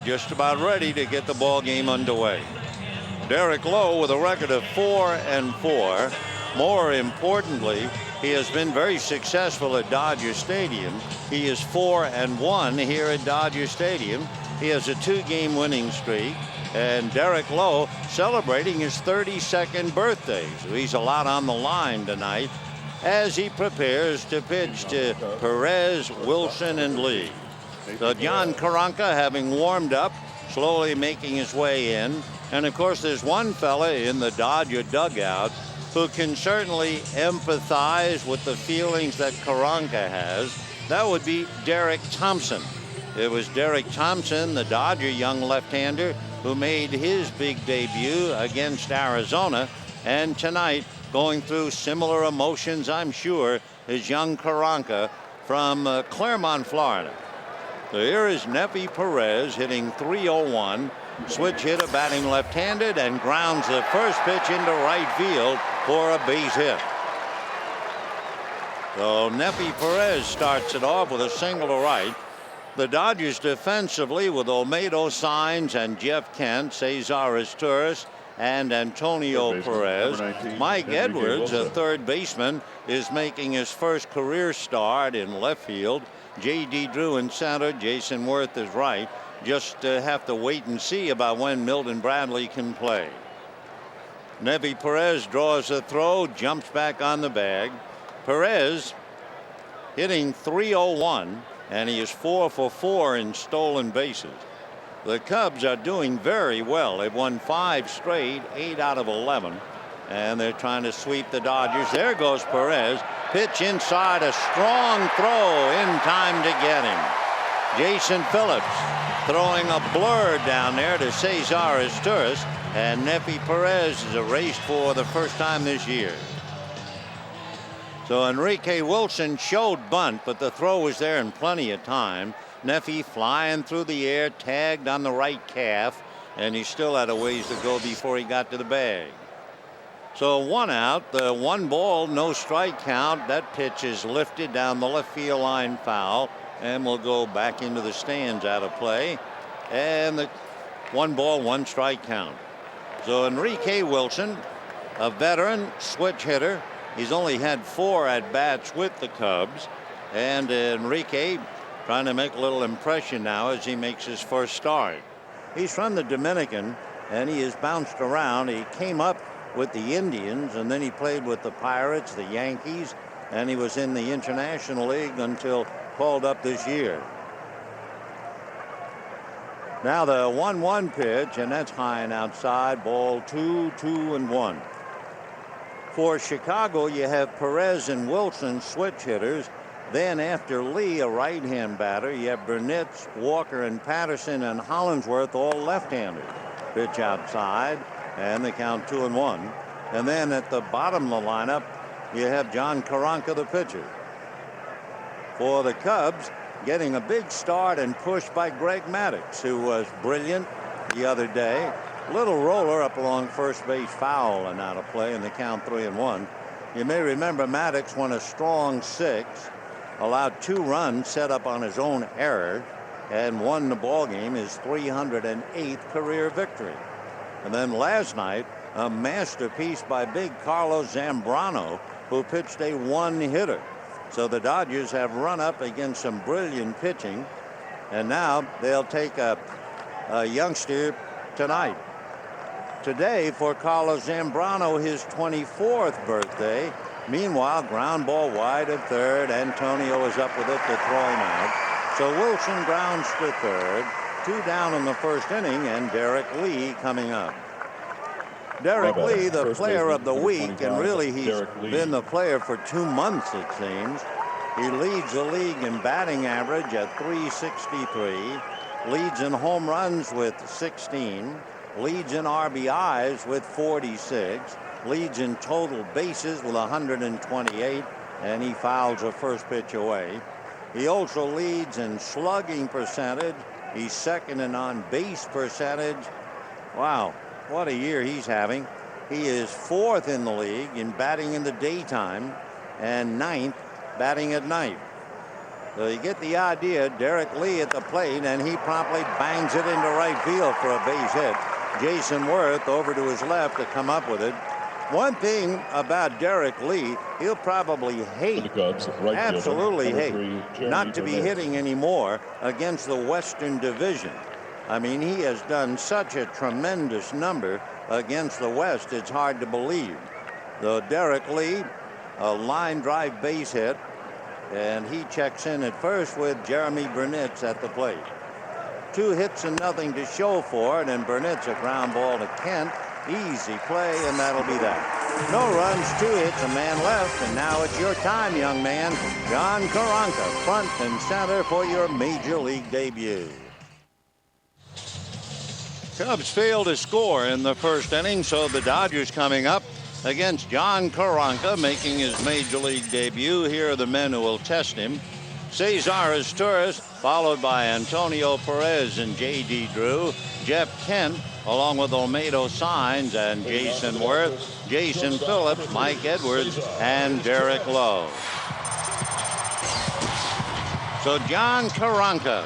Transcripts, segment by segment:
just about ready to get the ball game underway. Derek Lowe with a record of 4-4. More importantly, he has been very successful at Dodger Stadium. He is 4-1 here at Dodger Stadium. He has a 2-game winning streak. And Derek Lowe celebrating his 32nd birthday. So he's a lot on the line tonight as he prepares to pitch to Perez, Wilson, and Lee. So John Koronka, having warmed up, slowly making his way in. And of course, there's one fella in the Dodger dugout who can certainly empathize with the feelings that Koronka has. That would be Derek Thompson. It was Derek Thompson, the Dodger young left-hander, who made his big debut against Arizona. And tonight, going through similar emotions, I'm sure, is young Koronka from Claremont, Florida. So here is Nefi Perez hitting .301. Switch hitter batting left-handed and grounds the first pitch into right field for a base hit. So Nefi Perez starts it off with a single to right. The Dodgers defensively with Olmedo, Signs, and Jeff Kent, Cesar Izturis, and Antonio Perez. Mike Edwards, a third baseman, is making his first career start in left field. J.D. Drew in center. Jason Worth is right. Just have to wait and see about when Milton Bradley can play. Nefi Perez draws a throw, jumps back on the bag. Perez hitting .301, and he is 4 for 4 in stolen bases. The Cubs are doing very well. They've won 5 straight, 8 out of 11, and they're trying to sweep the Dodgers. There goes Perez. Pitch inside, a strong throw in time to get him. Jason Phillips throwing a blur down there to Cesar Izturis, and Nefi Perez is erased for the first time this year. So Enrique Wilson showed bunt, but the throw was there in plenty of time. Nefi flying through the air, tagged on the right calf, and he still had a ways to go before he got to the bag. So 1 out, the 1 ball, no strike count. That pitch is lifted down the left field line, foul, and will go back into the stands out of play. And the 1 ball, 1 strike count. So Enrique Wilson, a veteran switch hitter. He's only had 4 at-bats with the Cubs. And Enrique trying to make a little impression now as he makes his first start. He's from the Dominican, and he has bounced around. He came up with the Indians, and then he played with the Pirates, the Yankees, and he was in the International League until called up this year. Now the 1-1 pitch, and that's high and outside. Ball 2, 2-1. For Chicago, you have Perez and Wilson switch hitters. Then after Lee, a right-hand batter, you have Burnett, Walker, and Patterson and Hollingsworth, all left-handers. Pitch outside, and they count 2-1. And then at the bottom of the lineup, you have John Koronka, the pitcher. For the Cubs, getting a big start and push by Greg Maddux, who was brilliant the other day. Little roller up along first base, foul and out of play, and the count 3-1. You may remember Maddux won a strong 6, allowed 2 runs set up on his own error, and won the ball game, his 308th career victory. And then last night, a masterpiece by big Carlos Zambrano, who pitched a 1-hitter. So the Dodgers have run up against some brilliant pitching, and now they'll take a youngster tonight. Today for Carlos Zambrano, his 24th birthday. Meanwhile, ground ball wide of third. Antonio is up with it to throw him out. So Wilson grounds to third. 2 down in the first inning, and Derek Lee coming up. Derek Lee, the player of the week, and really he's been the player for 2 months, it seems. He leads the league in batting average at .363, leads in home runs with 16, leads in RBIs with 46, leads in total bases with 128, and he fouls a first pitch away. He also leads in slugging percentage. He's second in on-base percentage. Wow, what a year he's having. He is 4th in the league in batting in the daytime and 9th batting at night. So you get the idea. Derek Lee at the plate, and he promptly bangs it into right field for a base hit. Jason Worth over to his left to come up with it. One thing about Derek Lee, he'll probably hate, absolutely hate, not to be hitting anymore against the Western Division. I mean, he has done such a tremendous number against the West, it's hard to believe. Though Derek Lee, a line drive base hit, and he checks in at first with Jeremy Burnitz at the plate. 2 hits and nothing to show for it, and Burnett's a ground ball to Kent. Easy play, and that'll be that. No runs, 2 hits, a man left, and now it's your time, young man. John Koronka, front and center for your Major League debut. Cubs failed to score in the first inning, so the Dodgers coming up against John Koronka, making his Major League debut. Here are the men who will test him. Cesar Izturis, followed by Antonio Perez and J.D. Drew, Jeff Kent, along with Olmedo Saenz and Jason Worth, Jason Phillips, Mike Edwards, and Derek Lowe. So John Koronka,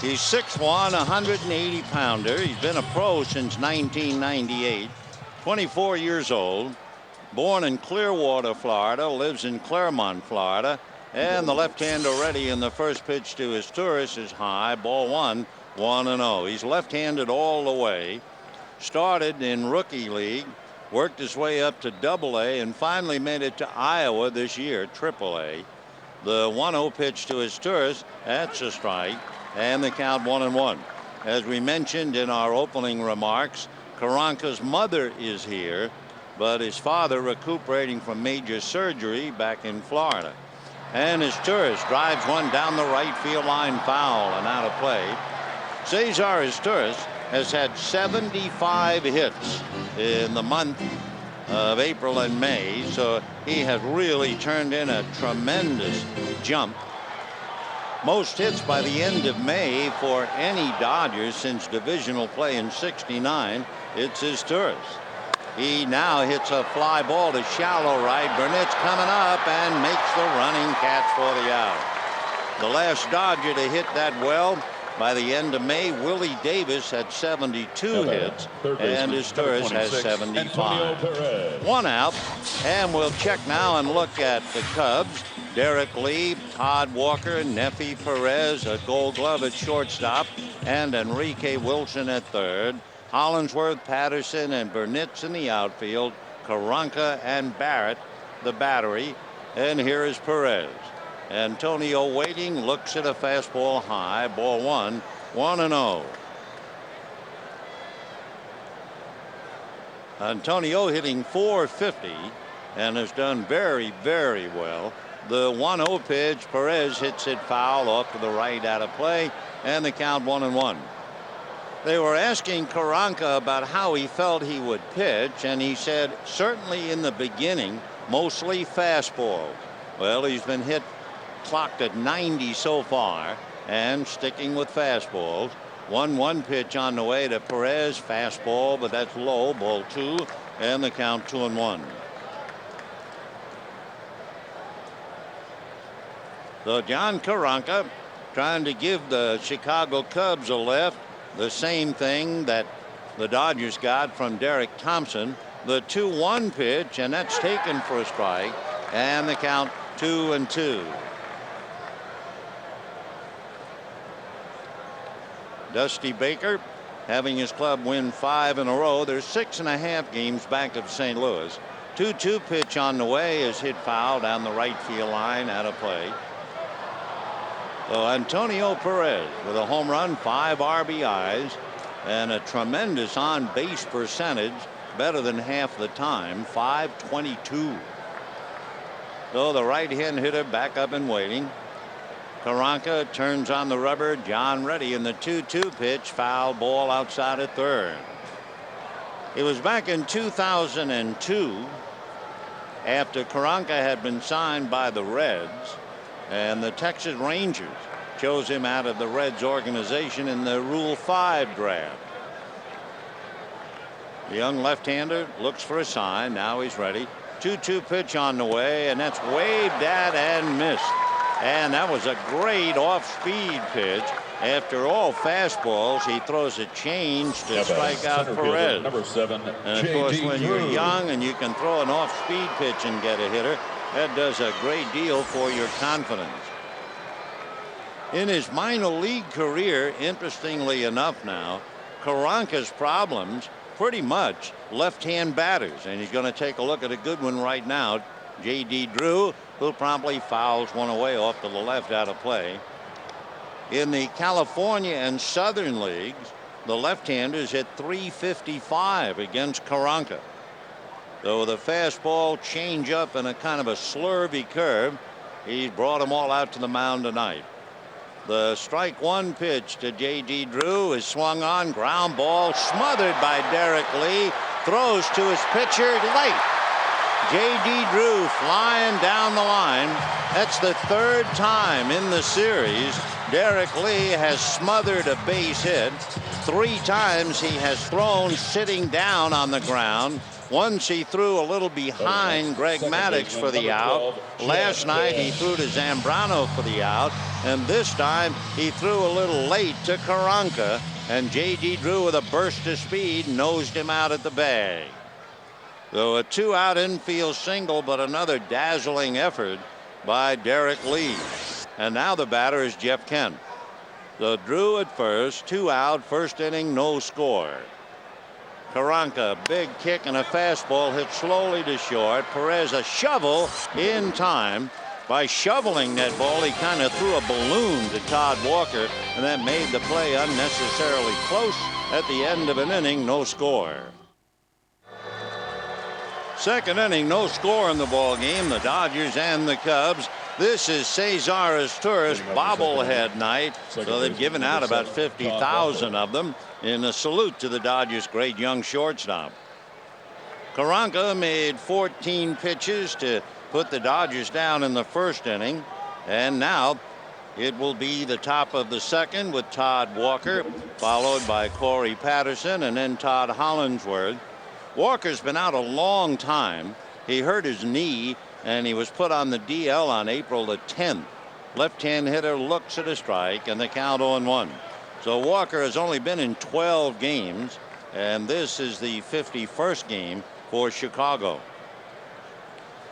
he's 6'1", 180-pounder. He's been a pro since 1998, 24 years old, born in Clearwater, Florida, lives in Claremont, Florida. And the left-hander ready, in the first pitch to Izturis is high, ball 1, 1-0. He's left-handed all the way. Started in rookie league, worked his way up to Double-A, and finally made it to Iowa this year, Triple-A. The 1-0 pitch to Izturis, that's a strike, and the count 1-1. As we mentioned in our opening remarks, Koronka's mother is here, but his father recuperating from major surgery back in Florida. And Izturis drives one down the right field line, foul and out of play. Cesar Izturis has had 75 hits in the month of April and May, so he has really turned in a tremendous jump. Most hits by the end of May for any Dodgers since divisional play in '69. It's Izturis. He now hits a fly ball to shallow right. Burnett's coming up and makes the running catch for the out. The last Dodger to hit that well by the end of May, Willie Davis had 72 hits, and Izturis has 75. 1 out, and we'll check now and look at the Cubs. Derek Lee, Todd Walker, Nefi Perez, a Gold Glove at shortstop, and Enrique Wilson at third. Hollinsworth, Patterson, and Burnitz in the outfield. Koronka and Barrett, the battery. And here is Perez. Antonio waiting, looks at a fastball high, ball 1, 1-0. Antonio hitting .450 and has done very, very well. The 1-0 pitch, Perez hits it foul off to the right, out of play, and the count 1-1. They were asking Koronka about how he felt he would pitch, and he said certainly in the beginning mostly fastball. Well, he's been clocked at 90 so far, and sticking with fastballs. 1-1 pitch on the way to Perez, fastball, but that's low, ball 2, and the count 2-1. So John Koronka trying to give the Chicago Cubs a lift. The same thing that the Dodgers got from Derek Thompson. The 2-1 pitch, and that's taken for a strike, and the count 2-2. Dusty Baker having his club win 5 in a row. They're 6.5 games back of St. Louis. 2-2 pitch on the way is hit foul down the right field line, out of play. So Antonio Perez with a home run, 5 RBIs, and a tremendous on base percentage, better than half the time, .522. So the right hand hitter back up and waiting. Koronka turns on the rubber. John ready in the 2-2 pitch, foul ball outside at third. It was back in 2002 after Koronka had been signed by the Reds, and the Texas Rangers chose him out of the Reds organization in the Rule 5 draft. The young left-hander looks for a sign. Now he's ready. 2-2 pitch on the way, and that's waved at and missed. And that was a great off-speed pitch. After all fastballs, he throws a change to strike out Perez. Number 7, and of course, when you're young and you can throw an off-speed pitch and get a hitter, that does a great deal for your confidence. In his minor league career, interestingly enough now, Koronka's problems pretty much left-hand batters, and he's going to take a look at a good one right now. J.D. Drew, who promptly fouls one away off to the left out of play. In the California and Southern leagues, the left-handers hit .355 against Koronka. So with a fastball, change-up, and a kind of a slurvy curve, he's brought them all out to the mound tonight. The strike one pitch to J.D. Drew is swung on, ground ball, smothered by Derek Lee, throws to his pitcher late. J.D. Drew flying down the line. That's the third time in the series Derek Lee has smothered a base hit. 3 times he has thrown sitting down on the ground. Once he threw a little behind Greg Maddux for the out. Last night he threw to Zambrano for the out. And this time he threw a little late to Koronka. And J.D. Drew with a burst of speed nosed him out at the bag. So a 2-out infield single, but another dazzling effort by Derek Lee. And now the batter is Jeff Kent. So Drew at first, 2 out, first inning, no score. Koronka, big kick and a fastball hit slowly to short. Perez a shovel in time. By shoveling that ball, he kind of threw a balloon to Todd Walker, and that made the play unnecessarily close. At the end of an inning, no score. Second inning, no score in the ball game. The Dodgers and the Cubs. This is Cesar Azturis bobblehead night. So they've given out about 50,000 of them in a salute to the Dodgers' great young shortstop. Koronka made 14 pitches to put the Dodgers down in the first inning. And now it will be the top of the second with Todd Walker, followed by Corey Patterson and then Todd Hollingsworth. Walker's been out a long time. He hurt his knee and he was put on the DL on April the 10th. Left-hand hitter looks at a strike and the count 0-1. So Walker has only been in 12 games, and this is the 51st game for Chicago.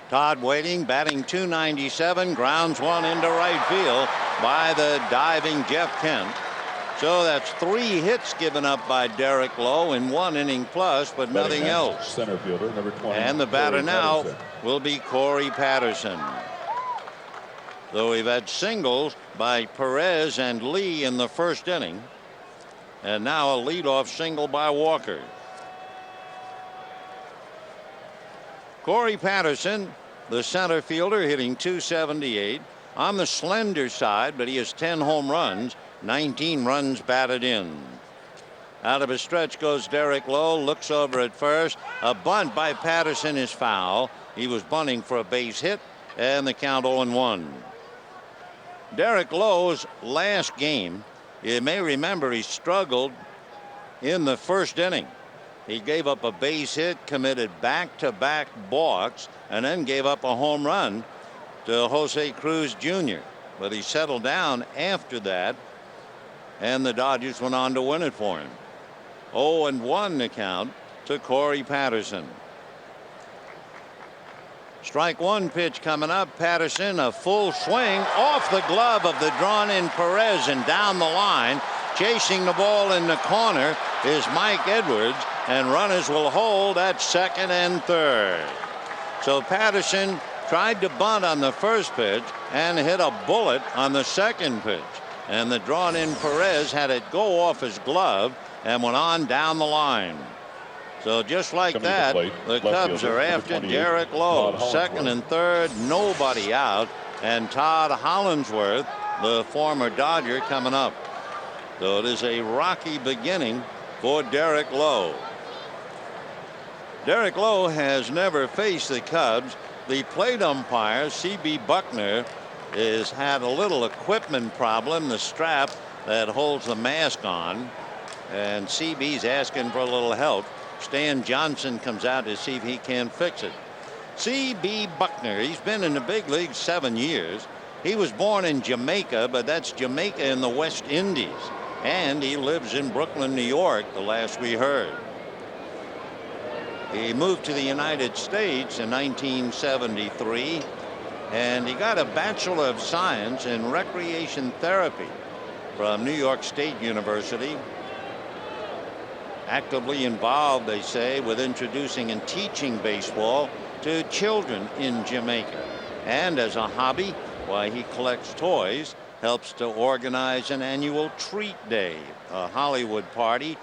Todd waiting, batting .297, grounds one into right field by the diving Jeff Kent. So that's 3 hits given up by Derek Lowe in 1 inning plus, but nothing else. Center fielder, number 20. And the batter now will be Corey Patterson. Though we've had singles by Perez and Lee in the first inning. And now a leadoff single by Walker. Corey Patterson, the center fielder, hitting .278. On the slender side, but he has 10 home runs. 19 runs batted in. Out of his stretch goes Derek Lowe, looks over at first. A bunt by Patterson is foul. He was bunting for a base hit, and the count 0-1. Derek Lowe's last game, you may remember he struggled in the first inning. He gave up a base hit, committed back-to-back balks, and then gave up a home run to Jose Cruz Jr. But he settled down after that, and the Dodgers went on to win it for him. 0-1 the count to Corey Patterson. Strike one pitch coming up. Patterson, a full swing off the glove of the drawn-in Perez and down the line. Chasing the ball in the corner is Mike Edwards, and runners will hold at second and third. So Patterson tried to bunt on the first pitch and hit a bullet on the second pitch. And the drawn-in Perez had it go off his glove and went on down the line. So just like that, the Cubs are after Derek Lowe. Second and third, nobody out. And Todd Hollingsworth, the former Dodger, coming up. So it is a rocky beginning for Derek Lowe. Derek Lowe has never faced the Cubs. The plate umpire, C.B. Buckner, has had a little equipment problem, the strap that holds the mask on, and CB's asking for a little help. Stan Johnson comes out to see if he can fix it. C.B. Buckner, he's been in the big leagues 7 years. He was born in Jamaica, but that's Jamaica in the West Indies. And he lives in Brooklyn, New York, the last we heard. He moved to the United States in 1973, and he got a Bachelor of Science in Recreation Therapy from New York State University. Actively involved, they say, with introducing and teaching baseball to children in Jamaica. And as a hobby, why, he collects toys, helps to organize an annual treat day, a Hollywood party,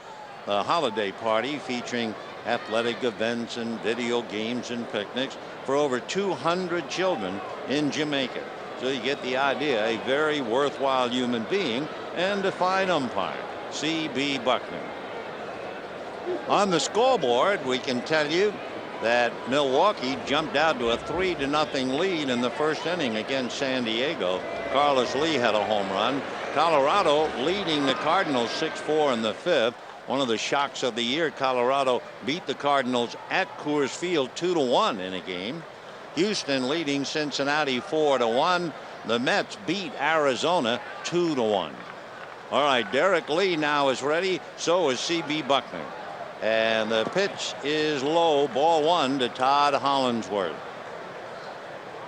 a holiday party featuring athletic events and video games and picnics for over 200 children in Jamaica. So you get the idea, a very worthwhile human being and a fine umpire, C.B. Buckner. On the scoreboard, we can tell you that Milwaukee jumped out to a 3-0 lead in the first inning against San Diego. Carlos Lee had a home run. Colorado leading the Cardinals 6-4 in the fifth. One of the shocks of the year, Colorado beat the Cardinals at Coors Field 2-1 in a game. Houston leading Cincinnati 4-1. The Mets beat Arizona 2-1. All right, Derek Lee now is ready. So is C.B. Buckner. And the pitch is low, ball one to Todd Hollingsworth.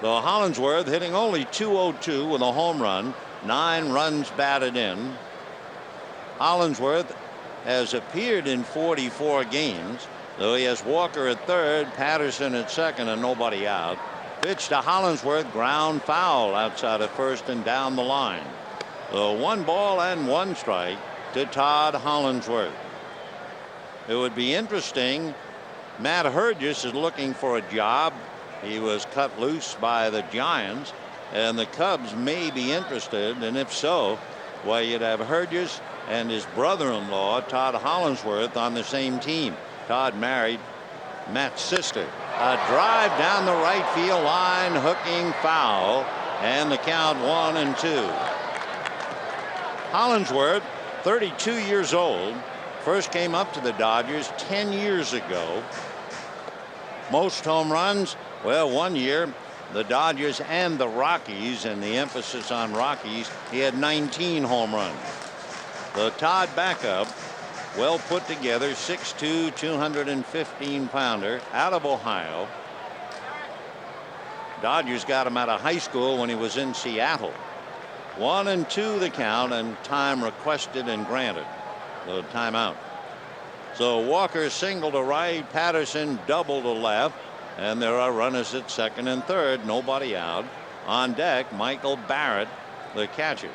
Though Hollingsworth hitting only .202 with a home run, 9 runs batted in. Hollingsworth has appeared in 44 games, though he has Walker at third, Patterson at second, and nobody out. Pitch to Hollingsworth, ground foul outside of first and down the line. So 1 ball and 1 strike to Todd Hollingsworth. It would be interesting. Matt Hergis is looking for a job. He was cut loose by the Giants, and the Cubs may be interested. And if so, well, you'd have Hergis and his brother-in-law, Todd Hollingsworth, on the same team. Todd married Matt's sister. A drive down the right field line, hooking foul, and the count 1-2. Hollingsworth, 32 years old. First came up to the Dodgers 10 years ago. Most home runs, well, 1 year, the Dodgers and the Rockies, and the emphasis on Rockies, he had 19 home runs. The Todd backup, well put together, 6'2", 215-pounder, out of Ohio. Dodgers got him out of high school when he was in Seattle. 1-2 the count, and time requested and granted. The timeout. So Walker single to right, Patterson double to left, and there are runners at second and third, nobody out. On deck, Michael Barrett, the catcher.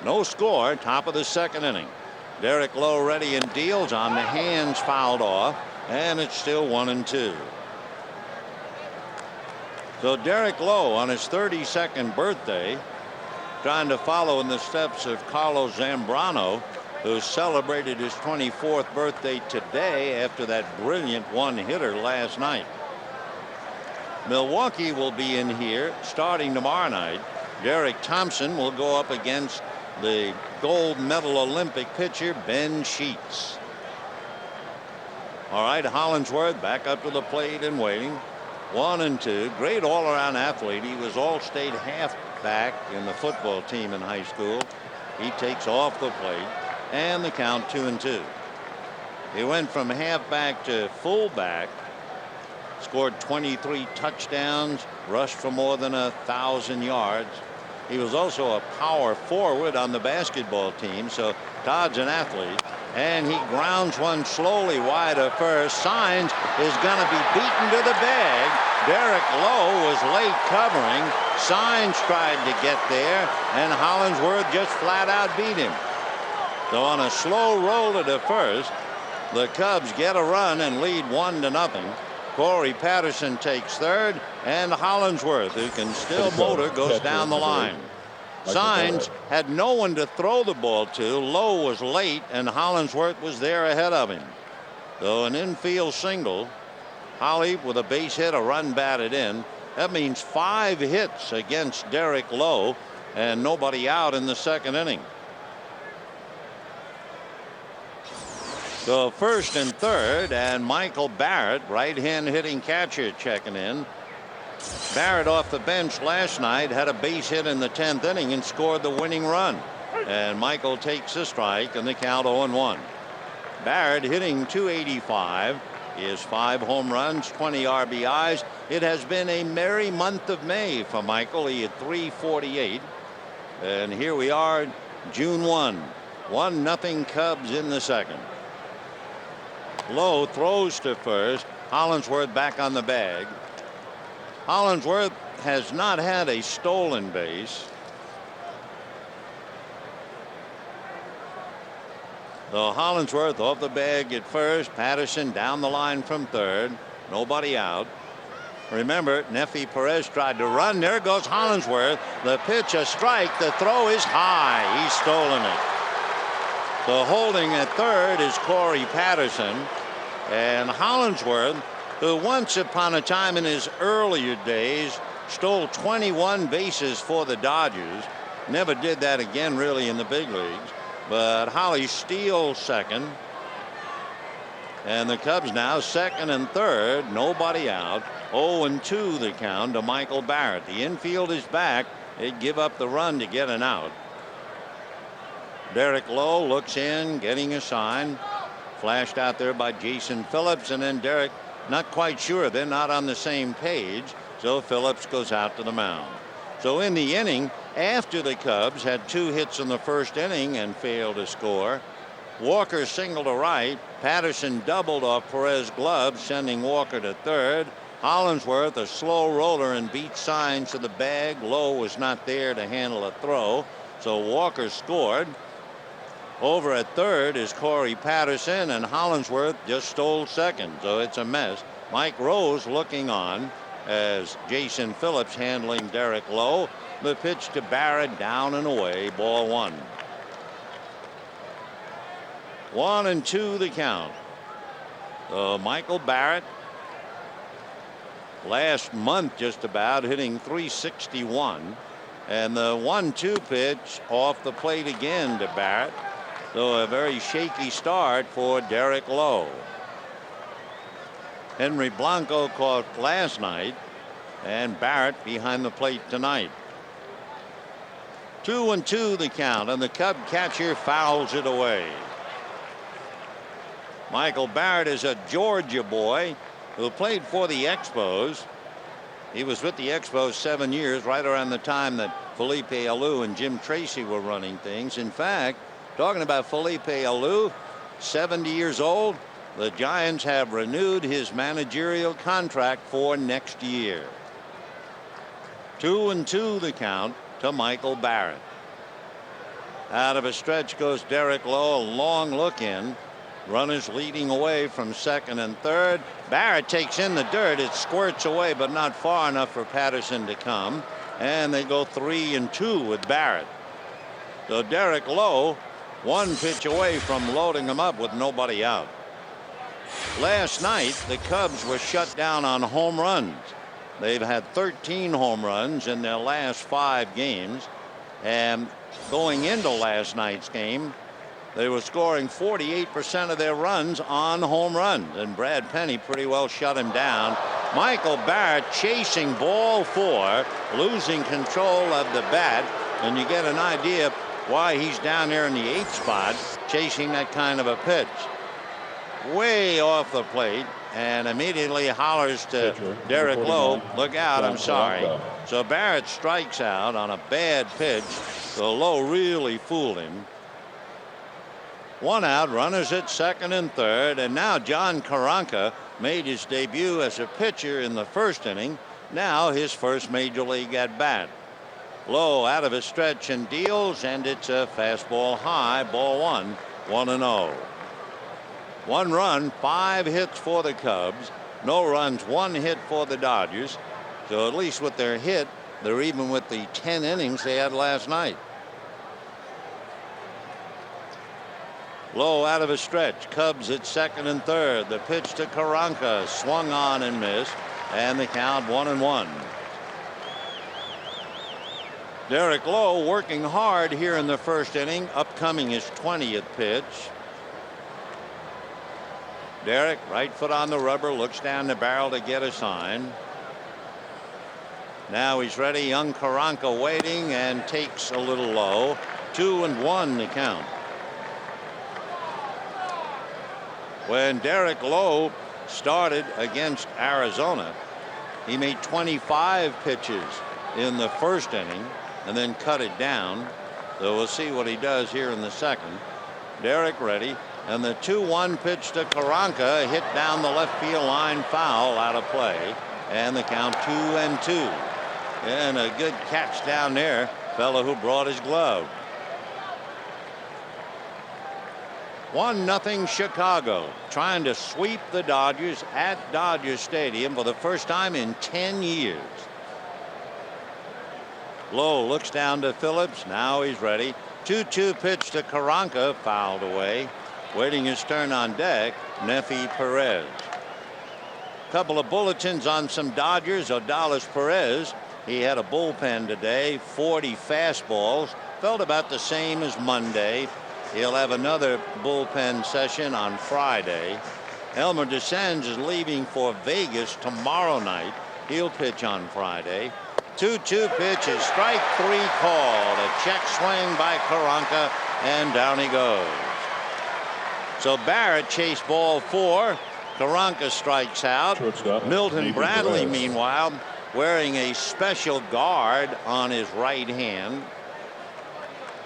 No score, top of the second inning. Derek Lowe ready and deals on the hands, fouled off, and it's still 1-2. So Derek Lowe on his 32nd birthday, trying to follow in the steps of Carlos Zambrano, who celebrated his 24th birthday today after that brilliant one-hitter last night. Milwaukee will be in here starting tomorrow night. Derek Thompson will go up against the gold medal Olympic pitcher Ben Sheets. All right, Hollingsworth back up to the plate and waiting. 1-2. Great all-around athlete. He was all-state halfback in the football team in high school. He takes off the plate, and the count 2-2. He went from halfback to fullback, scored 23 touchdowns, rushed for more than 1,000 yards. He was also a power forward on the basketball team, so Todd's an athlete. And he grounds one slowly wide of first. Signs is going to be beaten to the bag. Derek Lowe was late covering. Signs tried to get there, and Hollingsworth just flat out beat him. So on a slow roll to first, the Cubs get a run and lead 1-0. Corey Patterson takes third, and Hollingsworth, who can still motor, goes down the line. Signs had no one to throw the ball to. Lowe was late, and Hollingsworth was there ahead of him. So an infield single. Holly with a base hit, a run batted in. That means 5 hits against Derek Lowe, and nobody out in the second inning. So first and third, and Michael Barrett, right-hand hitting catcher, checking in. Barrett off the bench last night had a base hit in the 10th inning and scored the winning run. And Michael takes a strike and the count 0-1. Barrett hitting .285. He has 5 home runs, 20 RBIs. It has been a merry month of May for Michael. He had .348. And here we are, June 1. 1-0 Cubs in the second. Lowe throws to first. Hollingsworth back on the bag. Hollingsworth has not had a stolen base. So Hollingsworth off the bag at first. Patterson down the line from third. Nobody out. Remember, Nefi Perez tried to run. There goes Hollingsworth. The pitch, a strike. The throw is high. He's stolen it. So holding at third is Corey Patterson. And Hollingsworth, who once upon a time in his earlier days stole 21 bases for the Dodgers, never did that again really in the big leagues. But Holly steals second. And the Cubs now second and third. Nobody out. 0-2 the count to Michael Barrett. The infield is back. They'd give up the run to get an out. Derek Lowe looks in, getting a sign. Flashed out there by Jason Phillips. And then Derek not quite sure. They're not on the same page. So Phillips goes out to the mound. So in the inning, after the Cubs had 2 hits in the first inning and failed to score, Walker singled to right. Patterson doubled off Perez's glove, sending Walker to third. Hollingsworth, a slow roller, and beat signs to the bag. Lowe was not there to handle a throw, so Walker scored. Over at third is Corey Patterson, and Hollingsworth just stole second, so it's a mess. Mike Rose looking on as Jason Phillips handling Derek Lowe. The pitch to Barrett, down and away, ball 1. 1-2 the count. So Michael Barrett, last month just about, hitting .361. And the 1-2 pitch off the plate again to Barrett. So a very shaky start for Derek Lowe. Henry Blanco caught last night, and Barrett behind the plate tonight. 2-2 the count, and the Cub catcher fouls it away. Michael Barrett is a Georgia boy who played for the Expos. He was with the Expos 7 years, right around the time that Felipe Alou and Jim Tracy were running things. In fact, talking about Felipe Alou, 70 years old, the Giants have renewed his managerial contract for next year. 2-2 the count to Michael Barrett. Out of a stretch goes Derek Lowe, a long look in. Runners leading away from second and third. Barrett takes in the dirt. It squirts away, but not far enough for Patterson to come. And they go 3-2 with Barrett. So Derek Lowe, 1 pitch away from loading him up with nobody out. Last night, the Cubs were shut down on home runs. They've had 13 home runs in their last 5 games. And going into last night's game, they were scoring 48% of their runs on home runs, and Brad Penny pretty well shut him down. Michael Barrett chasing ball 4, losing control of the bat, and you get an idea why he's down there in the 8th spot chasing that kind of a pitch. Way off the plate, and immediately hollers to Derek Lowe, look out, I'm sorry. So Barrett strikes out on a bad pitch. So Lowe really fooled him. 1 out, runners at second and third, and now John Koronka made his debut as a pitcher in the first inning. Now his first major league at bat. Lowe out of his stretch and deals, and it's a fastball high, ball 1, 1-0. 1 run, 5 hits for the Cubs. No runs, 1 hit for the Dodgers. So at least with their hit, they're even with the 10 innings they had last night. Lowe out of a stretch. Cubs at second and third. The pitch to Koronka, swung on and missed, and the count 1-1. Derek Lowe working hard here in the first inning, upcoming his 20th pitch. Derek, right foot on the rubber, looks down the barrel to get a sign. Now he's ready. Young Koronka waiting and takes a little low. 2-1 the count. When Derek Lowe started against Arizona, he made 25 pitches in the first inning and then cut it down. So we'll see what he does here in the second. Derek ready, and the 2-1 pitch to Koronka hit down the left field line, foul, out of play, and the count 2-2. And a good catch down there, fellow who brought his glove. 1-0 Chicago, trying to sweep the Dodgers at Dodger Stadium for the first time in 10 years. Lowe looks down to Phillips. Now he's ready. 2-2 pitch to Koronka, fouled away. Waiting his turn on deck, Nefi Perez. Couple of bulletins on some Dodgers. Odalis Perez, he had a bullpen today, 40 fastballs, felt about the same as Monday. He'll have another bullpen session on Friday. Elmer DeSantis is leaving for Vegas tomorrow night. He'll pitch on Friday. 2-2 pitch is strike 3 called. A check swing by Koronka, and down he goes. So Barrett chased ball 4. Koronka strikes out. Milton Bradley, meanwhile, wearing a special guard on his right hand.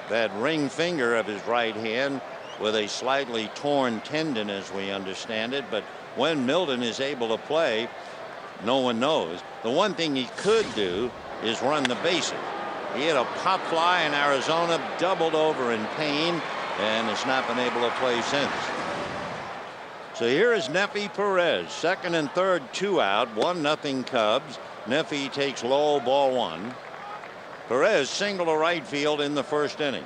That ring finger of his right hand with a slightly torn tendon, as we understand it. But when Milton is able to play, no one knows. The one thing he could do is run the bases. He hit a pop fly in Arizona, doubled over in pain, and has not been able to play since. So here is Nefi Perez, second and third, 2 out, 1-0 Cubs. Nefi takes low, ball 1. Perez single to right field in the first inning.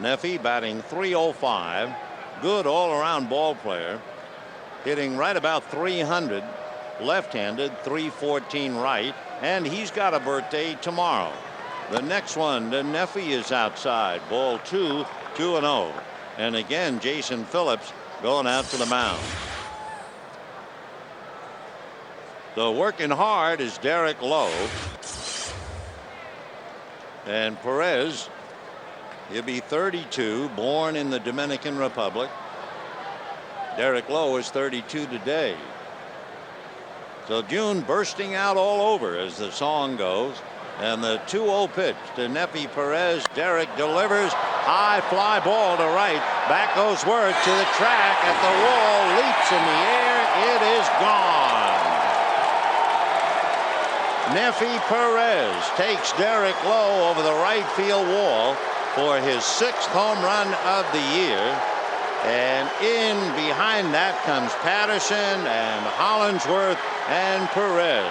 Nefi batting .305. Good all-around ball player. Hitting right about 300. Left-handed, .314 right. And he's got a birthday tomorrow. The next one, the Nefi is outside. Ball 2, 2-0. And again, Jason Phillips going out to the mound. So working hard is Derek Lowe. And Perez, he'll be 32, born in the Dominican Republic. Derek Lowe is 32 today. So June bursting out all over, as the song goes. And the 2-0 pitch to Nefi Perez. Derek delivers. High fly ball to right. Back goes Worth to the track at the wall. Leaps in the air. It is gone. Nefi Perez takes Derek Lowe over the right field wall for his 6th home run of the year. And in behind that comes Patterson and Hollingsworth and Perez.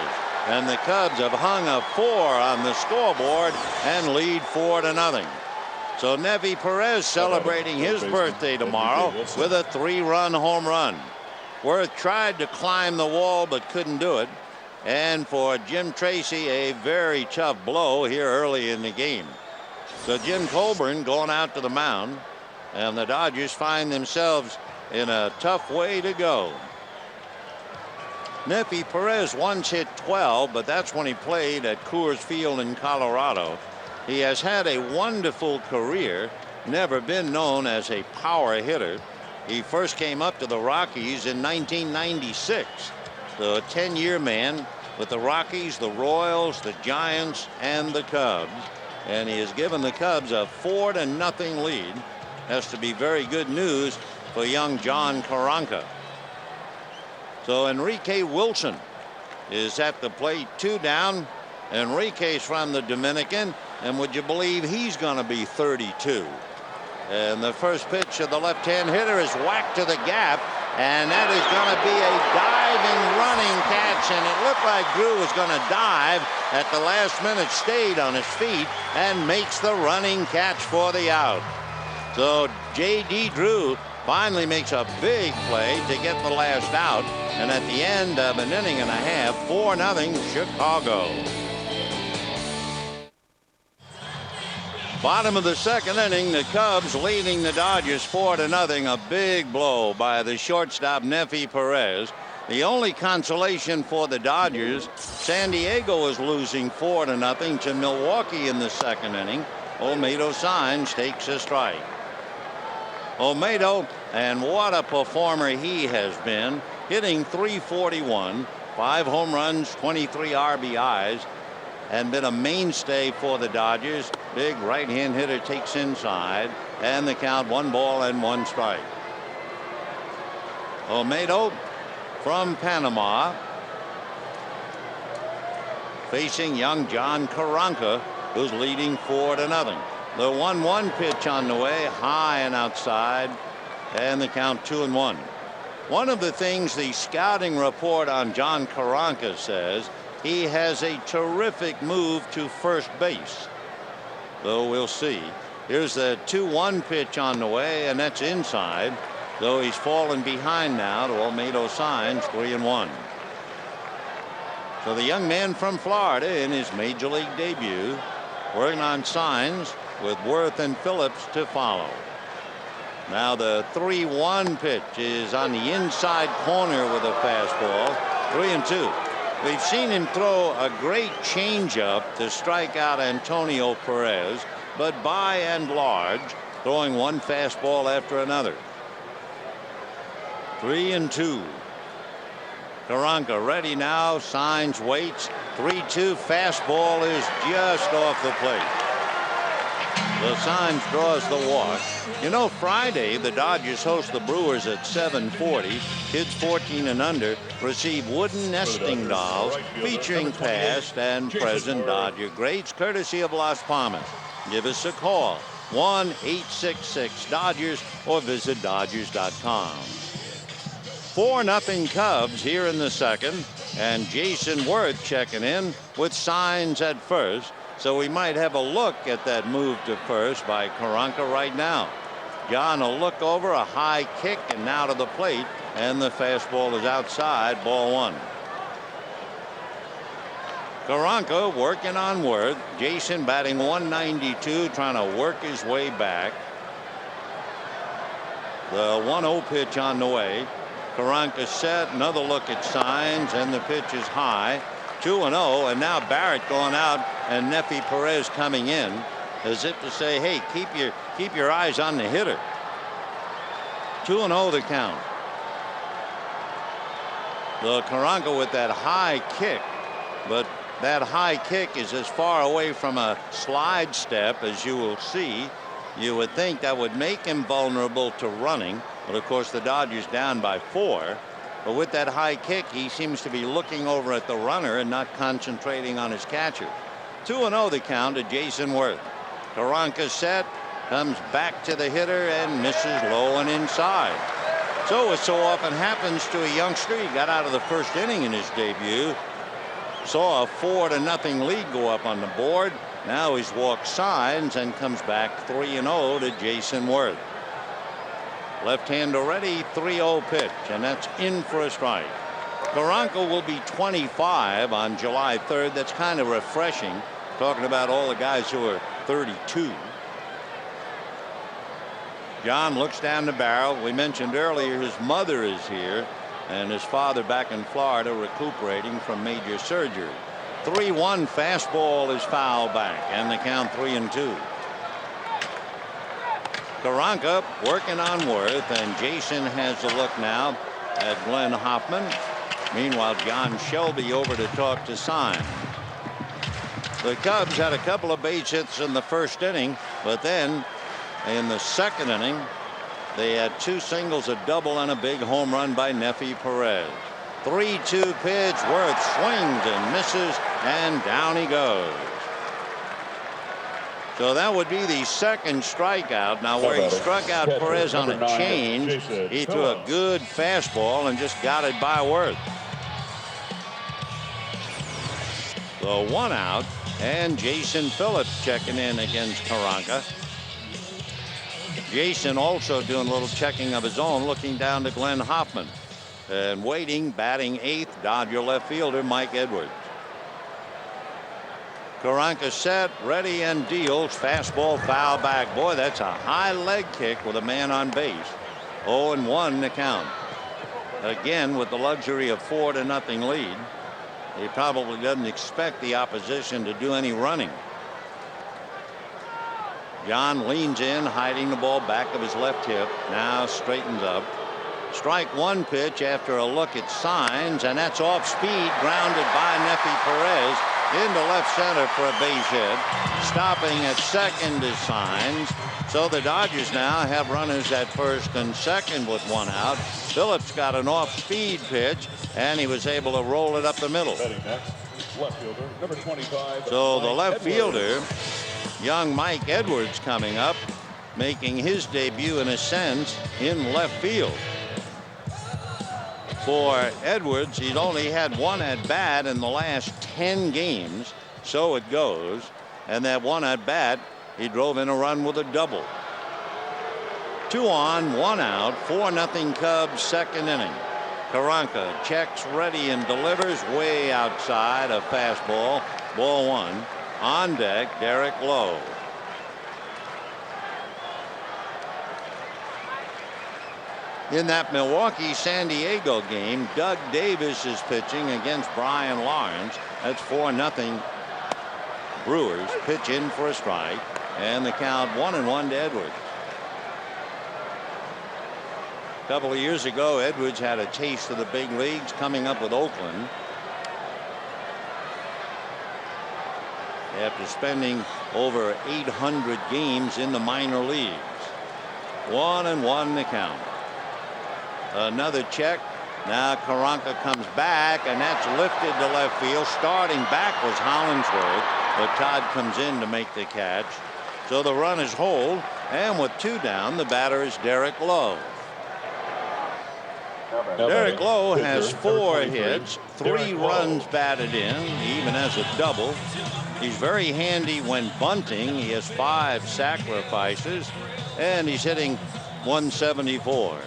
And the Cubs have hung a 4 on the scoreboard and lead 4-0. So Nefi Perez celebrating his birthday tomorrow with a 3-run home run. Worth tried to climb the wall but couldn't do it. And for Jim Tracy, a very tough blow here early in the game. So Jim Colburn going out to the mound, and the Dodgers find themselves in a tough way to go. Nefi Perez once hit 12, but that's when he played at Coors Field in Colorado. He has had a wonderful career, never been known as a power hitter. He first came up to the Rockies in 1996. So a 10-year man with the Rockies, the Royals, the Giants, and the Cubs. And he has given the Cubs a 4-0 lead. Has to be very good news for young John Koronka. So Enrique Wilson is at the plate, 2 down. Enrique's from the Dominican, and would you believe he's going to be 32. And the first pitch of the left-hand hitter is whacked to the gap, and that is going to be a diving running catch, and it looked like Drew was going to dive. At the last minute stayed on his feet and makes the running catch for the out. So J.D. Drew finally makes a big play to get the last out, and at the end of an inning and a half, 4-0 Chicago. Bottom of the second inning, the Cubs leading the Dodgers 4-0. A big blow by the shortstop Nefi Perez. The only consolation for the Dodgers, San Diego is losing 4-0 to Milwaukee in the second inning. Olmedo Signs takes a strike. Olmedo, and what a performer he has been, hitting .341, 5 home runs, 23 RBIs, and been a mainstay for the Dodgers. Big right-hand hitter takes inside, and the count 1-1 strike. Olmedo from Panama, facing young John Koronka, who's leading 4-0. The 1-1 pitch on the way, high and outside, and the count 2-1. One of the things the scouting report on John Koronka says, he has a terrific move to first base. Though we'll see. Here's the 2-1 pitch on the way, and that's inside. Though he's fallen behind now to Olmedo Signs, 3-1. So the young man from Florida in his major league debut, working on Signs with Worth and Phillips to follow. Now the 3-1 pitch is on the inside corner with a fastball. 3-2. We've seen him throw a great changeup to strike out Antonio Perez, but by and large throwing one fastball after another. 3-2. Koronka ready now. Signs, waits. 3-2. Fastball is just off the plate. The Signs draws the walk. You know, Friday the Dodgers host the Brewers at 7:40. Kids 14 and under receive wooden nesting dolls featuring past and present Dodger greats, courtesy of Las Palmas. Give us a call, 1-866-DODGERS, or visit Dodgers.com. 4-0 Cubs here in the second, and Jason Worth checking in with Signs at first. So we might have a look at that move to first by Koronka right now. John will look over, a high kick, and now to the plate, and the fastball is outside, ball 1. Koronka working on Worth. Jason batting .192, trying to work his way back. The 1-0 pitch on the way. Koronka set, another look at Signs, and the pitch is high. 2-0, and now Barrett going out and Nefi Perez coming in, as if to say, hey, keep your eyes on the hitter. 2-0 the count. The Koronka with that high kick, but that high kick is as far away from a slide step as you will see. You would think that would make him vulnerable to running, but of course the Dodgers down by 4. But with that high kick, he seems to be looking over at the runner and not concentrating on his catcher. 2-0 the count to Jason Worth. Koronka set, comes back to the hitter and misses low and inside. So, as so often happens to a youngster, he got out of the first inning in his debut. Saw a 4-0 lead go up on the board. Now he's walked Signs and comes back 3-0 to Jason Worth. Left-hander ready, 3-0 pitch, and that's in for a strike. Koronka will be 25 on July 3rd. That's kind of refreshing, talking about all the guys who are 32. John looks down the barrel. We mentioned earlier his mother is here, and his father back in Florida recuperating from major surgery. 3-1 fastball is foul back, and the count 3-2. Koronka working on Worth, and Jason has a look now at Glenn Hoffman. Meanwhile, John Shelby over to talk to Signs. The Cubs had a couple of base hits in the first inning, but then in the second inning they had 2 singles, a double, and a big home run by Nefi Perez. 3-2 pitch. Worth swings and misses, and down he goes. So that would be the second strikeout. Now, where he struck out Perez on a change, he threw a good fastball and just got it by Worth. So 1 out, and Jason Phillips checking in against Koronka. Jason also doing a little checking of his own, looking down to Glenn Hoffman. And waiting, batting 8th, Dodger left fielder Mike Edwards. Koronka set, ready, and deals. Fastball foul back. Boy, that's a high leg kick with a man on base. 0-1 the count. again with the luxury of 4-0 lead. He probably doesn't expect the opposition to do any running. John leans in, hiding the ball back of his left hip. Now straightens up. Strike one pitch after a look at Signs, and that's off speed, grounded by Nefi Perez into left center for a base hit. Stopping at second is Signs. So the Dodgers now have runners at first and second with one out. Phillips got an off-speed pitch, and he was able to roll it up the middle. Next, left fielder, number 25. So the left fielder, young Mike Edwards, coming up, making his debut in a sense in left field. For Edwards, he'd only had one at bat in the last 10 games, so it goes. And that one at bat, he drove in a run with a double. 2 on, 1 out, 4-0 Cubs, second inning. Koronka checks, ready, and delivers way outside, a fastball, ball 1. On deck, Derek Lowe. In that Milwaukee-San Diego game, Doug Davis is pitching against Brian Lawrence. That's 4-0. Brewers pitch in for a strike, and the count 1-1 to Edwards. A couple of years ago, Edwards had a taste of the big leagues coming up with Oakland. After spending over 800 games in the minor leagues. 1-1 the count. Another check. Now Koronka comes back, and that's lifted to left field. Starting back was Hollingsworth, but Todd comes in to make the catch. So the run is hold, and with 2 down, the batter is Derek Lowe. Derek Lowe has 4 hits, 3 runs batted in. He even has a double. He's very handy when bunting. He has 5 sacrifices, and he's hitting .174.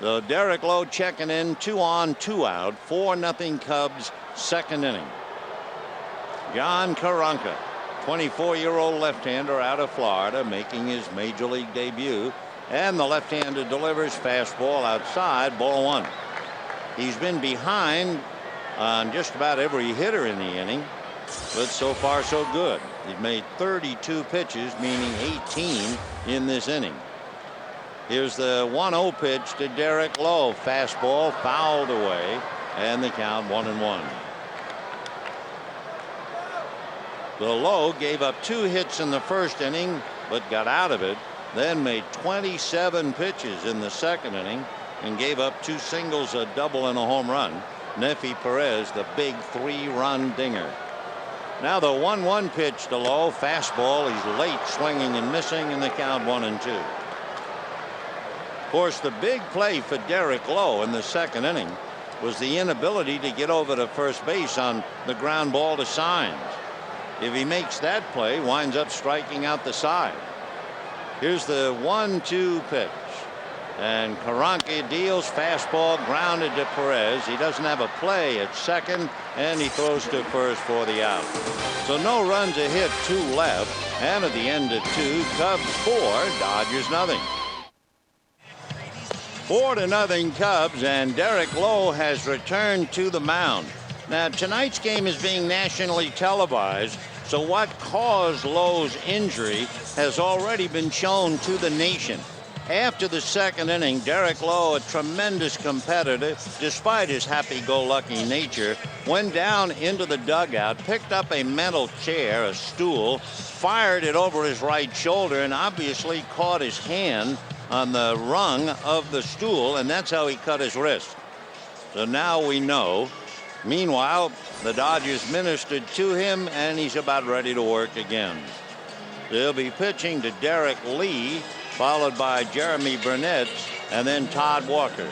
So Derek Lowe checking in, 2 on, 2 out, 4-0 Cubs, second inning. John Koronka, 24-year-old left-hander out of Florida, making his major league debut. And the left-hander delivers, fastball outside, ball 1. He's been behind on just about every hitter in the inning, but so far so good. He's made 32 pitches, meaning 18 in this inning. Here's the 1-0 pitch to Derek Lowe. Fastball fouled away, and the count 1-1. The Lowe gave up 2 hits in the first inning, but got out of it. Then made 27 pitches in the second inning and gave up 2 singles, a double, and a home run. Nefi Perez, the big 3-run dinger. Now the 1-1 pitch to Lowe. Fastball. He's late, swinging and missing, and the count 1-2. Of course, the big play for Derek Lowe in the second inning was the inability to get over to first base on the ground ball to Signs. If he makes that play, winds up striking out the side. Here's the 1-2 pitch, and Koronka deals, fastball grounded to Perez. He doesn't have a play at second, and he throws to first for the out. So no runs, a hit, 2 left, and at the end of 2, Cubs 4, Dodgers nothing. 4-0 Cubs, and Derek Lowe has returned to the mound. Now tonight's game is being nationally televised, so what caused Lowe's injury has already been shown to the nation. After the second inning, Derek Lowe, a tremendous competitor, despite his happy-go-lucky nature, went down into the dugout, picked up a metal chair, a stool, fired it over his right shoulder, and obviously caught his hand on the rung of the stool, and that's how he cut his wrist. So now we know. Meanwhile, the Dodgers ministered to him, and he's about ready to work again. They'll be pitching to Derek Lee, followed by Jeremy Burnett, and then Todd Walker.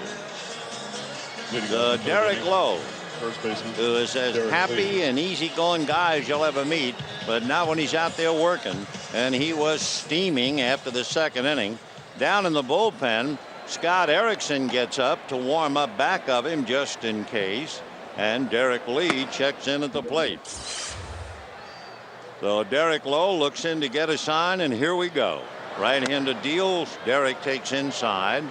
Derek Lowe, who is as happy and easygoing guy as you'll ever meet, but not when he's out there working, and he was steaming after the second inning. Down in the bullpen, Scott Erickson gets up to warm up back of him just in case, and Derek Lee checks in at the plate. So Derek Lowe looks in to get a sign, and here we go. Right-hander deals. Derek takes inside.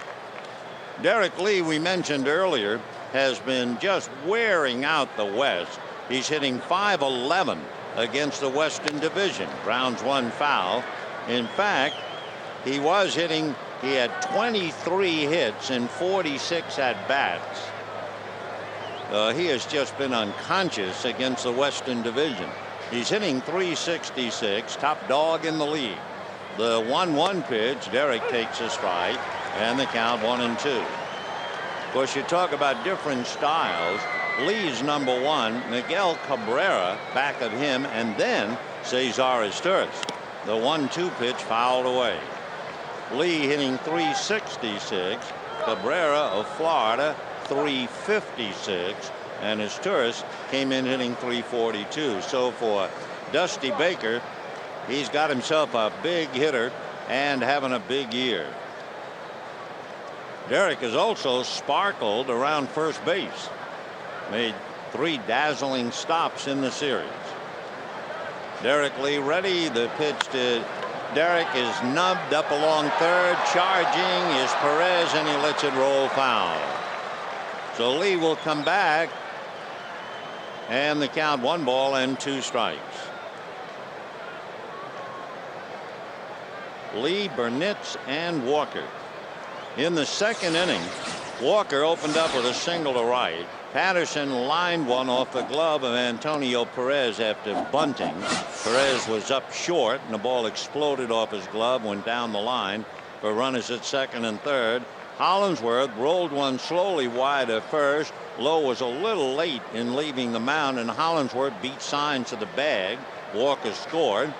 Derek Lee, we mentioned earlier, has been just wearing out the West. He's hitting .511 against the Western Division. Grounds one foul. In fact, he had 23 hits and 46 at bats. He has just been unconscious against the Western Division. He's hitting .366, top dog in the league. The 1-1 pitch, Derek takes a strike, and the count 1-2. Of course, you talk about different styles. Lee's number one, Miguel Cabrera back of him, and then Cesar Izturis. The 1-2 pitch fouled away. Lee hitting .366, Cabrera of Florida .356, and Izturis came in hitting .342. So for Dusty Baker, he's got himself a big hitter and having a big year. Derek has also sparkled around first base. Made 3 dazzling stops in the series. Derek Lee ready. The pitch to Derek is nubbed up along third. Charging is Perez, and he lets it roll foul. So Lee will come back, and the count 1 ball and 2 strikes. Lee, Burnitz, and Walker. In the second inning, Walker opened up with a single to right. Patterson lined one off the glove of Antonio Perez after bunting. Perez was up short, and the ball exploded off his glove, went down the line for runners at second and third. Hollingsworth rolled one slowly wide at first. Lowe was a little late in leaving the mound, and Hollingsworth beat signs to the bag. Walker scored,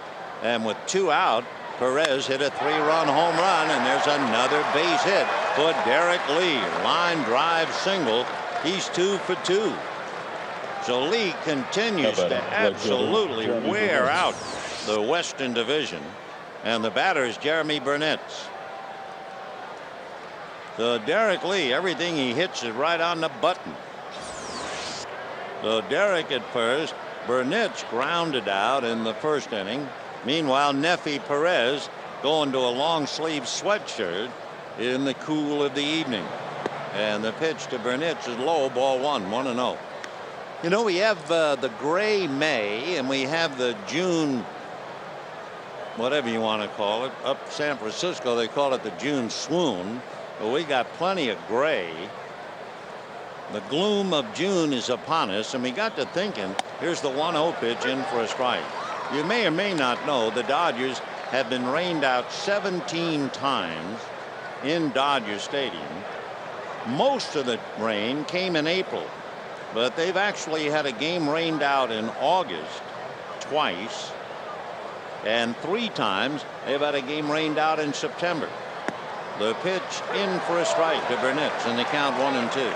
and with 2 out, Perez hit a 3-run home run, and there's another base hit for Derek Lee. Line drive single. He's 2 for 2. So Lee continues to absolutely wear out the Western Division, and the batter is Jeremy Burnitz. So Derek Lee, everything he hits is right on the button. So Derek at first, Burnitz grounded out in the first inning. Meanwhile, Nefi Perez going to a long sleeve sweatshirt in the cool of the evening. And the pitch to Burnitz is low, ball 1, 1-0. You know, we have the gray May, and we have the June, whatever you want to call it. Up San Francisco, they call it the June swoon. But we got plenty of gray. The gloom of June is upon us, and we got to thinking, here's the 1-0 pitch in for a strike. You may or may not know the Dodgers have been rained out 17 times in Dodger Stadium. Most of the rain came in April, but they've actually had a game rained out in August twice, and 3 times they've had a game rained out in September. The pitch in for a strike to Burnitz, and the count 1-2.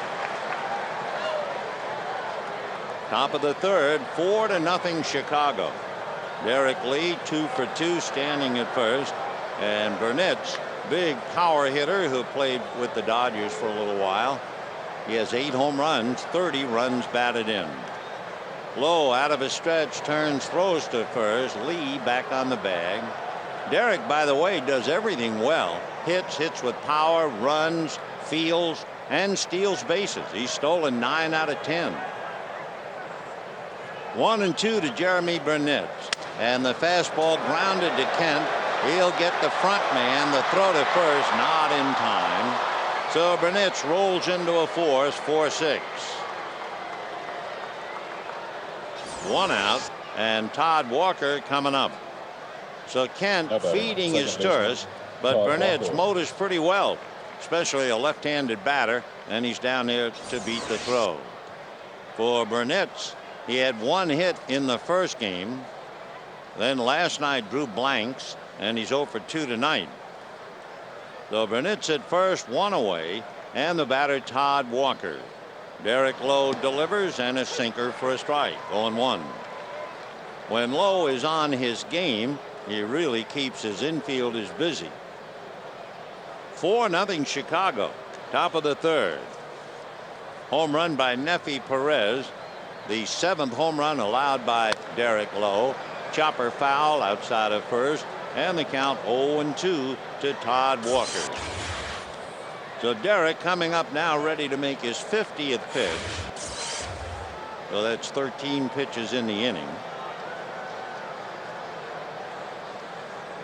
Top of the third, 4-0 Chicago. Derek Lee 2 for 2 standing at first, and Burnitz, big power hitter who played with the Dodgers for a little while. He has 8 home runs, 30 runs batted in. Lowe out of his stretch, turns, throws to first. Lee back on the bag. Derek, by the way, does everything well. Hits with power, runs, fields, and steals bases. He's stolen 9 out of 10. 1-2 to Jeremy Burnitz, and the fastball grounded to Kent. He'll get the front man. The throw to first, not in time. So Burnitz rolls into a force, 4-6. 1 out, and Todd Walker coming up. So Kent feeding his Izturis, but Burnitz motors pretty well, especially a left-handed batter, and he's down there to beat the throw. For Burnitz, he had 1 hit in the first game. Then last night drew blanks, and he's 0 for 2 tonight. So Burnitz at first, 1 away, and the batter Todd Walker. Derek Lowe delivers, and a sinker for a strike, 0-1. When Lowe is on his game, he really keeps his infielders busy. 4-0 Chicago. Top of the third. Home run by Nefi Perez. The 7th home run allowed by Derek Lowe. Chopper foul outside of first, and the count 0-2 to Todd Walker. So Derek coming up now, ready to make his 50th pitch. So that's 13 pitches in the inning.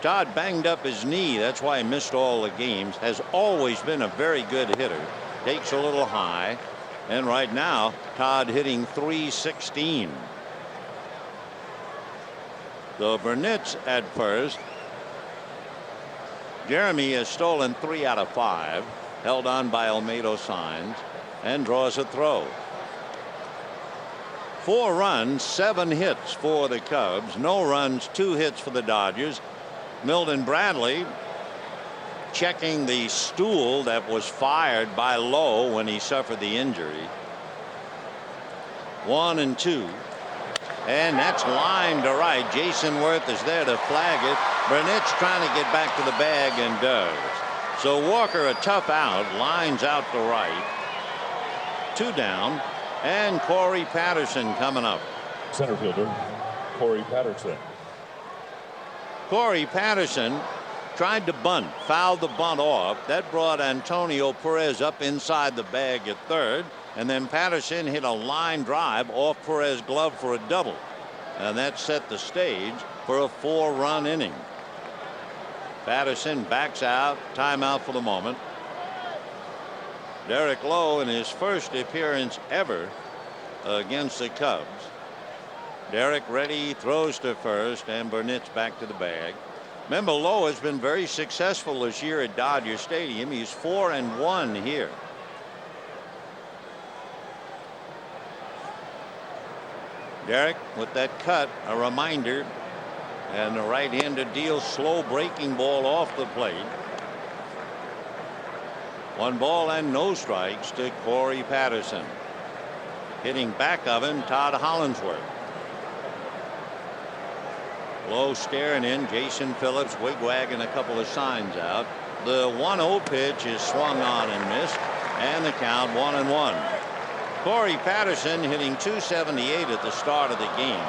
Todd banged up his knee. That's why he missed all the games. Has always been a very good hitter. Takes a little high. And right now, Todd hitting .316. So Burnett's at first. Jeremy has stolen 3 out of 5. Held on by Olmedo Signs and draws a throw. 4 runs, 7 hits for the Cubs. No runs, 2 hits for the Dodgers. Milton Bradley checking the stool that was fired by Lowe when he suffered the injury. 1-2. And that's lined to right. Jason Worth is there to flag it. Burnett's trying to get back to the bag and does. So Walker, a tough out, lines out to right. 2 down. And Corey Patterson coming up. Center fielder, Corey Patterson. Corey Patterson tried to bunt, fouled the bunt off. That brought Antonio Perez up inside the bag at third. And then Patterson hit a line drive off Perez's glove for a double. And that set the stage for a 4-run inning. Patterson backs out. Timeout for the moment. Derek Lowe in his first appearance ever against the Cubs. Derek ready, throws to first, and Burnett's back to the bag. Remember, Lowe has been very successful this year at Dodger Stadium. He's 4-1 here. Derek with that cut, a reminder, and the right-hander deals slow breaking ball off the plate. 1 ball and no strikes to Corey Patterson. Hitting back of him, Todd Hollinsworth. Lowe staring in. Jason Phillips wigwagging a couple of signs out. The 1-0 pitch is swung on and missed, and the count 1-1. Corey Patterson hitting .278 at the start of the game.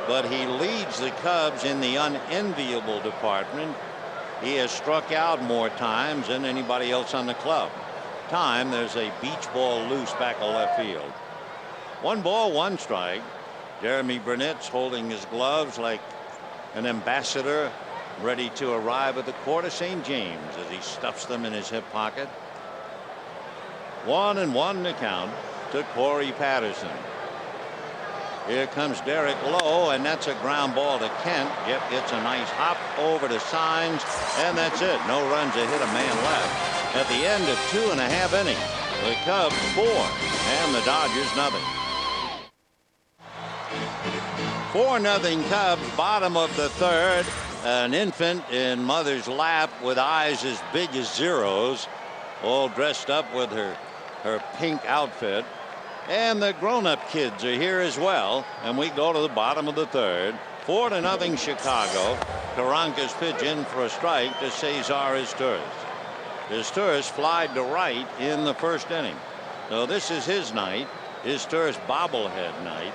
But he leads the Cubs in the unenviable department. He has struck out more times than anybody else on the club. There's a beach ball loose back of left field. 1 ball, 1 strike. Jeremy Burnett's holding his gloves like an ambassador ready to arrive at the court of St. James as he stuffs them in his hip pocket. 1-1 to count to Corey Patterson. Here comes Derek Lowe, and that's a ground ball to Kent. Jeff gets a nice hop over to Signs, and that's it. No runs, a hit, a man left. At the end of 2.5 innings, the Cubs 4 and the Dodgers nothing. 4-0 Cubs, bottom of the third. An infant in mother's lap with eyes as big as zeros, all dressed up with her pink outfit. And the grown-up kids are here as well. And we go to the bottom of the third. 4-0 Chicago. Koronka's pitch in for a strike to Cesar Izturis. Izturis flied to right in the first inning. So this is his night. Izturis bobblehead night.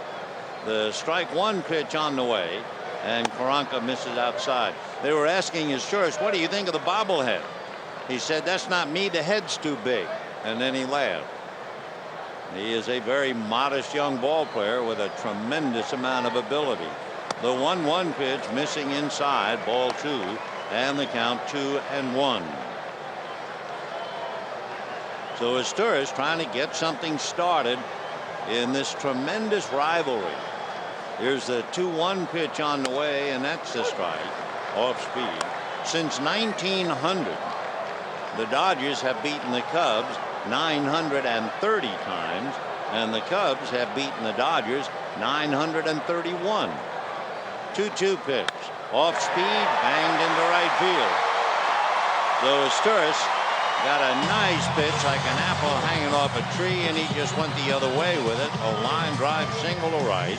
The strike 1 pitch on the way, and Koronka misses outside. They were asking Izturis, what do you think of the bobblehead? He said, that's not me, the head's too big. And then he laughed. He is a very modest young ball player with a tremendous amount of ability. The 1-1 pitch missing inside, ball 2, and the count 2-1. So Izturis trying to get something started in this tremendous rivalry. Here's the 2-1 pitch on the way, and that's the strike, off speed. Since 1900, the Dodgers have beaten the Cubs 930 times, and the Cubs have beaten the Dodgers 931. 2-2 pitch, off speed, banged into right field. So Izturis got a nice pitch like an apple hanging off a tree, and he just went the other way with it. A line drive single to right.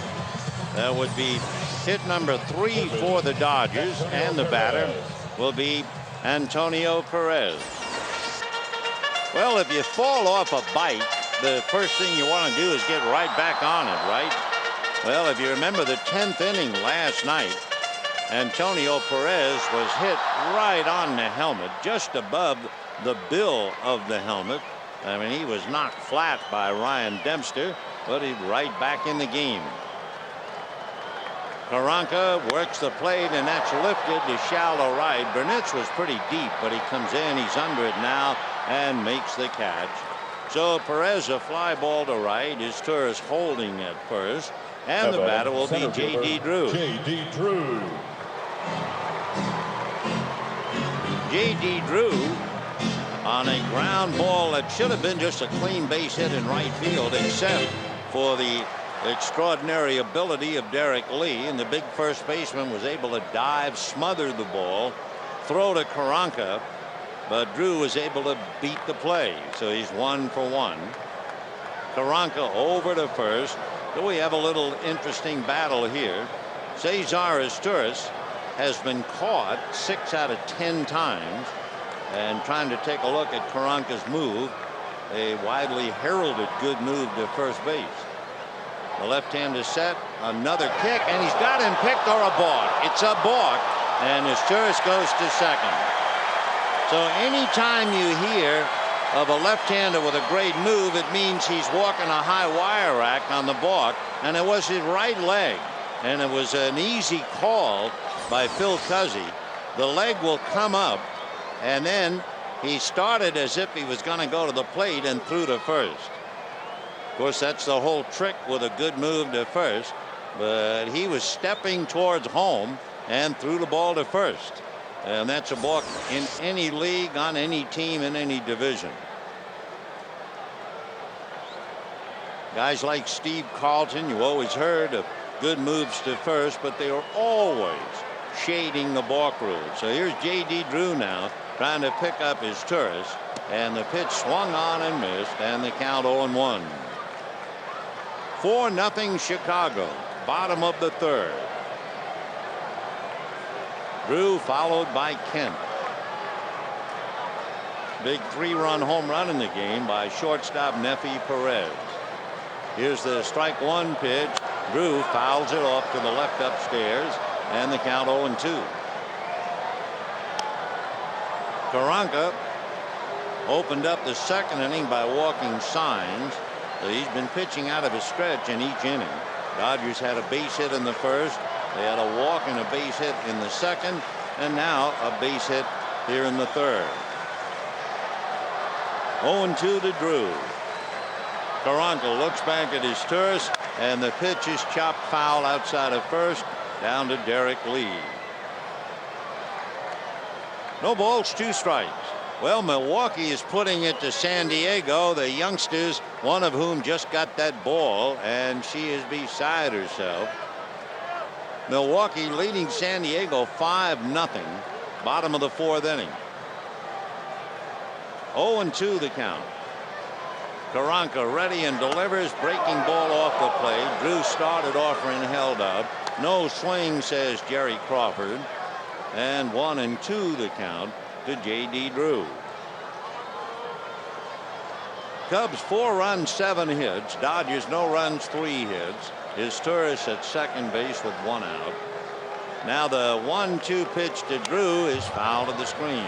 That would be hit number 3 for the Dodgers, and the batter will be Antonio Perez. Well, if you fall off a bike, the first thing you want to do is get right back on it, right? Well, if you remember the 10th inning last night, Antonio Perez was hit right on the helmet, just above the bill of the helmet. I mean, he was knocked flat by Ryan Dempster, but he's right back in the game. Koronka works the plate, and that's lifted to shallow right. Burnett's was pretty deep, but he comes in, he's under it now, and makes the catch. So Perez a fly ball to right. His Turris holding at first, and the batter will be J.D. Drew. J.D. Drew. J.D. Drew on a ground ball that should have been just a clean base hit in right field, except for the extraordinary ability of Derek Lee, and the big first baseman was able to dive, smother the ball, throw to Koronka, but Drew was able to beat the play, so he's 1 for 1. Koronka over to first. So we have a little interesting battle here. Cesar Izturis has been caught 6 out of 10 times, and trying to take a look at Koronka's move, a widely heralded good move to first base. The left-hander set, another kick, and he's got him picked, or a balk. It's a balk, and Izturis goes to second. So anytime you hear of a left-hander with a great move, it means he's walking a high wire rack on the balk, and it was his right leg, and it was an easy call by Phil Cuzzy. The leg will come up, and then he started as if he was going to go to the plate and threw to first. Of course, that's the whole trick with a good move to first, but he was stepping towards home and threw the ball to first, and that's a balk in any league, on any team, in any division. Guys like Steve Carlton, you always heard of good moves to first, but they were always shading the balk rule. So here's J.D. Drew now trying to pick up his Turris, and the pitch swung on and missed, and the count 0-1. 4-0 Chicago, bottom of the third. Drew followed by Kent. Big 3-run home run in the game by shortstop Nefi Perez. Here's the strike one pitch. Drew fouls it off to the left upstairs, and the count 0-2. Koronka opened up the second inning by walking signs. He's been pitching out of his stretch in each inning. Dodgers had a base hit in the first. They had a walk and a base hit in the second, and now a base hit here in the third. 0-2 to Drew. Koronka looks back at his Turris, and the pitch is chopped foul outside of first, down to Derek Lee. No balls, 2 strikes. Well, Milwaukee is putting it to San Diego, the youngsters, one of whom just got that ball, and she is beside herself. Milwaukee leading San Diego 5-0, bottom of the 4th inning. 0-2 the count. Koronka ready and delivers, breaking ball off the plate. Drew started offering, held up. No swing, says Jerry Crawford. And 1-2 the count to J.D. Drew. Cubs 4 runs, 7 hits. Dodgers no runs, 3 hits. His Turris at second base with 1 out. Now the 1-2 pitch to Drew is foul to the screen.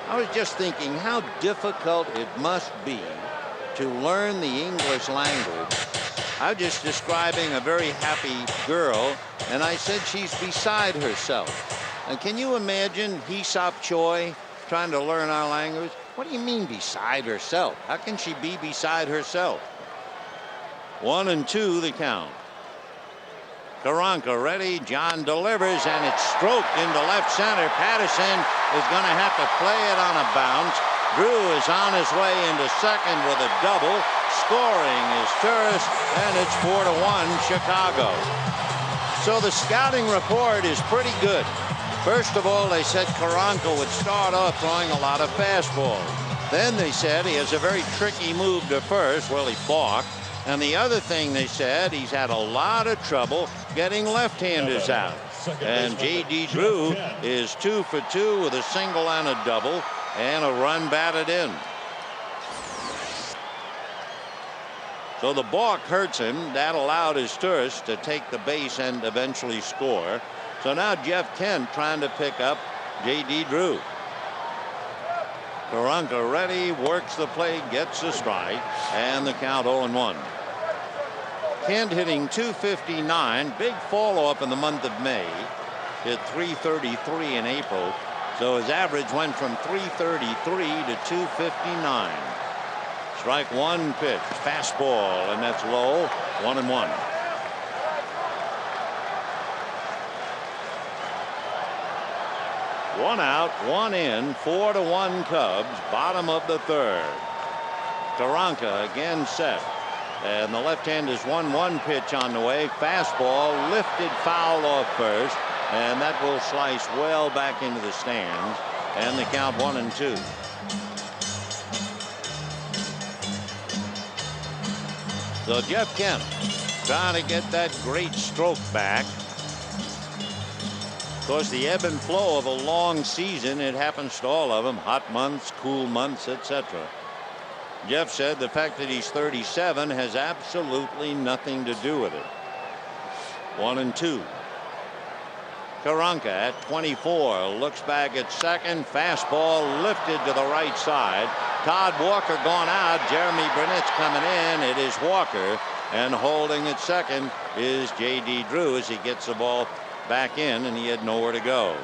I was just thinking how difficult it must be to learn the English language. I was just describing a very happy girl, and I said she's beside herself. And can you imagine Aesop Choi trying to learn our language? What do you mean beside herself? How can she be beside herself? 1-2 the count. Koronka ready. John delivers, and it's stroked into left center. Patterson is going to have to play it on a bounce. Drew is on his way into second with a double. Scoring is Turris, and it's 4-1 Chicago. So the scouting report is pretty good. First of all, they said Koronka would start off throwing a lot of fastballs. Then they said he has a very tricky move to first. Well, he balked. And the other thing they said, he's had a lot of trouble getting left-handers out. And J.D. Drew is 2 for 2 with a single and a double, and a run batted in. So the balk hurts him. That allowed his Izturis to take the base and eventually score. So now Jeff Kent trying to pick up J.D. Drew. Koronka ready, works the play, gets a strike, and the count 0-1. Kent hitting .259, big follow up in the month of May. Hit .333 in April, so his average went from .333 to .259. Strike one pitch, fastball, and that's low. 1-1. One out, one in, 4-1 Cubs, bottom of the third. Koronka again set. And the left-hand is 1-1 pitch on the way. Fastball lifted foul off first, and that will slice well back into the stands. And the count 1-2. So Jeff Kent trying to get that great stroke back. Of course, the ebb and flow of a long season, it happens to all of them. Hot months, cool months, etc. Jeff said the fact that he's 37 has absolutely nothing to do with it. 1-2. Koronka at 24 looks back at second. Fastball lifted to the right side. Todd Walker gone out. Jeremy Burnett's coming in. It is Walker, and holding at second is J.D. Drew as he gets the ball back in, and he had nowhere to go.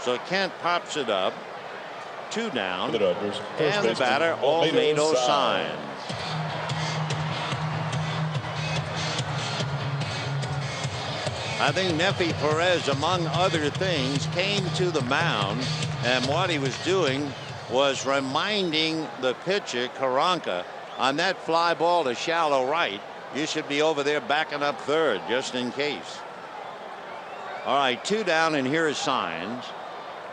So Kent pops it up. 2 down. The Dodgers, and the batter, Olmedo signs. I think Nefi Perez, among other things, came to the mound, and what he was doing was reminding the pitcher, Koronka, on that fly ball to shallow right, you should be over there backing up third just in case. All right, 2 down, and here is Signs.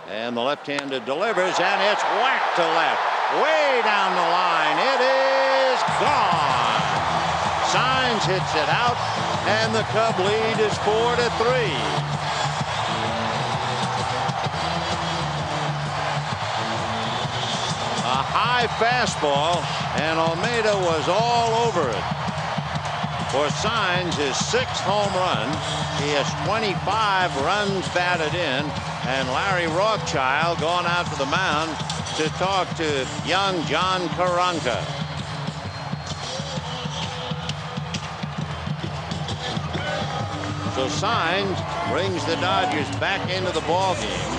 And the left-hander delivers, and it's whacked to left. Way down the line. It is gone. Signs hits it out, and the Cub lead is 4-3. A high fastball, and Olmedo was all over it. For Signs, his 6th home run. He has 25 runs batted in, and Larry Rothschild going out to the mound to talk to young John Koronka. So Signs brings the Dodgers back into the ballgame.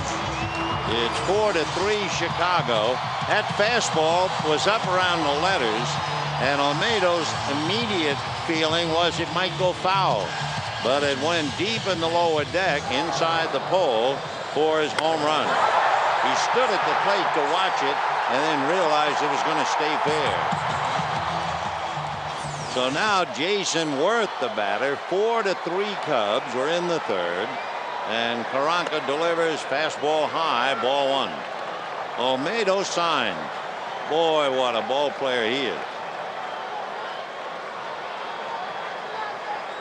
It's 4-3 Chicago. That fastball was up around the letters, and Olmedo's immediate feeling was it might go foul, but it went deep in the lower deck inside the pole for his home run. He stood at the plate to watch it and then realized it was going to stay fair. So now Jason Worth, the batter. 4-3 Cubs. We're in the third, and Koronka delivers fastball high, ball 1. Olmedo signs. Boy, what a ball player he is.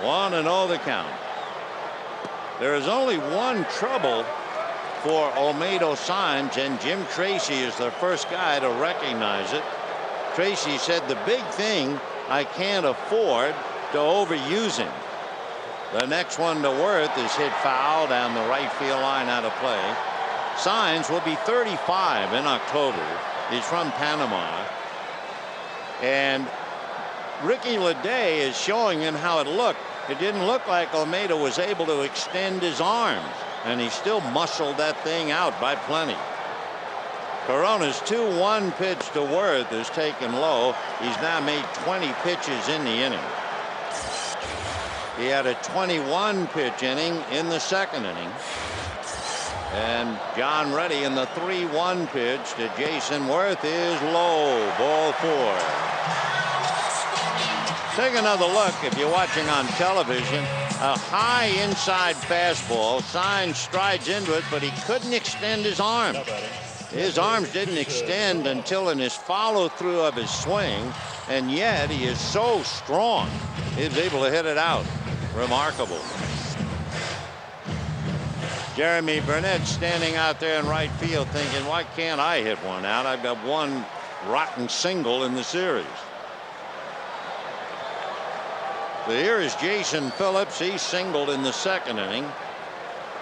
1-0 the count. There is only one trouble for Olmedo signs, and Jim Tracy is the first guy to recognize it. Tracy said the big thing, I can't afford to overuse him. The next one to Worth is hit foul down the right field line out of play. Signs will be 35 in October. He's from Panama. And Ricky Leday is showing him how it looked. It didn't look like Olmedo was able to extend his arms, and he still muscled that thing out by plenty. Corona's 2-1 pitch to Worth is taken low. He's now made 20 pitches in the inning. He had a 21 pitch inning in the second inning. And John Reddy in the 3-1 pitch to Jason Worth is low, ball 4. Take another look if you're watching on television. A high inside fastball. Signs strides into it, but he couldn't extend his arms. His arms didn't extend until in his follow through of his swing, and yet he is so strong. He was able to hit it out. Remarkable. Jeremy Burnett standing out there in right field thinking, why can't I hit one out? I've got one rotten single in the series. So here is Jason Phillips. He singled in the second inning.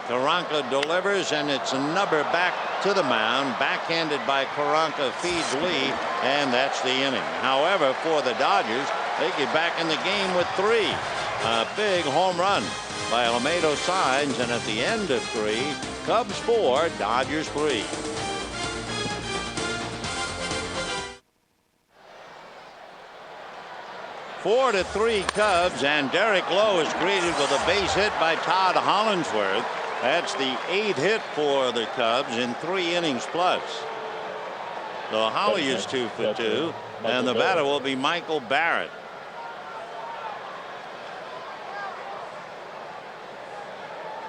Koronka delivers, and it's a number back to the mound. Backhanded by Koronka, feeds Lee, and that's the inning. However, for the Dodgers, they get back in the game with 3. A big home run by Olmedo Signs, and at the end of 3, Cubs 4, Dodgers 3. Four to 3 Cubs, and Derek Lowe is greeted with a base hit by Todd Hollingsworth. That's the 8th hit for the Cubs in 3 innings plus. So Holly is 2 for 2, and the batter will be Michael Barrett.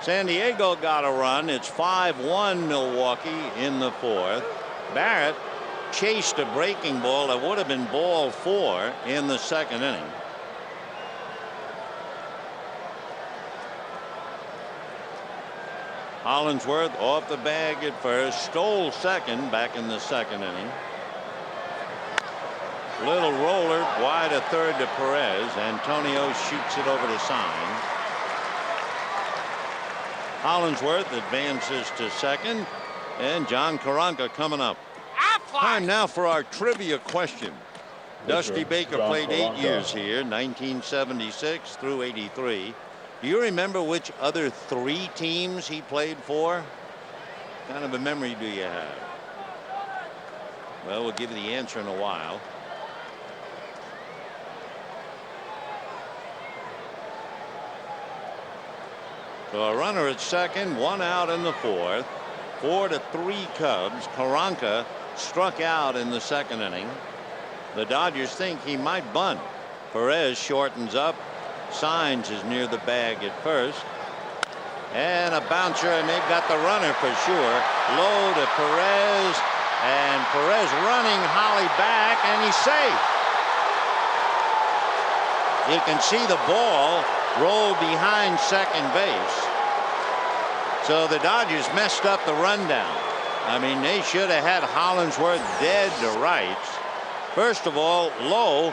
San Diego got a run. It's 5-1 Milwaukee in the 4th. Barrett chased a breaking ball that would have been ball 4 in the 2nd inning. Hollingsworth off the bag at first, stole second back in the 2nd inning. Little roller wide of third to Perez. Antonio shoots it over to Signs. Hollingsworth advances to second, and John Koronka coming up. Time now for our trivia question. Dusty Baker played 8 years here, 1976 through 83. Do you remember which other 3 teams he played for? What kind of a memory do you have? Well, we'll give you the answer in a while. So a runner at second, 1 out in the 4th. 4 to 3 Cubs. Koronka struck out in the 2nd inning. The Dodgers think he might bunt. Perez shortens up. Signs is near the bag at first. And a bouncer, and they've got the runner for sure. Low to Perez, and Perez running Holly back, and he's safe. You can see the ball roll behind second base. So the Dodgers messed up the rundown. I mean, they should have had Hollingsworth dead to rights. First of all, Lowe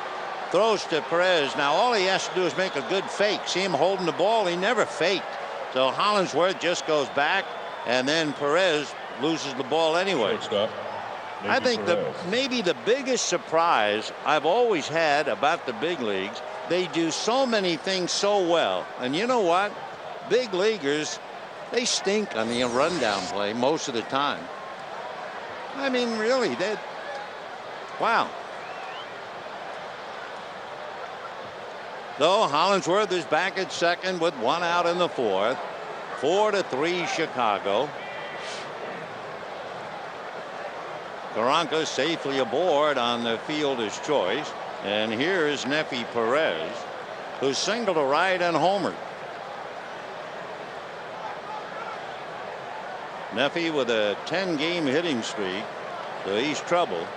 throws to Perez. Now all he has to do is make a good fake. See him holding the ball, he never faked. So Hollingsworth just goes back, and then Perez loses the ball anyway. I think maybe the biggest surprise I've always had about the big leagues, they do so many things so well. And you know what? Big leaguers, they stink on the rundown play most of the time. I mean, really, wow. So Hollingsworth is back at second with 1 out in the 4th. 4 to 3 Chicago. Koronka safely aboard on the fielder's choice. And here is Nefi Perez, who singled to right and homered. Nefi with a 10-game hitting streak, so he's trouble.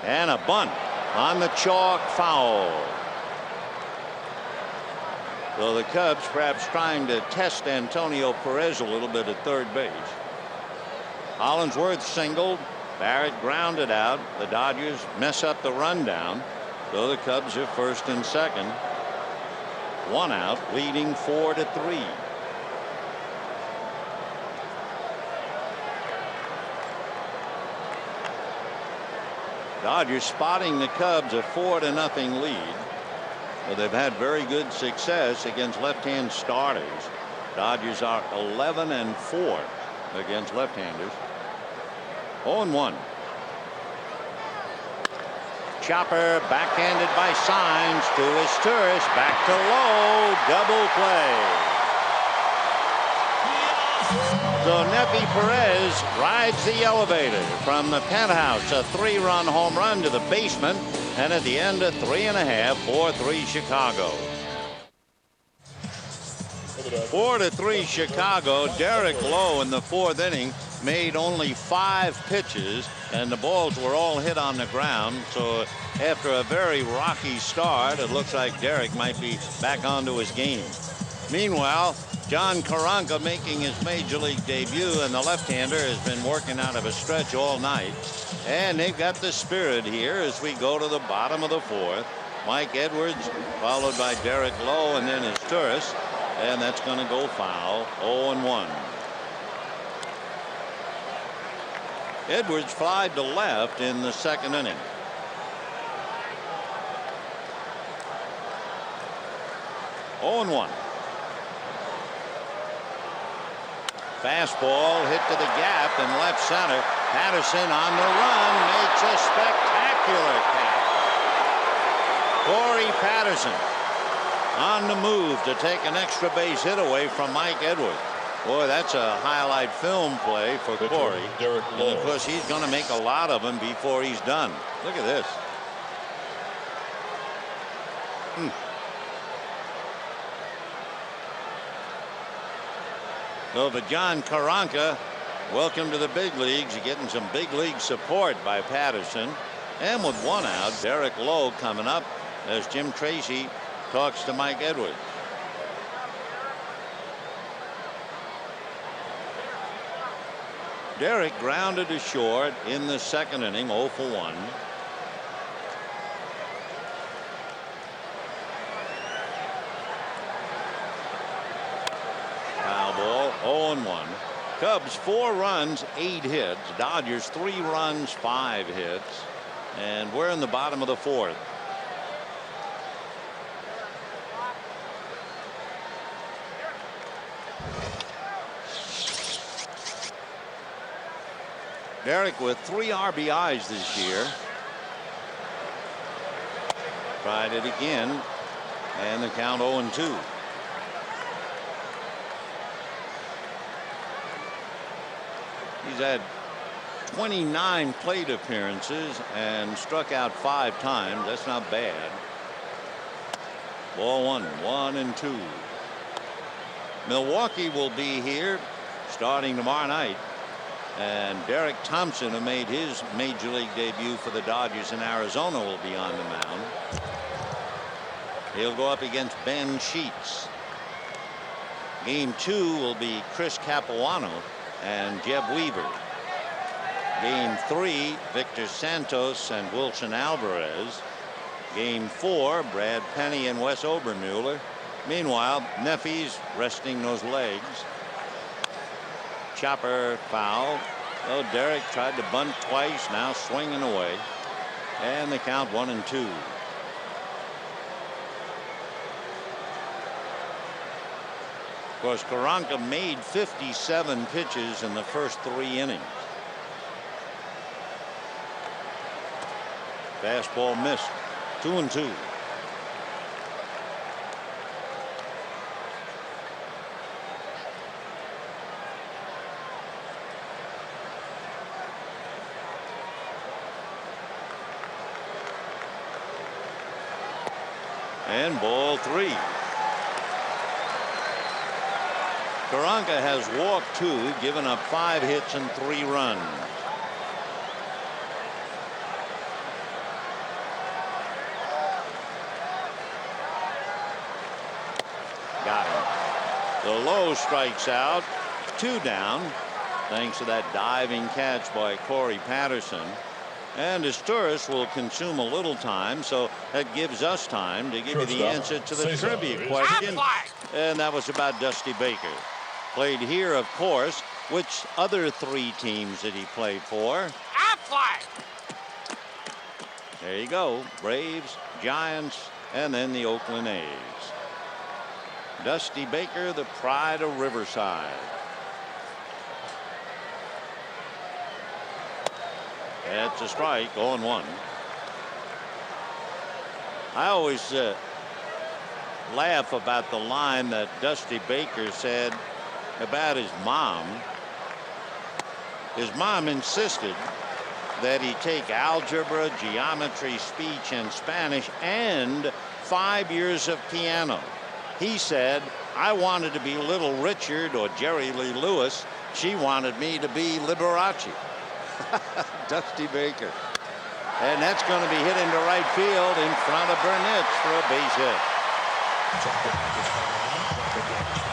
And a bunt on the chalk, foul. So the Cubs perhaps trying to test Antonio Perez a little bit at third base. Hollingsworth singled. Barrett grounded out. The Dodgers mess up the rundown. So the Cubs are first and second. 1 out, leading 4 to 3. Dodgers spotting the Cubs a 4-0 lead. Well, they've had very good success against left-hand starters. Dodgers are 11-4 against left-handers. 0-1. Chopper backhanded by Signs to his tourist, back to Lowe, double play. So Nefi Perez rides the elevator from the penthouse, a 3-run home run to the basement, and at the end of 3.5, 4-3 Chicago. 4-3 Chicago. Derek Lowe in the 4th inning made only 5 pitches, and the balls were all hit on the ground. So after a very rocky start, it looks like Derek might be back onto his game. Meanwhile, John Koronka making his major league debut, and the left-hander has been working out of a stretch all night. And they've got the spirit here as we go to the bottom of the 4th. Mike Edwards, followed by Derek Lowe, and then his Turris, and that's going to go foul. 0-1. Edwards flied to left in the second inning. Oh, 0-1. Fastball hit to the gap in left center. Patterson on the run makes a spectacular catch. Corey Patterson on the move to take an extra base hit away from Mike Edwards. Boy, that's a highlight film play for Corey. And of course, he's going to make a lot of them before he's done. Look at this. So, but John Koronka, welcome to the big leagues. You're getting some big league support by Patterson. And with one out, Derek Lowe coming up as Jim Tracy talks to Mike Edwards. Derek grounded to short in the second inning, 0 for 1. Foul ball, 0-1. Cubs 4 runs, 8 hits. Dodgers 3 runs, 5 hits. And we're in the bottom of the fourth. Derek with 3 RBIs this year. Tried it again, and the count 0-2. He's had 29 plate appearances and struck out 5 times. That's not bad. Ball 1, 1-2. Milwaukee will be here starting tomorrow night. And Derek Thompson, who made his major league debut for the Dodgers in Arizona, will be on the mound. He'll go up against Ben Sheets. Game 2 will be Chris Capuano and Jeb Weaver. Game 3, Victor Santos and Wilson Alvarez. Game 4, Brad Penny and Wes Obermueller. Meanwhile, Neffy's resting those legs. Chopper foul. Oh, Derek tried to bunt twice, now swinging away. And the count 1-2. Of course, Koronka made 57 pitches in the first 3 innings. Fastball missed. 2-2. And ball 3. Koronka has walked 2, given up 5 hits and 3 runs. Got him. The Lowe strikes out. 2 down, thanks to that diving catch by Corey Patterson. And his Turris will consume a little time, so that gives us time to give you the answer to the trivia question. And that was about Dusty Baker. Played here, of course. Which other 3 teams did he play for? There you go. Braves, Giants, and then the Oakland A's. Dusty Baker, the pride of Riverside. That's a strike, 0-1. I always laugh about the line that Dusty Baker said about his mom. His mom insisted that he take algebra, geometry, speech, and Spanish, and 5 years of piano. He said, I wanted to be Little Richard or Jerry Lee Lewis. She wanted me to be Liberace. Dusty Baker. And that's going to be hit into right field in front of Burnett for a base hit.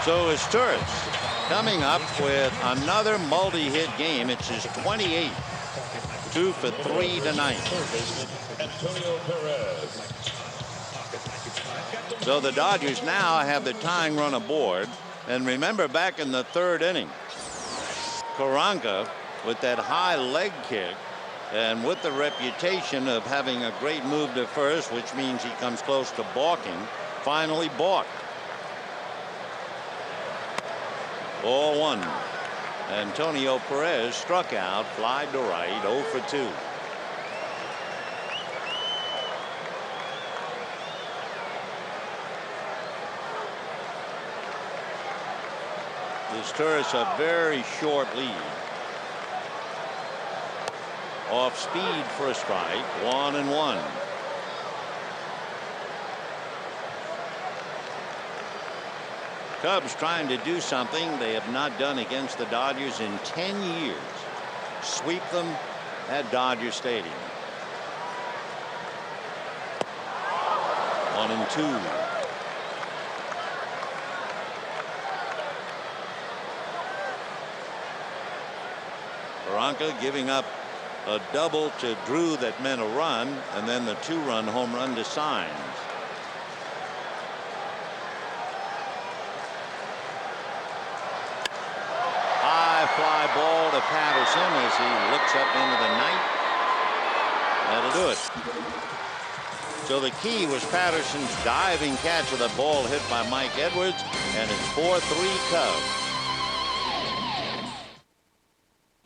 So is Turris coming up with another multi-hit game. It's his 28th. 2 for 3 tonight. So the Dodgers now have the tying run aboard. And remember, back in the third inning, Koronka with that high leg kick and with the reputation of having a great move to first, which means he comes close to balking, finally balked. Ball one. Antonio Perez struck out, fly to right, 0 for 2. This tourist a very short lead. Off speed for a strike, 1-1. Cubs trying to do something they have not done against the Dodgers in 10 years. Sweep them at Dodger Stadium. 1-2. Koronka giving up a double to Drew that meant a run, and then the 2-run home run to Signs. High fly ball to Patterson as he looks up into the night. That'll do it. So the key was Patterson's diving catch of the ball hit by Mike Edwards, and it's 4-3 Cubs.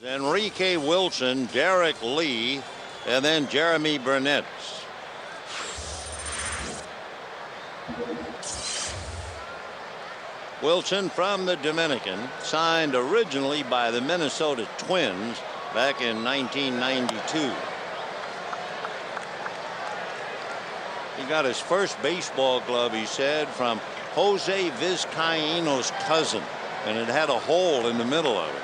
Enrique Wilson, Derek Lee, and then Jeremy Burnett. Wilson from the Dominican, signed originally by the Minnesota Twins back in 1992. He got his first baseball glove, he said, from Jose Vizcaíno's cousin, and it had a hole in the middle of it.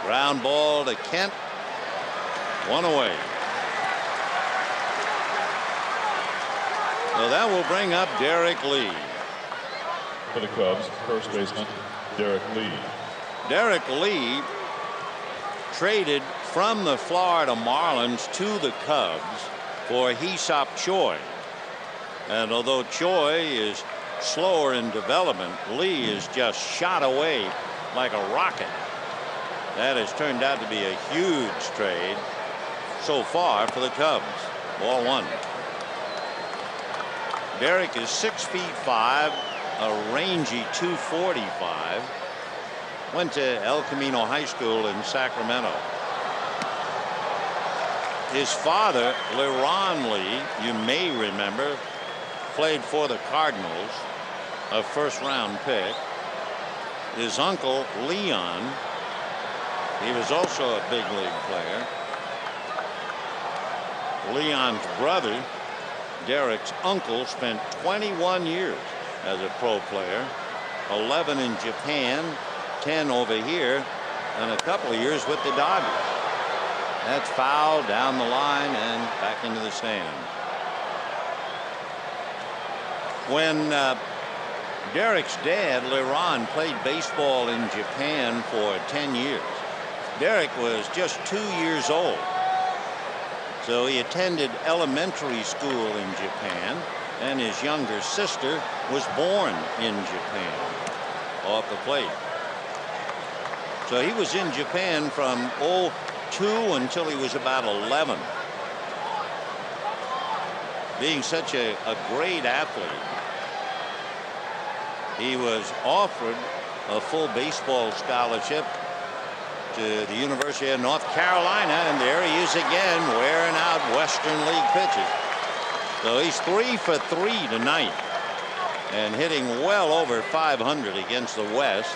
Ground ball to Kent. 1 away. So that will bring up Derek Lee. For the Cubs, first baseman Derek Lee. Derek Lee traded from the Florida Marlins to the Cubs for Hee-Seop Choi. And although Choi is slower in development, Lee is just shot away like a rocket. That has turned out to be a huge trade so far for the Cubs. Ball one. Derek is 6'5", a rangy 245. Went to El Camino High School in Sacramento. His father, LeRon Lee, you may remember, played for the Cardinals, a first-round pick. His uncle, Leon, he was also a big league player. Leon's brother, Derek's uncle, spent 21 years as a pro player, 11 in Japan, 10 over here, and a couple of years with the Dodgers. That's foul down the line and back into the stand. When Derek's dad, LeRon, played baseball in Japan for 10 years, Derek was just 2 years old. So he attended elementary school in Japan, and his younger sister was born in Japan off the plate. So he was in Japan from 02 until he was about 11. Being such a great athlete, he was offered a full baseball scholarship to the University of North Carolina, and there he is again, wearing out Western League pitches. So he's 3 for 3 tonight and hitting well over 500 against the West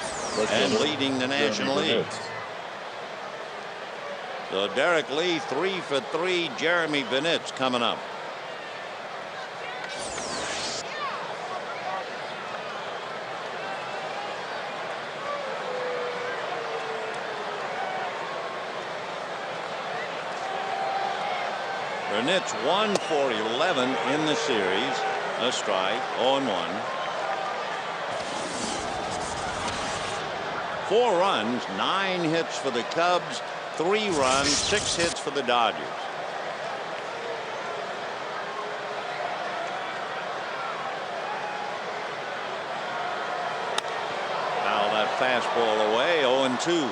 and leading the National League. So Derek Lee 3 for 3. Jeremy Bennett's coming up. Burnett's 1 for 11 in the series. A strike, 0-1. 4 runs, 9 hits for the Cubs, 3 runs, 6 hits for the Dodgers. fastball away. 0-2.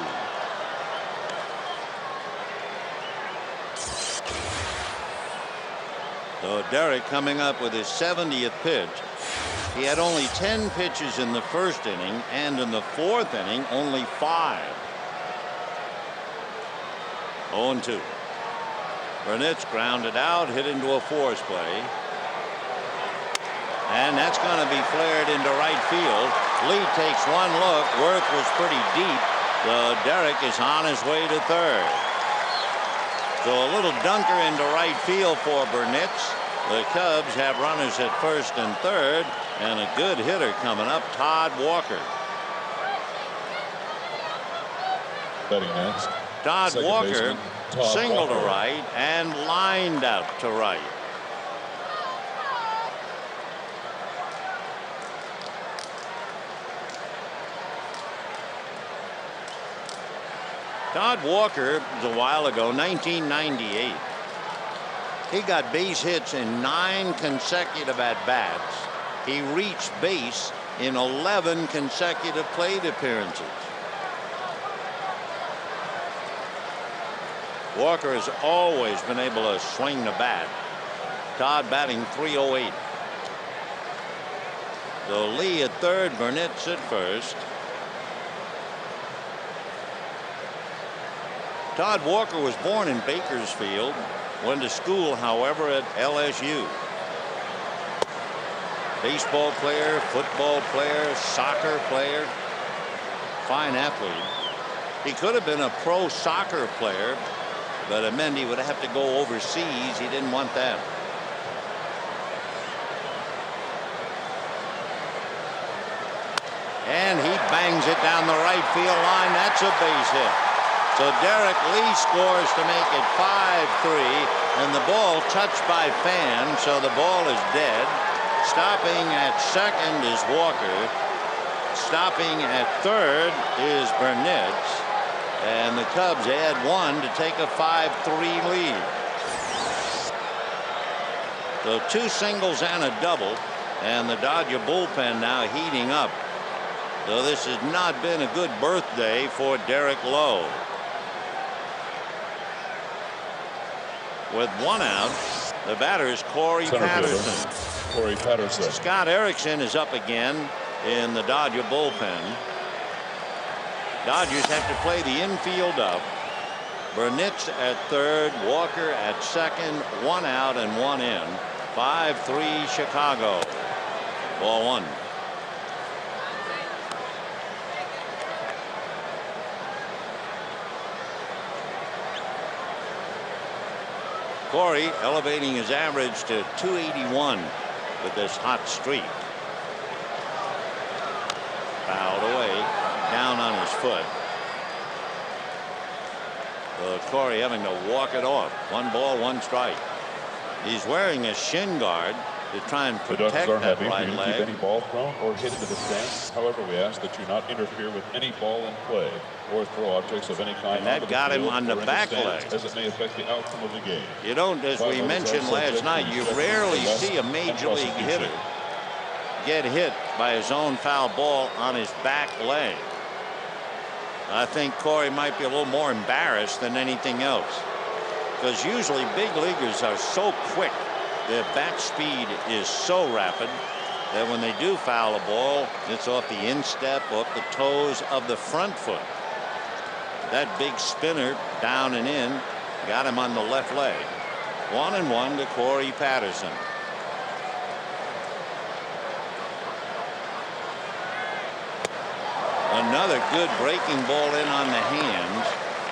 So Derek coming up with his 70th pitch. He had only 10 pitches in the first inning, and in the fourth inning only 5. 0-2. Burnett's grounded out, hit into a force play. And that's going to be flared into right field. Lee takes one look. Worth was pretty deep. So Derek is on his way to third. So a little dunker into right field for Burnett's. The Cubs have runners at first and third, and a good hitter coming up, Todd Walker. Betting next. Todd Second Walker baseman, Todd singled to Walker. right and lined out to right. Todd Walker was a while ago, 1998. He got base hits in 9 consecutive at-bats. He reached base in 11 consecutive plate appearances. Walker has always been able to swing the bat. Todd batting .308. So Lee at third, Burnett's at first. Todd Walker was born in Bakersfield. Went to school, however, at LSU. Baseball player, football player, soccer player. Fine athlete. He could have been a pro soccer player, but it meant he would have to go overseas. He didn't want that. And he bangs it down the right field line. That's a base hit. So Derek Lee scores to make it 5-3, and the ball touched by Fan, so the ball is dead. Stopping at second is Walker. Stopping at third is Burnett. And the Cubs add 1 to take a 5-3 lead. So 2 singles and a double, and the Dodger bullpen now heating up. So this has not been a good birthday for Derek Lowe. With 1 out, the batter is Corey Patterson. Corey Patterson. Scott Erickson is up again in the Dodger bullpen. Dodgers have to play the infield up. Burnett's at third, Walker at second, 1 out and 1 in. 5-3 Chicago. Ball 1. Corey elevating his average to .281 with this hot streak. Fouled away, down on his foot. Corey having to walk it off. 1 ball, 1 strike. He's wearing a shin guard to try and protect that right keep leg. any ball thrown or hit into the stands. However, we ask that you not interfere with any ball in play or throw objects of any kind. And that got him on the back leg, as it may affect the outcome of the game. You don't, as we mentioned last night, you rarely see a major league hitter get hit by his own foul ball on his back leg. I think Corey might be a little more embarrassed than anything else, because usually big leaguers are so quick. Their bat speed is so rapid that when they do foul a ball, it's off the instep, off the toes of the front foot. That big spinner down and in got him on the left leg. 1-1 to Corey Patterson. Another good breaking ball in on the hands.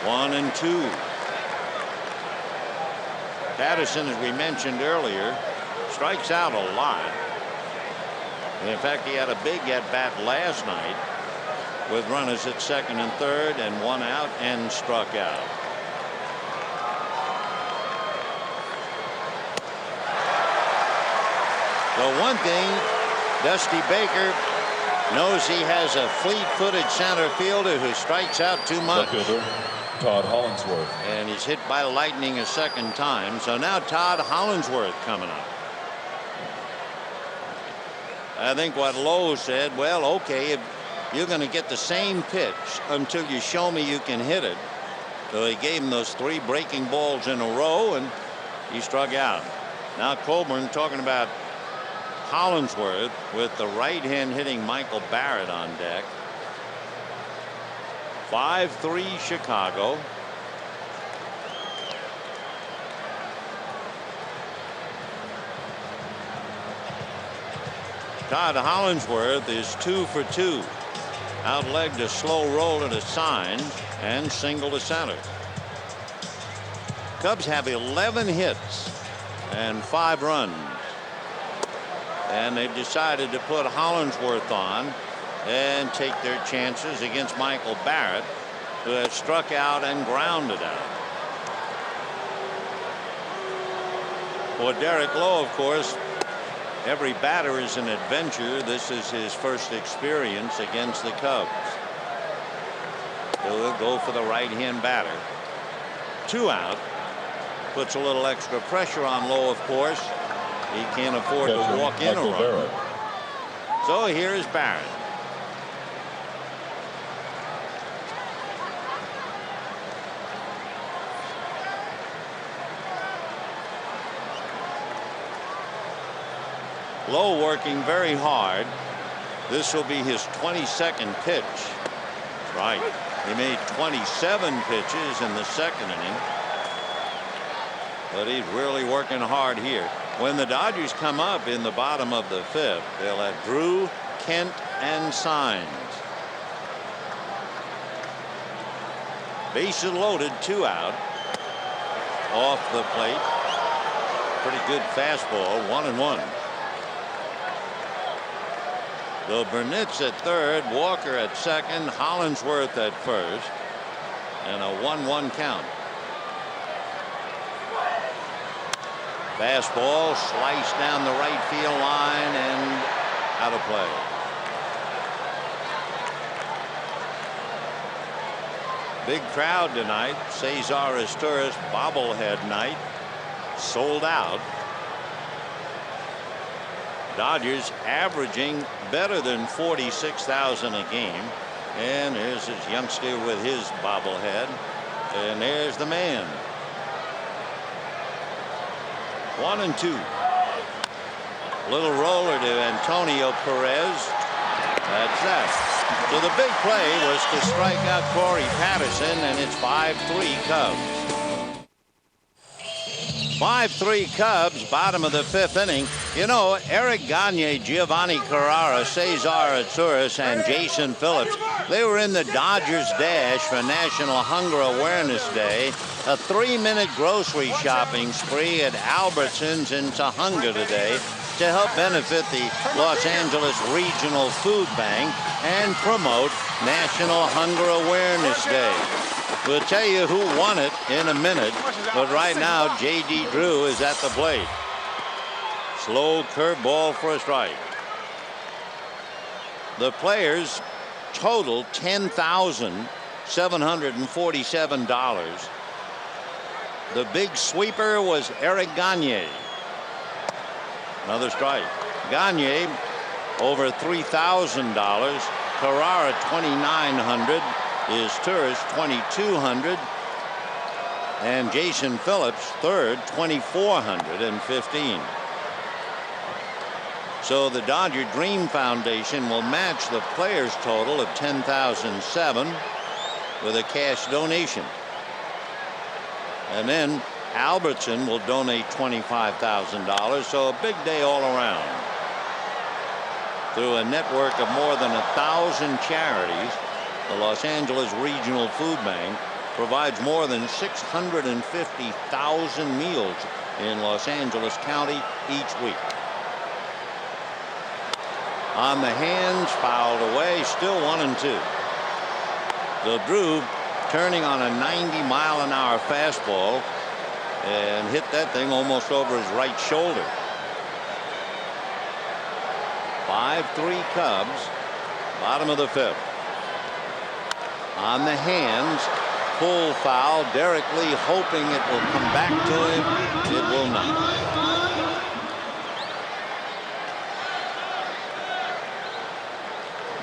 1-2. Patterson, as we mentioned earlier, strikes out a lot. And in fact, he had a big at-bat last night with runners at second and third and 1 out, and struck out. So one thing, Dusty Baker knows he has a fleet-footed center fielder who strikes out too much. Todd Hollingsworth. And he's hit by lightning a second time. So now Todd Hollingsworth coming up. I think what Lowe said, well, okay, you're going to get the same pitch until you show me you can hit it. So he gave him those 3 breaking balls in a row, and he struck out. Now Coburn talking about Hollingsworth with the right hand hitting Michael Barrett on deck. 5-3 Chicago. Todd Hollingsworth is 2 for 2. Outlegged a slow roll and a sign and single to center. Cubs have 11 hits and 5 runs. And they've decided to put Hollingsworth on and take their chances against Michael Barrett, who has struck out and grounded out. For Derek Lowe, of course, every batter is an adventure. This is his first experience against the Cubs. So he'll go for the right-hand batter. 2 out. Puts a little extra pressure on Lowe, of course. He can't afford to walk in a run. So here is Barrett. Lowe working very hard. This will be his 22nd pitch. Right. He made 27 pitches in the 2nd inning. But he's really working hard here. When the Dodgers come up in the bottom of the 5th, they'll have Drew, Kent, and Signs. Bases loaded, 2 out. Off the plate. Pretty good fastball, 1-1. So Burnett's at 3rd, Walker at 2nd, Hollingsworth at 1st, and a 1-1 count. Fastball sliced down the right field line and out of play. Big crowd tonight. Cesar Izturis bobblehead night. Sold out. Dodgers averaging better than 46,000 a game. And there's his youngster with his bobblehead. And there's the man. 1-2. Little roller to Antonio Perez. That's that. So the big play was to strike out Corey Patterson, and it's 5-3 Cubs. 5-3 Cubs, bottom of the 5th inning. You know, Eric Gagne, Giovanni Carrara, Cesar Izturis, and Jason Phillips, they were in the Dodgers Dash for National Hunger Awareness Day, a 3-minute grocery shopping spree at Albertsons in Tahunga today to help benefit the Los Angeles Regional Food Bank and promote National Hunger Awareness Day. We'll tell you who won it in a minute, but right now J.D. Drew is at the plate. Slow curveball for a strike. The players total $10,747. The big sweeper was Eric Gagne. Another strike. Gagne over $3,000. Carrara $2,900. Izturis $2,200. And Jason Phillips third, $2,415. So the Dodger Dream Foundation will match the players' total of $10,007 with a cash donation. And then Albertson will donate $25,000. So a big day all around. Through a network of more than 1,000 charities, the Los Angeles Regional Food Bank provides more than 650,000 meals in Los Angeles County each week. On the hands, fouled away, still 1-2. So Drew turning on a 90-mile-an-hour fastball and hit that thing almost over his right shoulder. 5-3 Cubs, bottom of the 5th. On the hands, pull foul. Derek Lee hoping it will come back to him. It will not.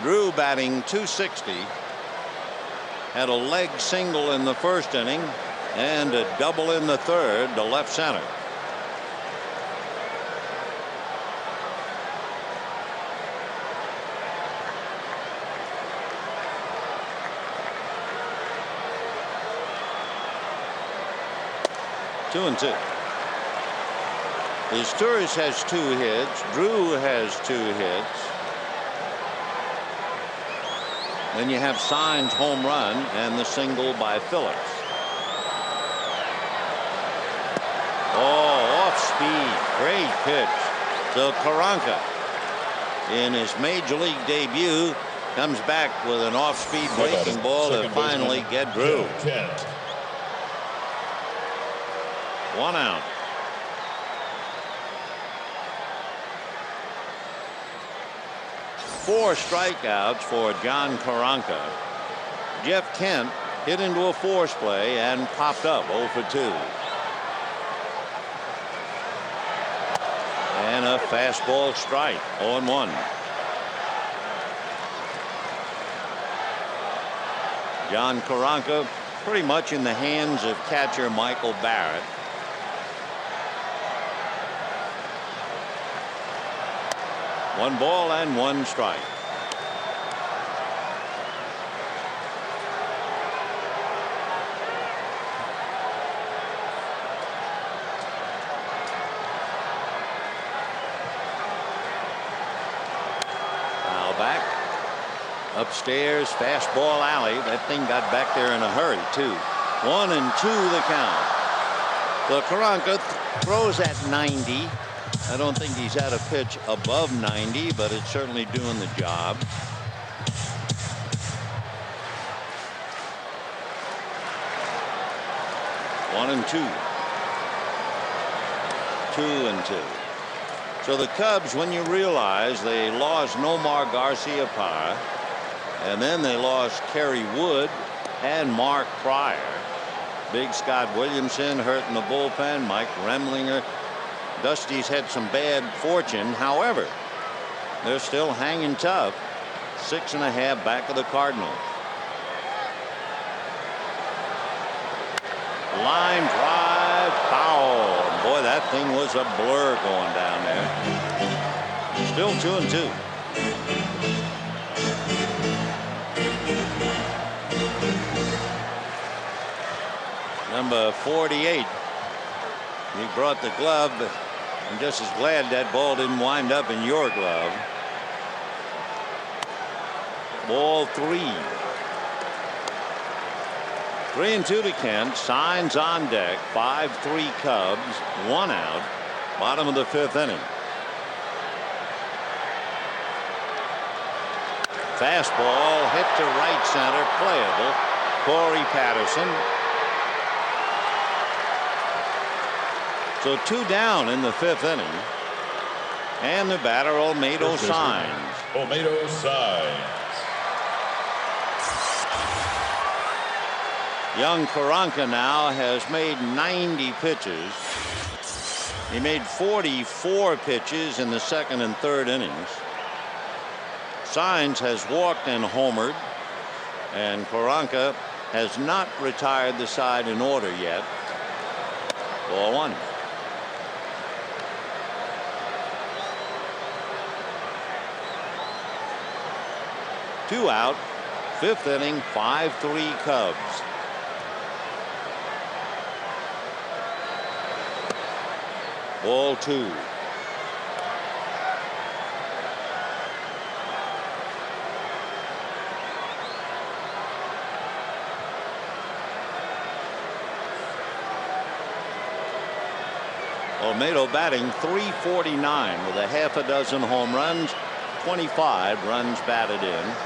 Drew batting .260. Had a leg single in the first inning and a double in the third to left center. Two and two. Sturz has 2 hits. Drew has 2 hits. Then you have Signs' home run and the single by Phillips. Oh, off speed. Great pitch to Koronka. In his major league debut, comes back with an off-speed breaking ball to finally get Drew. 1 out. Four strikeouts for John Koronka. Jeff Kent hit into a force play and popped up 0 for 2. And a fastball strike, 0-1. John Koronka pretty much in the hands of catcher Michael Barrett. One ball and 1 strike. Foul back. Upstairs, fastball alley. That thing got back there in a hurry, too. 1 and 2 the count. The Koronka throws at 90. I don't think he's had a pitch above 90, but it's certainly doing the job. One and 2. 2 and 2. So the Cubs, when you realize they lost Nomar Garcia-Parra, and then they lost Kerry Wood and Mark Pryor. Big Scott Williamson hurt in the bullpen. Mike Remlinger. Dusty's had some bad fortune. However, they're still hanging tough. 6.5 back of the Cardinals. Line drive, foul. Boy, that thing was a blur going down there. Still 2 and 2. Number 48. He brought the glove. I'm just as glad that ball didn't wind up in your glove. Ball 3. 3 and 2 to Kent. Signs on deck. 5-3 Cubs. 1 out. Bottom of the 5th inning. Fastball hit to right center. Playable. Corey Patterson. So 2 down in the 5th inning. And the batter, Olmedo Signs. Olmedo Signs. Young Koronka now has made 90 pitches. He made 44 pitches in the 2nd and 3rd innings. Signs has walked and homered. And Koronka has not retired the side in order yet. Ball 1. 2 out. 5th inning. 5-3 Cubs. Ball 2. Olmedo batting .349 with a half a dozen home runs, 25 runs batted in.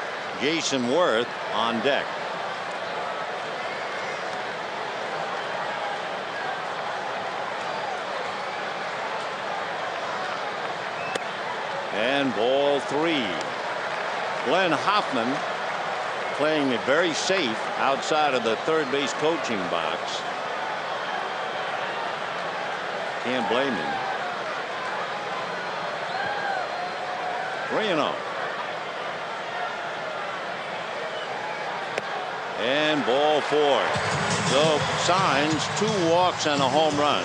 Jason Worth on deck. And ball 3. Glenn Hoffman playing it very safe outside of the third base coaching box. Can't blame him. 3-0. And ball 4. So signs 2 walks and a home run.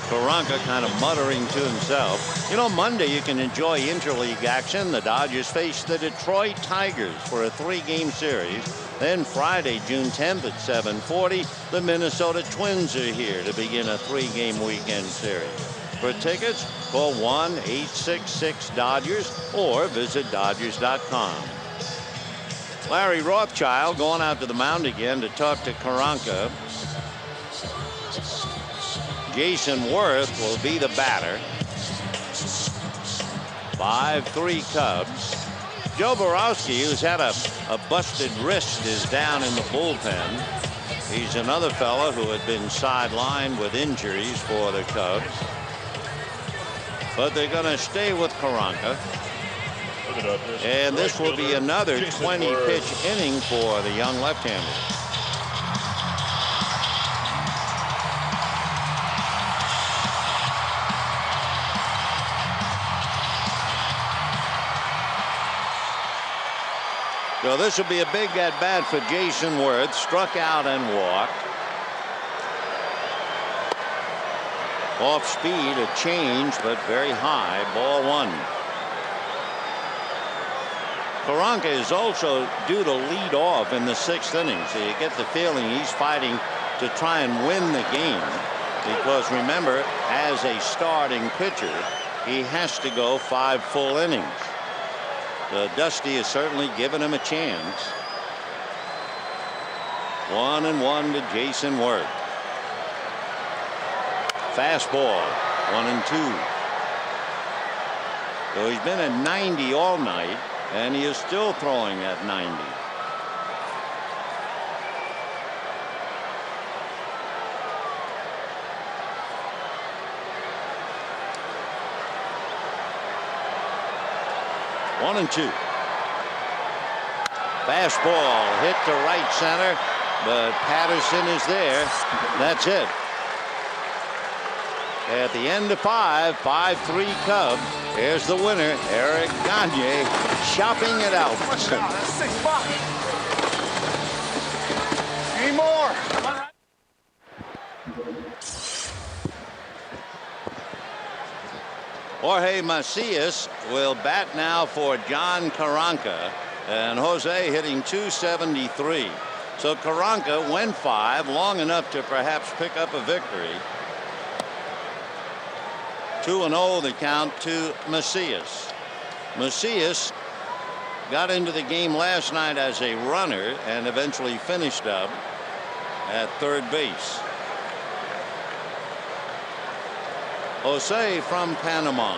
Koronka kind of muttering to himself. You know, Monday you can enjoy interleague action. The Dodgers face the Detroit Tigers for a 3-game series. Then Friday, June 10th at 7:40, the Minnesota Twins are here to begin a 3-game weekend series. For tickets, call 1-866-DODGERS or visit Dodgers.com. Larry Rothschild going out to the mound again to talk to Koronka. Jason Worth will be the batter. 5-3 Cubs. Joe Borowski, who's had a busted wrist, is down in the bullpen. He's another fella who had been sidelined with injuries for the Cubs. But they're going to stay with Koronka. And this will be another 20-pitch inning for the young left-hander. So this will be a big at-bat for Jason Worth. Struck out and walked. Off speed, a change, but very high. Ball 1. Koronka is also due to lead off in the 6th inning. So you get the feeling he's fighting to try and win the game. Because remember, as a starting pitcher, he has to go 5 full innings. Dusty has certainly given him a chance. 1-1 to Jason Worth. Fastball, 1-2. So he's been at 90 all night, and he is still throwing at 90. One and 2. Fastball hit to right center, but Patterson is there. That's it. At the end of 5-3 Cubs. Here's the winner, Eric Gagne, shopping it out. That's $6. Need more. Jorge Macias will bat now for John Koronka, and Jose hitting .273. So Koronka went 5, long enough to perhaps pick up a victory. 2-0 the count to Macias. Macias got into the game last night as a runner and eventually finished up at third base. Jose from Panama.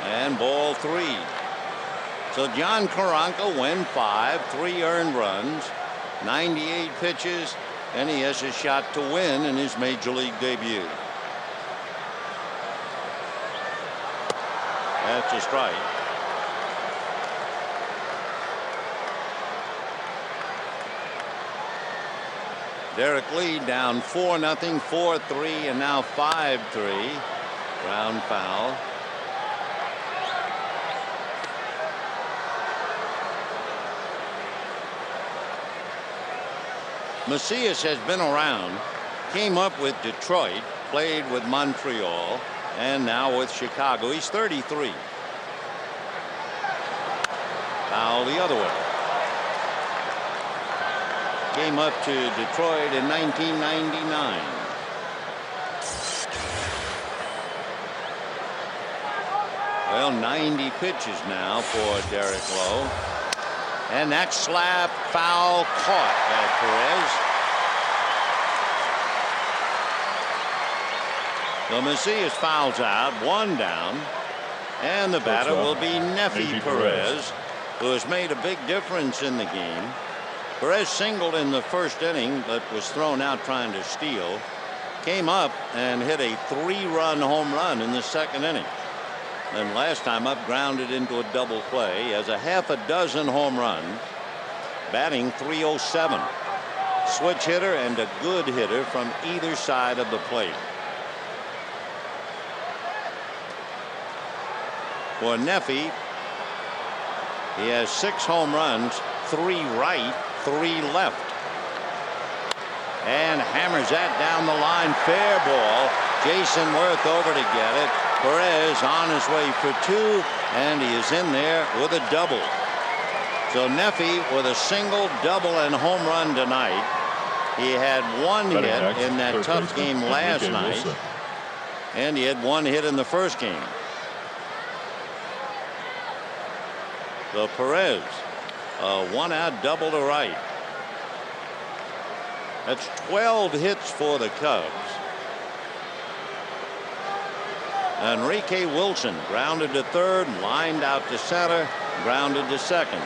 And ball 3. So John Koronka went 5, 3 earned runs, 98 pitches, and he has a shot to win in his major league debut. That's a strike. Derek Lee down 4-0, 4-3, and now 5-3. Ground foul. Macias has been around, came up with Detroit, played with Montreal, and now with Chicago. He's 33. Foul the other way. Came up to Detroit in 1999. Well, 90 pitches now for Derek Lowe. And that slap foul caught by Perez. So Macias fouls out, 1 down. And the batter will be Nefi Perez, who has made a big difference in the game. Perez singled in the first inning, but was thrown out trying to steal. Came up and hit a 3-run home run in the second inning. Then last time up, grounded into a double play. He has a half a dozen home runs. Batting .307. Switch hitter and a good hitter from either side of the plate. For Nefi, he has 6 home runs, 3 right, 3 left. And hammers that down the line. Fair ball. Jason Worth over to get it. Perez on his way for 2, and he is in there with a double. So Neffy with a single, double, and home run tonight. He had 1 hit in that tough game last night, and he had 1 hit in the first game. So Perez, a 1-out double to right. That's 12 hits for the Cubs. Enrique Wilson grounded to third, lined out to center, grounded to second.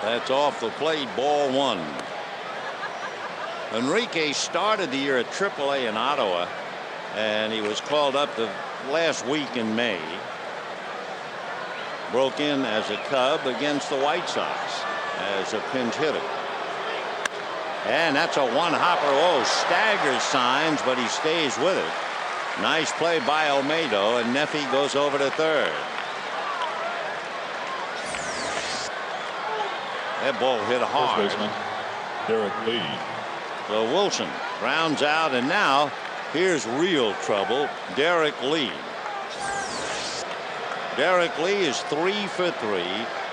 That's off the plate, ball 1. Enrique started the year at AAA in Ottawa, and he was called up the last week in May. Broke in as a Cub against the White Sox as a pinch hitter. And that's a one-hopper. Oh, staggers signs, but he stays with it. Nice play by Olmedo, and Neffy goes over to third. That ball hit hard. First baseman Derek Lee. So Wilson rounds out, and now here's real trouble. Derek Lee. Derek Lee is 3 for 3.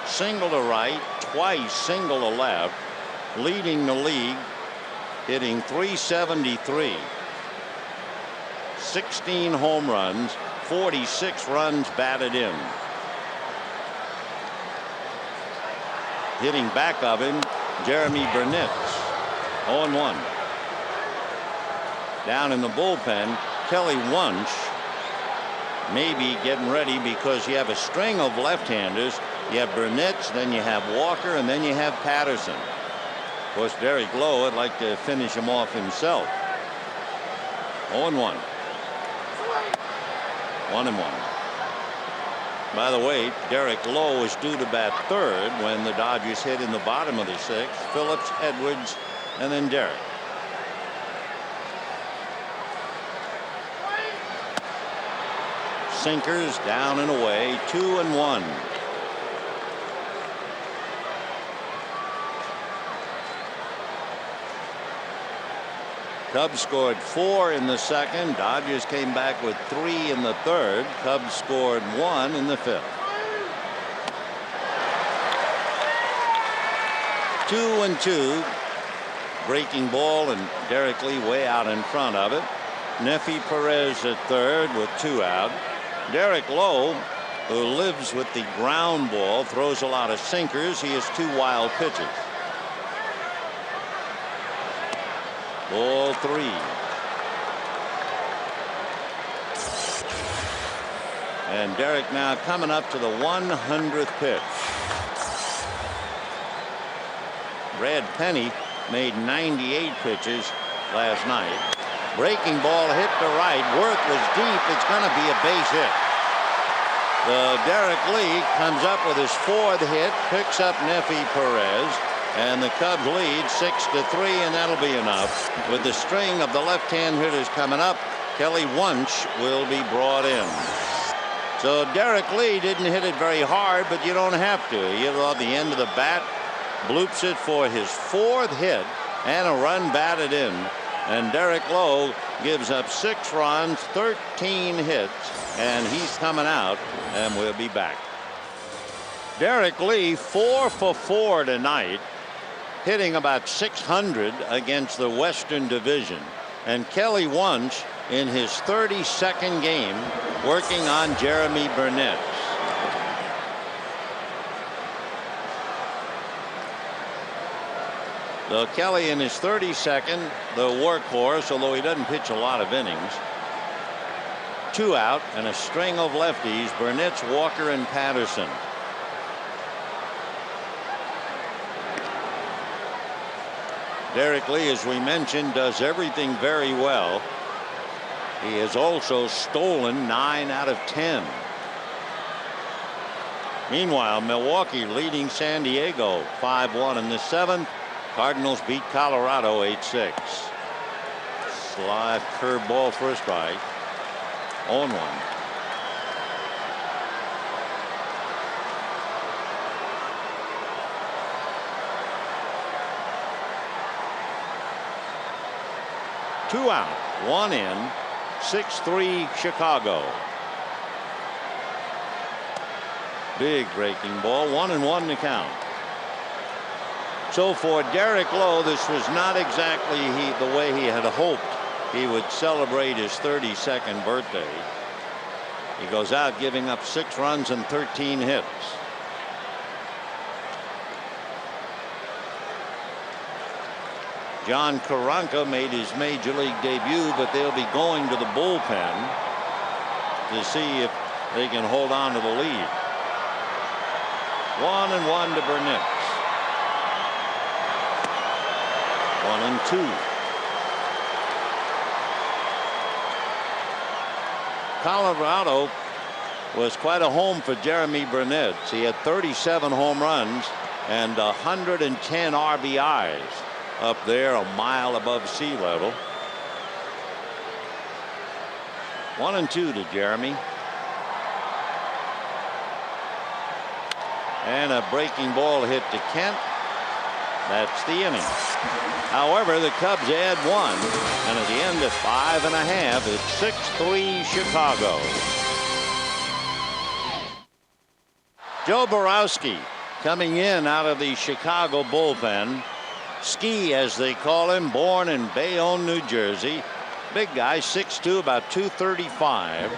Single to right, twice single to left. Leading the league, hitting .373. 16 home runs, 46 runs batted in. Hitting back of him, Jeremy Burnett, 0-1. Down in the bullpen, Kelly Wunsch may be getting ready because you have a string of left-handers. You have Burnett, then you have Walker, and then you have Patterson. Of course, Derek Lowe would like to finish him off himself. 0-1. 1-1. By the way, Derek Lowe is due to bat third when the Dodgers hit in the bottom of the 6th. Phillips, Edwards, and then Derek. Sinkers down and away, 2-1. Cubs scored 4 in the second. Dodgers came back with 3 in the third. Cubs scored 1 in the 5th. 2-2. Breaking ball, and Derek Lee way out in front of it. Neffy Perez at third with 2 out. Derek Lowe, who lives with the ground ball, throws a lot of sinkers. He has 2 wild pitches. Ball 3. And Derek now coming up to the 100th pitch. Brad Penny made 98 pitches last night. Breaking ball hit to right. Worth was deep. It's going to be a base hit. Derek Lee comes up with his 4th hit, picks up Neffy Perez. And the Cubs lead 6-3, and that'll be enough. With the string of the left-hand hitters coming up, Kelly Wunsch will be brought in. So Derek Lee didn't hit it very hard, but you don't have to. You know, the end of the bat, bloops it for his 4th hit and a run batted in. And Derek Lowe gives up 6 runs, 13 hits, and he's coming out, and we'll be back. Derek Lee 4 for 4 tonight, hitting about 600 against the Western Division. And Kelly Wunsch in his 32nd game working on Jeremy Burnett. So Kelly in his 32nd, the workhorse, although he doesn't pitch a lot of innings. 2 out and a string of lefties, Burnett, Walker, and Patterson. Derek Lee, as we mentioned, does everything very well. He has also stolen 9 out of 10. Meanwhile, Milwaukee leading San Diego 5-1 in the 7th. Cardinals beat Colorado 8-6. Slide curveball for a strike. 0-1. Two out, one in, 6-3 Chicago. Big breaking ball, 1-1 to count. So for Derek Lowe, this was not exactly the way he had hoped he would celebrate his 32nd birthday. He goes out giving up 6 runs and 13 hits. John Koronka made his major league debut, but they'll be going to the bullpen to see if they can hold on to the lead. 1-1 to Burnett. 1-2. Colorado was quite a home for Jeremy Burnett. He had 37 home runs and 110 RBIs up there a mile above sea level. 1-2 to Jeremy. And a breaking ball hit to Kent. That's the inning. However, the Cubs add 1, and at the end of 5.5, it's 6-3 Chicago. Joe Borowski coming in out of the Chicago bullpen. Ski, as they call him, born in Bayonne, New Jersey. Big guy, 6'2", about 235.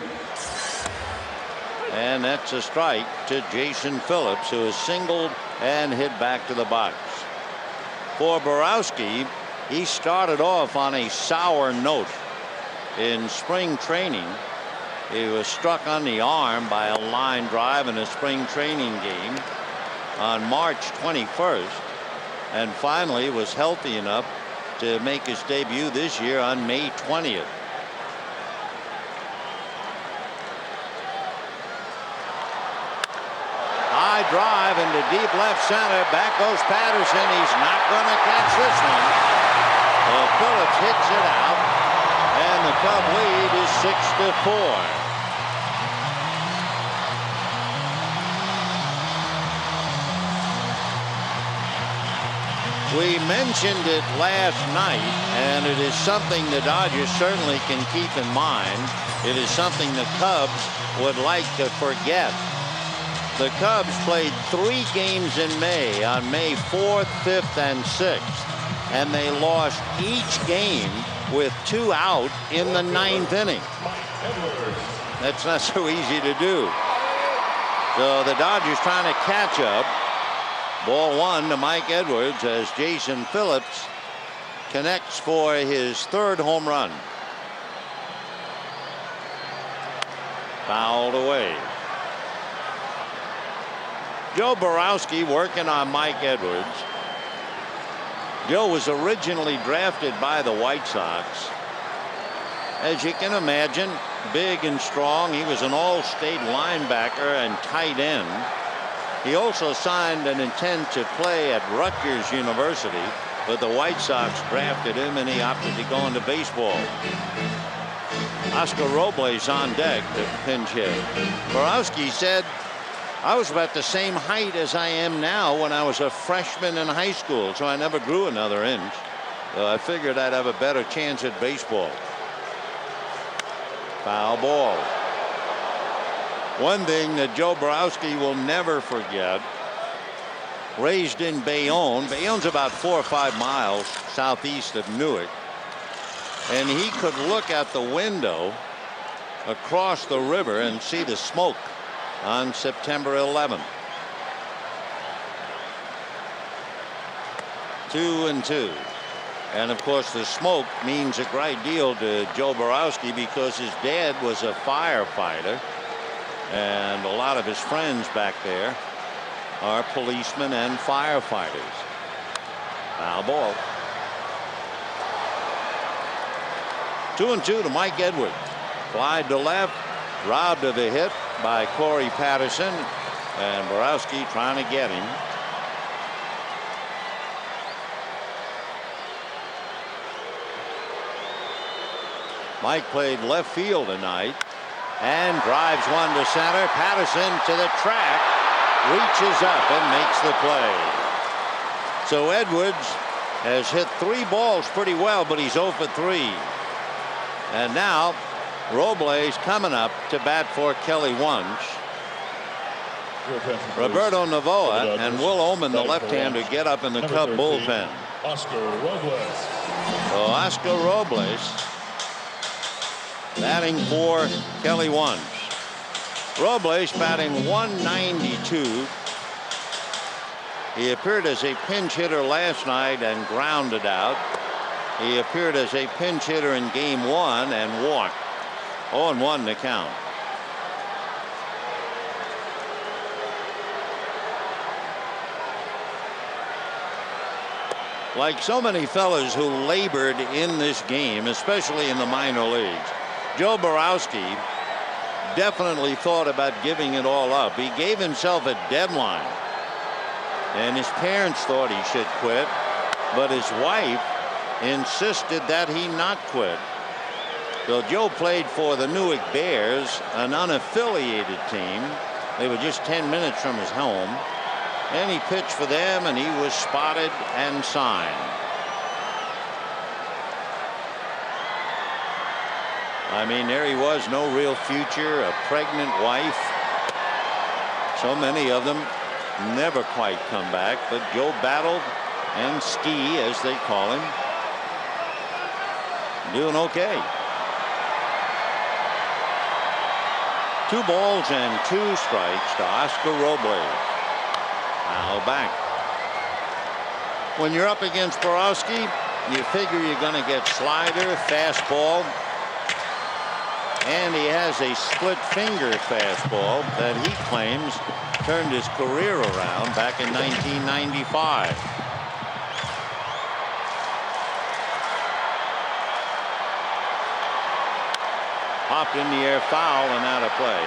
And that's a strike to Jason Phillips, who is singled and hit back to the box. For Borowski, he started off on a sour note in spring training. He was struck on the arm by a line drive in a spring training game on March 21st, and finally was healthy enough to make his debut this year on May 20th. High drive into deep left center. Back goes Patterson. He's not going to catch this one. Well, Phillips hits it out, and the Cub lead is 6-4. We mentioned it last night, and it is something the Dodgers certainly can keep in mind. It is something the Cubs would like to forget. The Cubs played 3 games in May, on May 4th, 5th, and 6th, and they lost each game with 2 out in the 9th inning. That's not so easy to do. So the Dodgers trying to catch up. Ball 1 to Mike Edwards as Jason Phillips connects for his 3rd home run. Fouled away. Joe Borowski working on Mike Edwards. Joe was originally drafted by the White Sox. As you can imagine, big and strong. He was an all-state linebacker and tight end. He also signed an intent to play at Rutgers University, but the White Sox drafted him and he opted to go into baseball. Oscar Robles on deck to pinch hit. Borowski said, "I was about the same height as I am now when I was a freshman in high school, so I never grew another inch. So I figured I'd have a better chance at baseball." Foul ball. One thing that Joe Borowski will never forget, raised in Bayonne. Bayonne's about 4 or 5 miles southeast of Newark, and he could look at the window across the river and see the smoke on September 11th. 2-2. And of course, the smoke means a great deal to Joe Borowski because his dad was a firefighter, and a lot of his friends back there are policemen and firefighters. Foul ball. 2-2 to Mike Edwards. Fly to left, robbed of a hit by Corey Patterson. And Borowski trying to get him. Mike played left field tonight and drives one to center. Patterson to the track, reaches up and makes the play. So Edwards has hit 3 balls pretty well, but he's 0 for 3. And now Robles coming up to bat for Kelly Wunsch. Roberto Novoa and Will Omen, the left-hander, get up in the Cub bullpen. Oscar Robles. So Oscar Robles batting for Kelly Wunsch. Robles batting 192. He appeared as a pinch hitter last night and grounded out. He appeared as a pinch hitter in game 1 and walked. 0-1 to count. Like so many fellas who labored in this game, especially in the minor leagues, Joe Borowski definitely thought about giving it all up. He gave himself a deadline, and his parents thought he should quit, but his wife insisted that he not quit. So Joe played for the Newark Bears, an unaffiliated team. They were just 10 minutes from his home, and he pitched for them, and he was spotted and signed. I mean, there he was, no real future, a pregnant wife. So many of them never quite come back, but Joe battled and ski, as they call him, doing okay. 2 balls and 2 strikes to Oscar Robles. Now back. When you're up against Borowski, you figure you're going to get slider, fastball, and he has a split finger fastball that he claims turned his career around back in 1995. Popped in the air, foul, and out of play.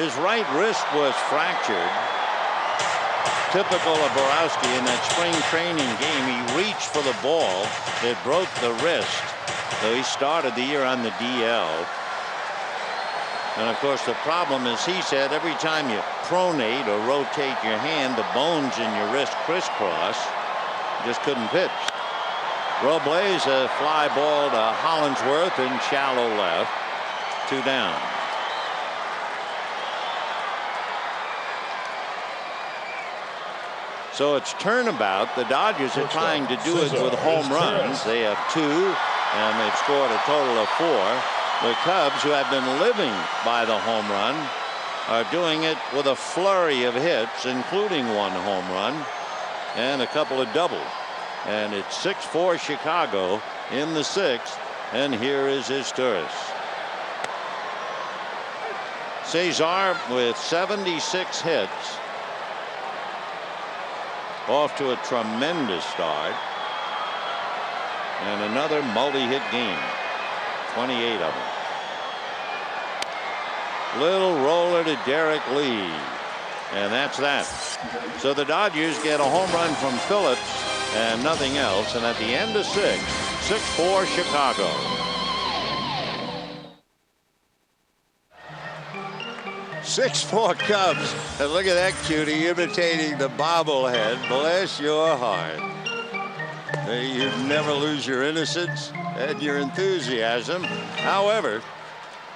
His right wrist was fractured. Typical of Borowski in that spring training game. He reached for the ball. It broke the wrist. So he started the year on the DL. And of course, the problem is, he said, every time you pronate or rotate your hand, the bones in your wrist crisscross. Just couldn't pitch. Robles, a fly ball to Hollingsworth in shallow left. 2 down. So it's turnabout. The Dodgers are trying to do it with home runs. They have 2, and they've scored a total of 4. The Cubs, who have been living by the home run, are doing it with a flurry of hits, including 1 home run and a couple of doubles. And it's 6-4 Chicago in the 6th, and here is his Turris. Cesar with 76 hits. Off to a tremendous start. And another multi-hit game. 28 of them. Little roller to Derek Lee. And that's that. So the Dodgers get a home run from Phillips and nothing else. And at the end of 6, 6-4 Chicago. Six-4 Cubs. And look at that cutie imitating the bobblehead. Bless your heart. You never lose your innocence and your enthusiasm. However,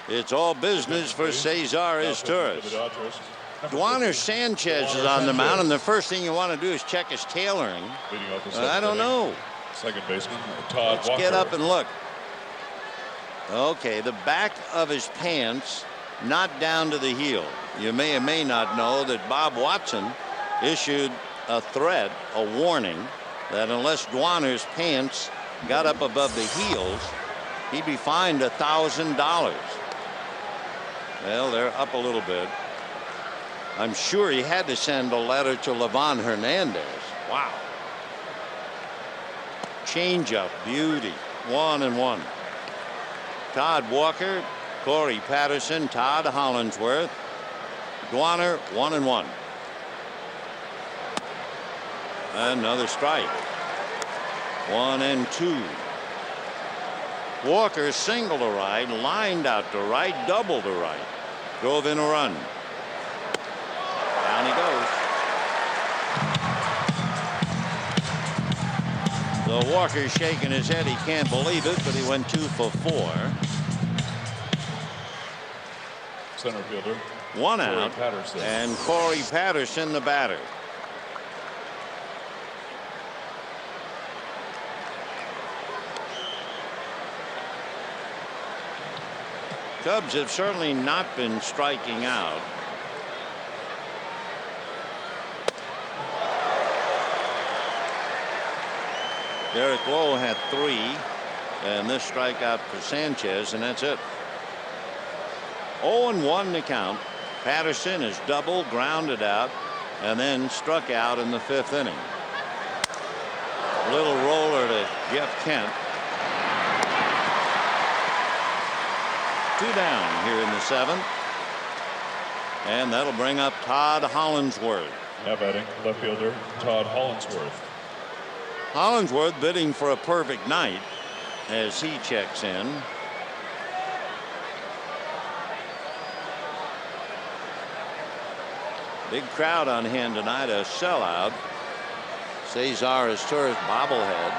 it's all business for Cesar Turris. Duaner Sanchez is on the mound, and the first thing you want to do is check his tailoring. I don't know. Second baseman Todd Let's Walker. get up and look. Okay, the back of his pants not down to the heel. You may or may not know that Bob Watson issued a threat, a warning, that unless Duaner's pants got up above the heels, he'd be fined $1,000. Well, they're up a little bit. I'm sure he had to send a letter to Livan Hernandez. Wow. Changeup, beauty. 1-1. Todd Walker, Corey Patterson, Todd Hollingsworth, Dwarner 1-1. Another strike. 1-2. Walker single to right, lined out to right, double to right. Drove in a run. Down he goes. So Walker's shaking his head. He can't believe it, but he went 2 for 4. Center fielder. One out. Patterson. And Corey Patterson, the batter. Cubs have certainly not been striking out. Derek Lowe had 3, and this strikeout for Sanchez, and that's it. 0-1 to count. Patterson is double, grounded out, and then struck out in the 5th inning. Little roller to Jeff Kent. 2 down here in the 7th. And that'll bring up Todd Hollingsworth. Now batting left fielder Todd Hollingsworth. Hollingsworth bidding for a perfect night as he checks in. Big crowd on hand tonight, a sellout. Cesar Aztur's bobblehead.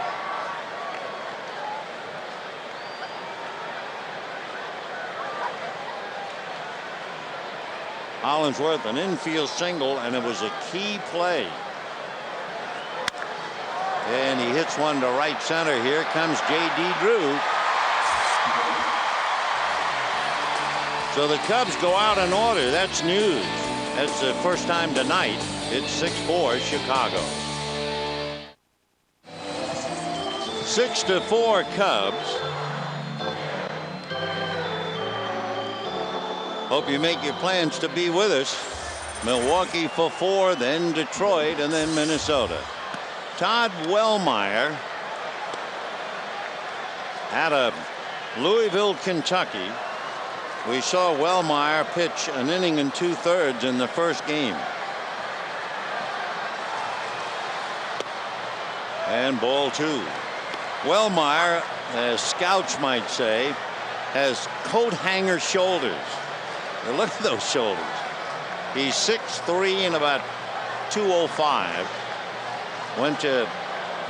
Hollingsworth, an infield single, and it was a key play. And he hits one to right center. Here comes J.D. Drew. So the Cubs go out in order. That's news. That's the first time tonight. It's 6-4 Chicago. 6-4 Cubs. Hope you make your plans to be with us. Milwaukee for 4, then Detroit, and then Minnesota. Todd Wellmeyer out of Louisville, Kentucky. We saw Wellmeyer pitch an inning and 2/3 in the first game. And ball 2. Wellmeyer, as scouts might say, has coat hanger shoulders. Now look at those shoulders. He's 6'3" and about 205. Went to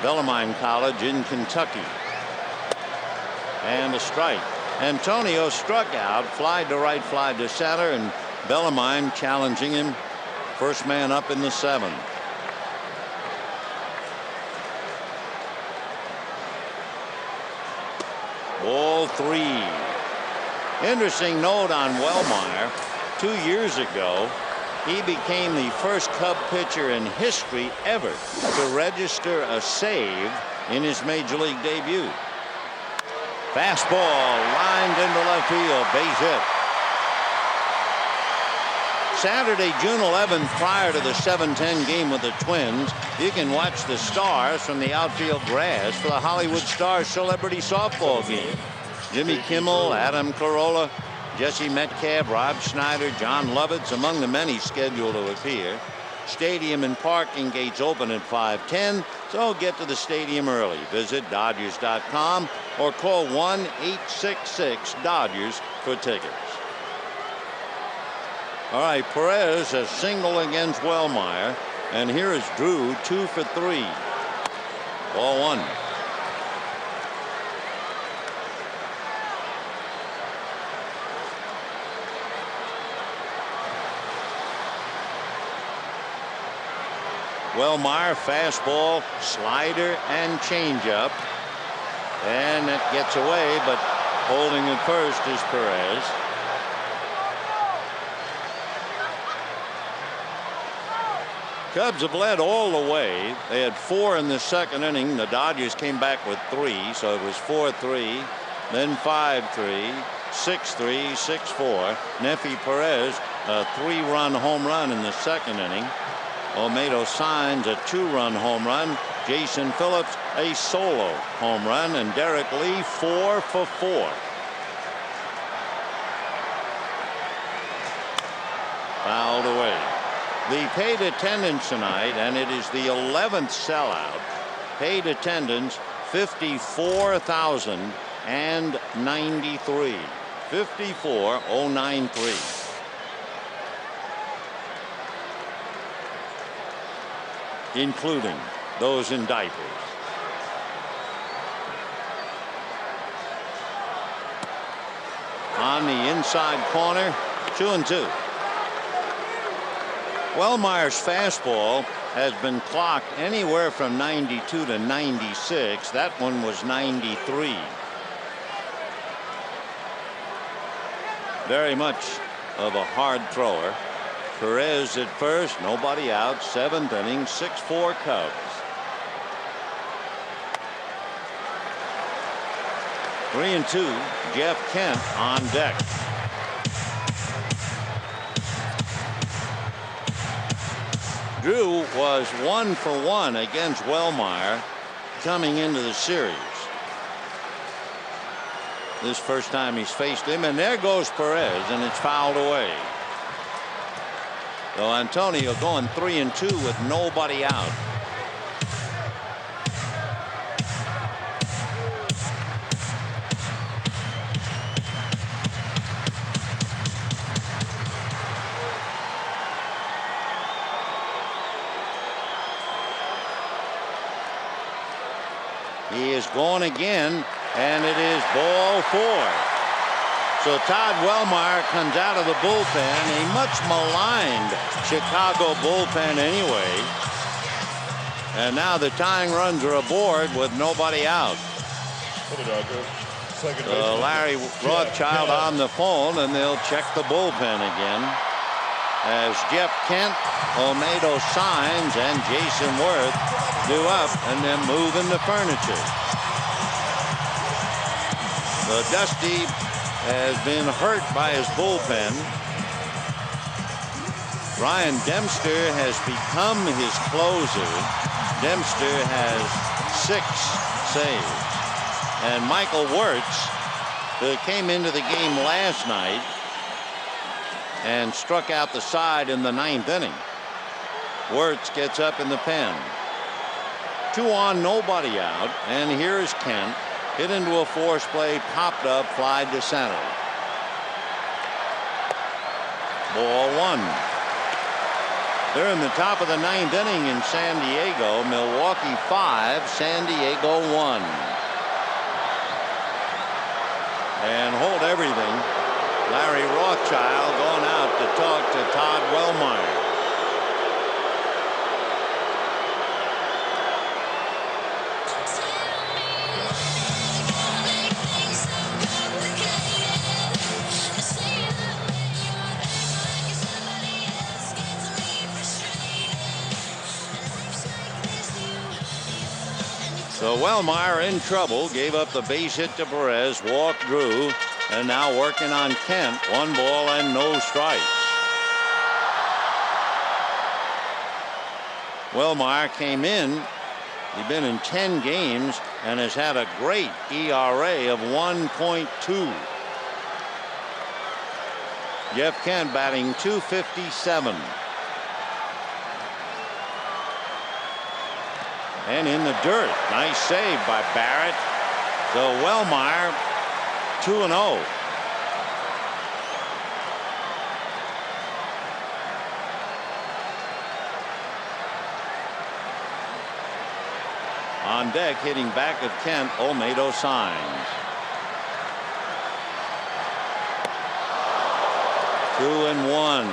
Bellarmine College in Kentucky. And a strike. Antonio struck out, fly to right, fly to center, and Bellarmine challenging him. First man up in the 7th. Ball 3. Interesting note on Wellmeyer. 2 years ago, he became the first Cub pitcher in history ever to register a save in his major league debut. Fastball lined into left field, base hit. Saturday, June 11th, prior to the 7-10 game with the Twins, you can watch the Stars from the outfield grass for the Hollywood Stars Celebrity Softball game. Jimmy Kimmel, Adam Carolla, Jesse Metcalf, Rob Schneider, John Lovitz among the many scheduled to appear. Stadium and parking gates open at 5:10, so get to the stadium early. Visit Dodgers.com or call 1-866-DODGERS for tickets. All right, Perez a single against Wellmeyer, and here is Drew 2 for 3. Ball 1. Wellmeyer, fastball, slider, and changeup. And it gets away, but holding it first is Perez. Cubs have led all the way. They had 4 in the 2nd inning. The Dodgers came back with 3, so it was 4-3, then 5-3, 6-3, 6-4. Nefi Perez, a 3-run home run in the 2nd inning. Olmedo Signs a 2-run home run. Jason Phillips a solo home run, and Derek Lee 4 for 4. Fouled away. The paid attendance tonight, and it is the 11th sellout. Paid attendance 54,093. 54,093. Including those in diapers. On the inside corner, 2-2. Wellmeyer's fastball has been clocked anywhere from 92 to 96. That one was 93. Very much of a hard thrower. Perez at first, nobody out. 7th inning, 6-4 Cubs. Three and two. Jeff Kent on deck. Drew was 1 for 1 against Wellmeyer coming into the series. This first time he's faced him, and there goes Perez, and it's fouled away. So Antonio going 3 and 2 with nobody out. He is going again, and it is ball 4. So Todd Wellmeyer comes out of the bullpen, a much maligned Chicago bullpen anyway. And now the tying runs are aboard with nobody out. Larry Rothschild on the phone, and they'll check the bullpen again. As Jeff Kent, Olmedo Signs, and Jason Worth do up and then moving the furniture. So Dusty has been hurt by his bullpen. Ryan Dempster has become his closer. Dempster has 6 saves. And Michael Wirtz, who came into the game last night and struck out the side in the 9th inning. Wirtz gets up in the pen. 2 on, nobody out, and here's Kent. Hit into a force play, popped up, fly to center. Ball 1. They're in the top of the 9th inning in San Diego. Milwaukee 5, San Diego 1. And hold everything. Larry Rothschild going out to talk to Todd Wellmeyer. So Wellmeyer in trouble, gave up the base hit to Perez, walked Drew, and now working on Kent. 1 ball and no strikes. Wellmeyer came in. He's been in 10 games and has had a great ERA of 1.2. Jeff Kent batting .257. And in the dirt. Nice save by Barrett. So Wellmeyer 2-0. On deck, hitting back of Kent, Olmedo Signs. 2-1.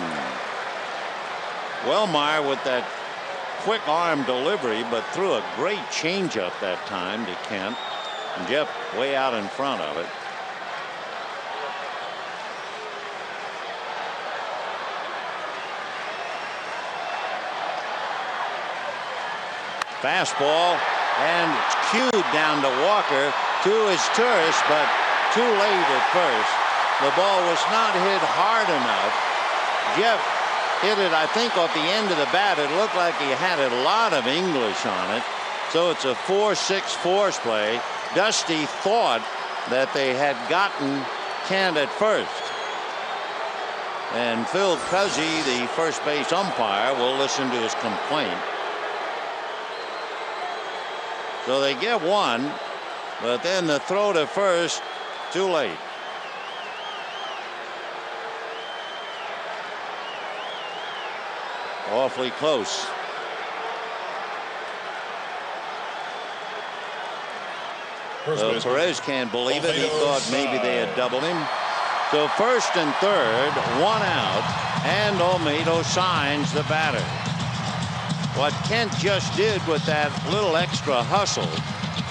Wellmeyer with that quick arm delivery, but threw a great changeup that time to Kent. And Jeff way out in front of it. Fastball, and it's cued down to Walker. To his tourist, but too late at first. The ball was not hit hard enough. Jeff hit it, I think, off the end of the bat. It looked like he had a lot of English on it. So it's a 4-6 force play. Dusty thought that they had gotten Kent at first. And Phil Cuzzy, the first base umpire, will listen to his complaint. So they get one, but then the throw to first, too late. Awfully close. So Perez can't believe it. He thought maybe they had doubled him. So first and third, one out, and Olmedo signs the batter. What Kent just did with that little extra hustle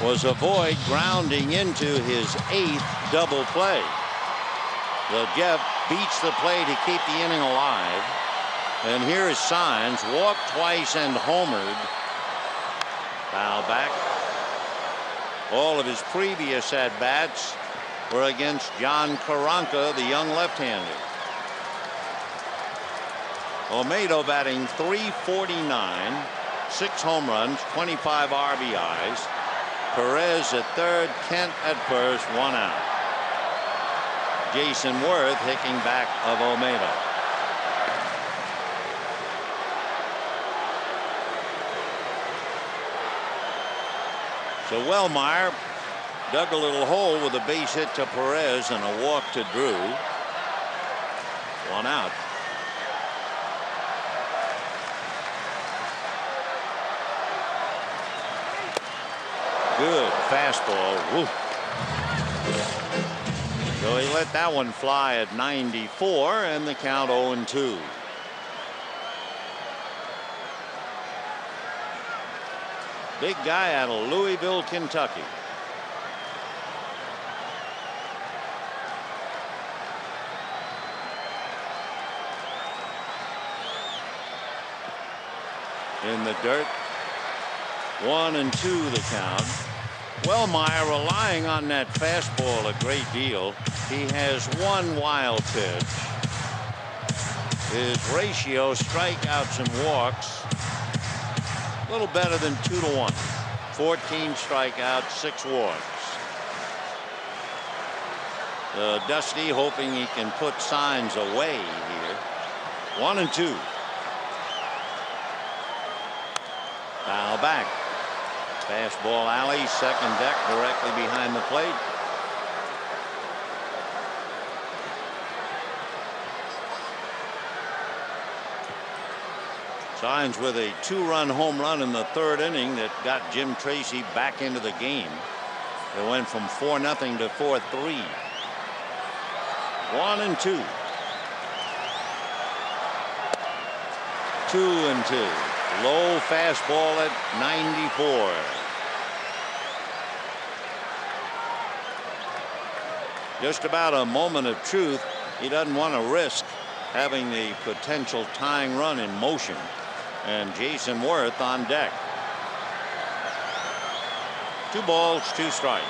was avoid grounding into his 8th double play. So Jeff beats the play to keep the inning alive. And here is Signs, walked twice and homered. Foul back. All of his previous at-bats were against John Koronka, the young left-hander. Olmedo batting .349, 6 home runs, 25 RBIs. Perez at third, Kent at first, 1 out. Jason Worth hicking back of Olmedo. So Wellmeyer dug a little hole with a base hit to Perez and a walk to Drew. 1 out. Good fastball. Woo. So he let that one fly at 94, and the count 0-2. Big guy out of Louisville, Kentucky. In the dirt. 1-2 the count. Wellmeyer relying on that fastball a great deal. He has 1 wild pitch. His ratio, strikeouts and walks, a little better than 2-1. 14 strikeouts, 6 walks. Dusty hoping he can put Signs away here. 1-2. Foul back. Fastball alley, second deck, directly behind the plate. Signs with a 2-run home run in the 3rd inning that got Jim Tracy back into the game. It went from 4-0 to 4-3. 1-2. 2-2. Low fastball at 94. Just about a moment of truth. He doesn't want to risk having the potential tying run in motion. And Jason Worth on deck. 2 balls, 2 strikes.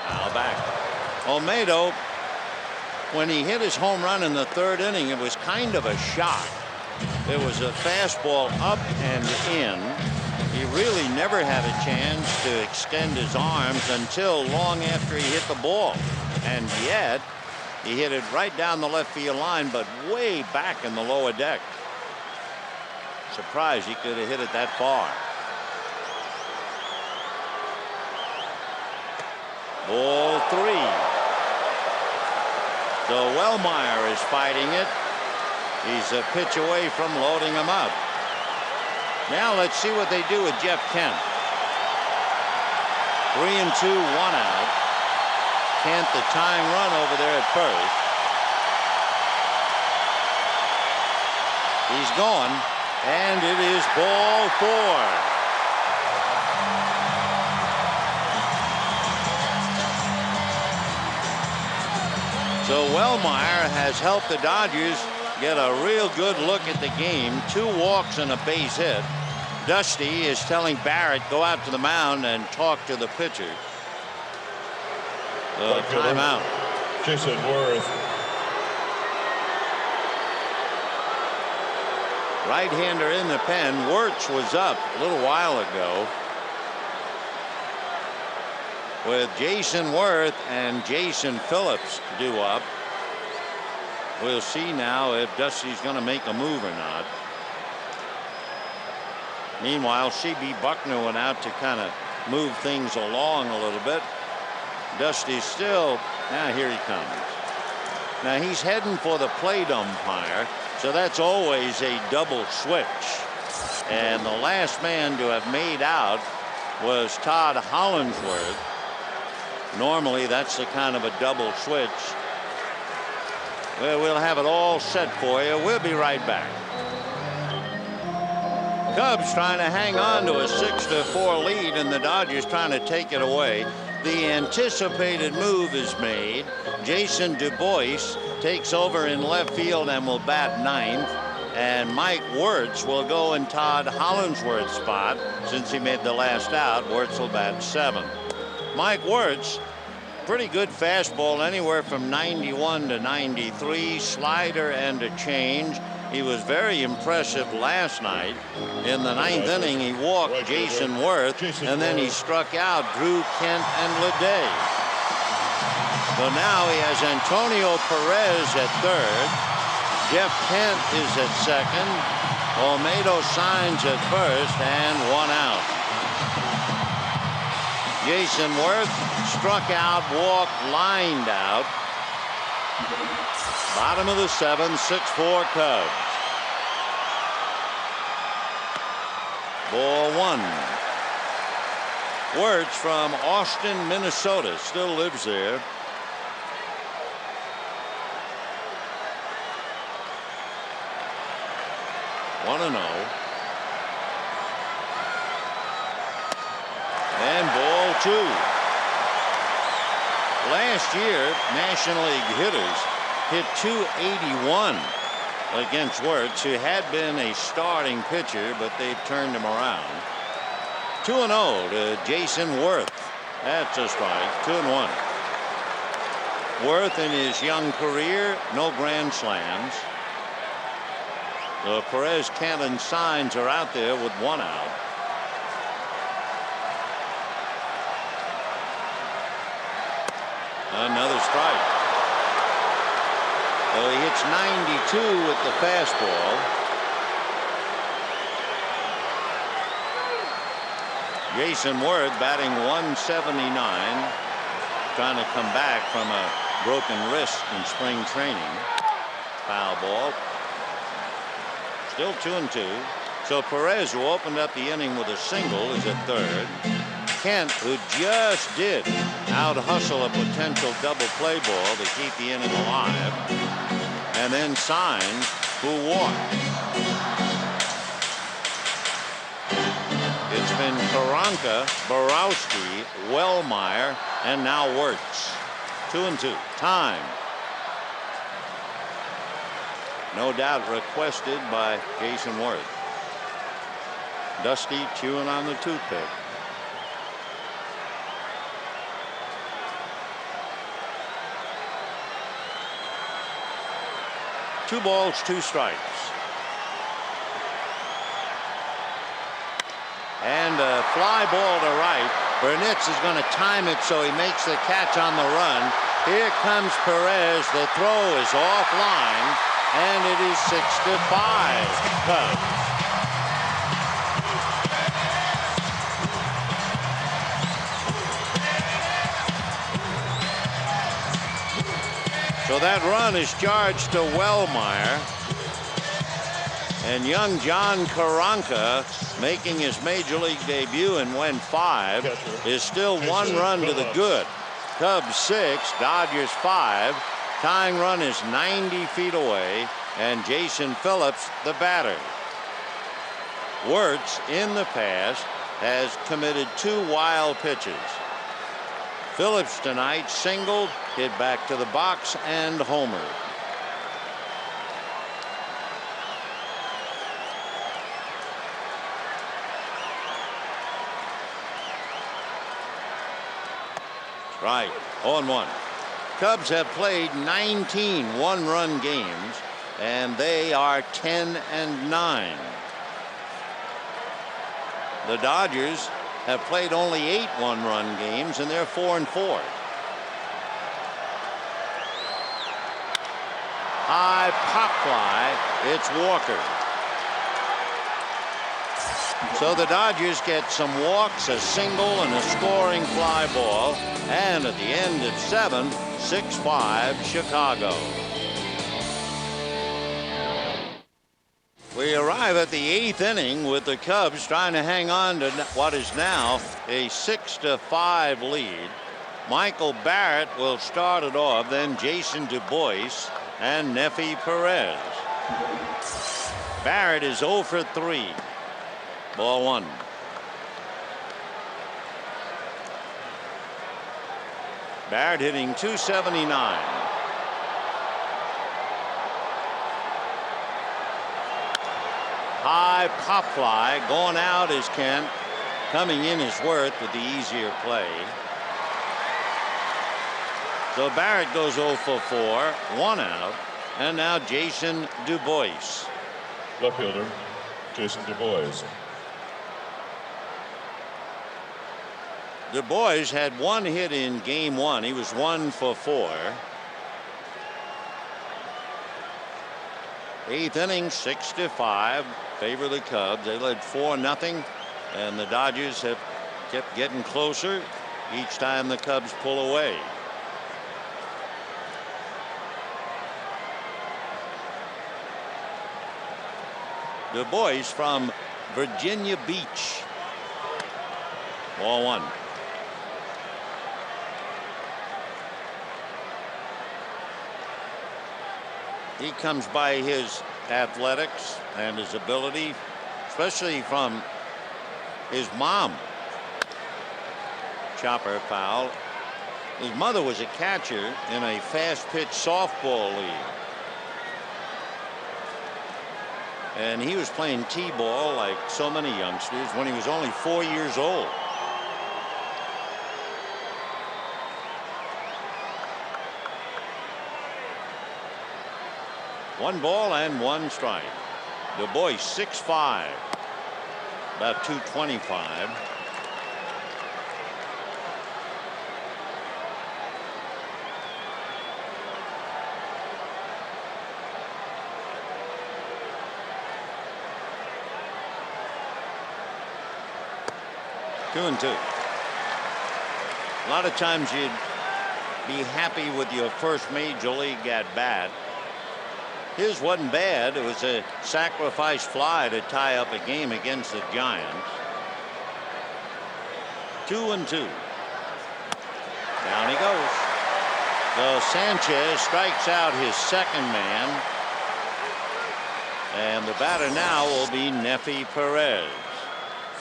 Now back. Olmedo, when he hit his home run in the 3rd inning, it was kind of a shock. It was a fastball up and in. He really never had a chance to extend his arms until long after he hit the ball. And yet, he hit it right down the left field line, but way back in the lower deck. Surprised he could have hit it that far. Ball 3. So Wellmeyer is fighting it. He's a pitch away from loading him up. Now let's see what they do with Jeff Kent. 3-2, 1 out. Kent, the tying run over there at first. He's gone, and it is ball 4. So Wellmeyer has helped the Dodgers get a real good look at the game. 2 walks and a base hit. Dusty is telling Barrett, go out to the mound and talk to the pitcher. Timeout. Jason Worth. Right-hander in the pen. Wirtz was up a little while ago. with Jason Worth and Jason Phillips due up. We'll see now if Dusty's going to make a move or not. Meanwhile, C.B. Buckner went out to kind of move things along a little bit. Dusty's still, now here he comes. Now he's heading for the plate umpire, so that's always a double switch. And the last man to have made out was Todd Hollingsworth. Normally that's the kind of a double switch. Well, we'll have it all set for you. We'll be right back. Cubs trying to hang on to a 6-4 lead, and the Dodgers trying to take it away. The anticipated move is made. Jason Dubois takes over in left field and will bat ninth. And Mike Wirtz will go in Todd Hollingsworth's spot. Since he made the last out, Wirtz will bat seventh. Mike Wirtz, pretty good fastball, anywhere from 91 to 93, slider and a change. He was very impressive last night. In the ninth inning, he walked Jason Worth, and then he struck out Drew Kent and Leday. So now he has Antonio Perez at third. Jeff Kent is at second. Olmedo signs at first, and one out. Jason Worth struck out, walked, lined out. Bottom of the seventh, 6-4 Cubs. Ball one. Wirtz from Austin, Minnesota, still lives there. One and 0. And ball two. Last year, National League hitters hit .281 against Wirtz, who had been a starting pitcher, but they've turned him around. 2-0 to Jason Worth. That's a strike. 2-1. Worth in his young career, no grand slams. The Perez, Kent, and Signs are out there with one out. Another strike. So he hits 92 with the fastball. Jason Worth batting 179, trying to come back from a broken wrist in spring training. Foul ball. Still 2-2. So Perez, who opened up the inning with a single, is at third. Kent, who just did out-hustle a potential double play ball to keep the inning alive. And then Signs, who walked. It's been Koronka, Borowski, Wellmeyer, and now Wirtz. 2-2. Time. No doubt requested by Jason Worth. Dusty chewing on the toothpick. Two balls, two strikes. And a fly ball to right. Burnitz is going to time it so he makes the catch on the run. Here comes Perez. The throw is offline, and it is 6-5 Cubs. So that run is charged to Wellmeyer. And young John Koronka, making his major league debut and went 5, is still 1 run to the good. Cubs 6, Dodgers 5. Tying run is 90 feet away, and Jason Phillips the batter. Wirtz in the past has committed 2 wild pitches. Phillips tonight singled, hit back to the box, and homered. Right, 0-1. Cubs have played 19 one-run games, and they are 10-9. The Dodgers have played only 8 one-run games, and they're 4-4. High pop fly. It's Walker. So the Dodgers get some walks, a single, and a scoring fly ball. And at the end, it's 7, 6-5 Chicago. We arrive at the 8th inning with the Cubs trying to hang on to what is now a 6-5 lead. Michael Barrett will start it off, then Jason Dubois and Nefi Perez. Barrett is 0 for 3. Ball 1. Barrett hitting .279. High pop fly. Going out is Kent. Coming in is Worth with the easier play. So Barrett goes 0 for 4. 1 out. And now Jason Dubois. Left fielder, Jason Dubois. Dubois had 1 hit in game 1. He was 1 for 4. 8th inning, 6-5. Favor the Cubs. They led 4-0, and the Dodgers have kept getting closer each time the Cubs pull away. Dubois from Virginia Beach. Ball 1. He comes by his athletics and his ability, especially from his mom. Chopper foul. His mother was a catcher in a fast pitch softball league. And he was playing T-ball like so many youngsters when he was only 4 years old. One ball and 1 strike. Dubois 6'5", about 225. Two and 2. A lot of times you'd be happy with your first major league at bat. His wasn't bad. It was a sacrifice fly to tie up a game against the Giants. 2 and 2. Down he goes. So Sanchez strikes out his second man. And the batter now will be Nefi Perez.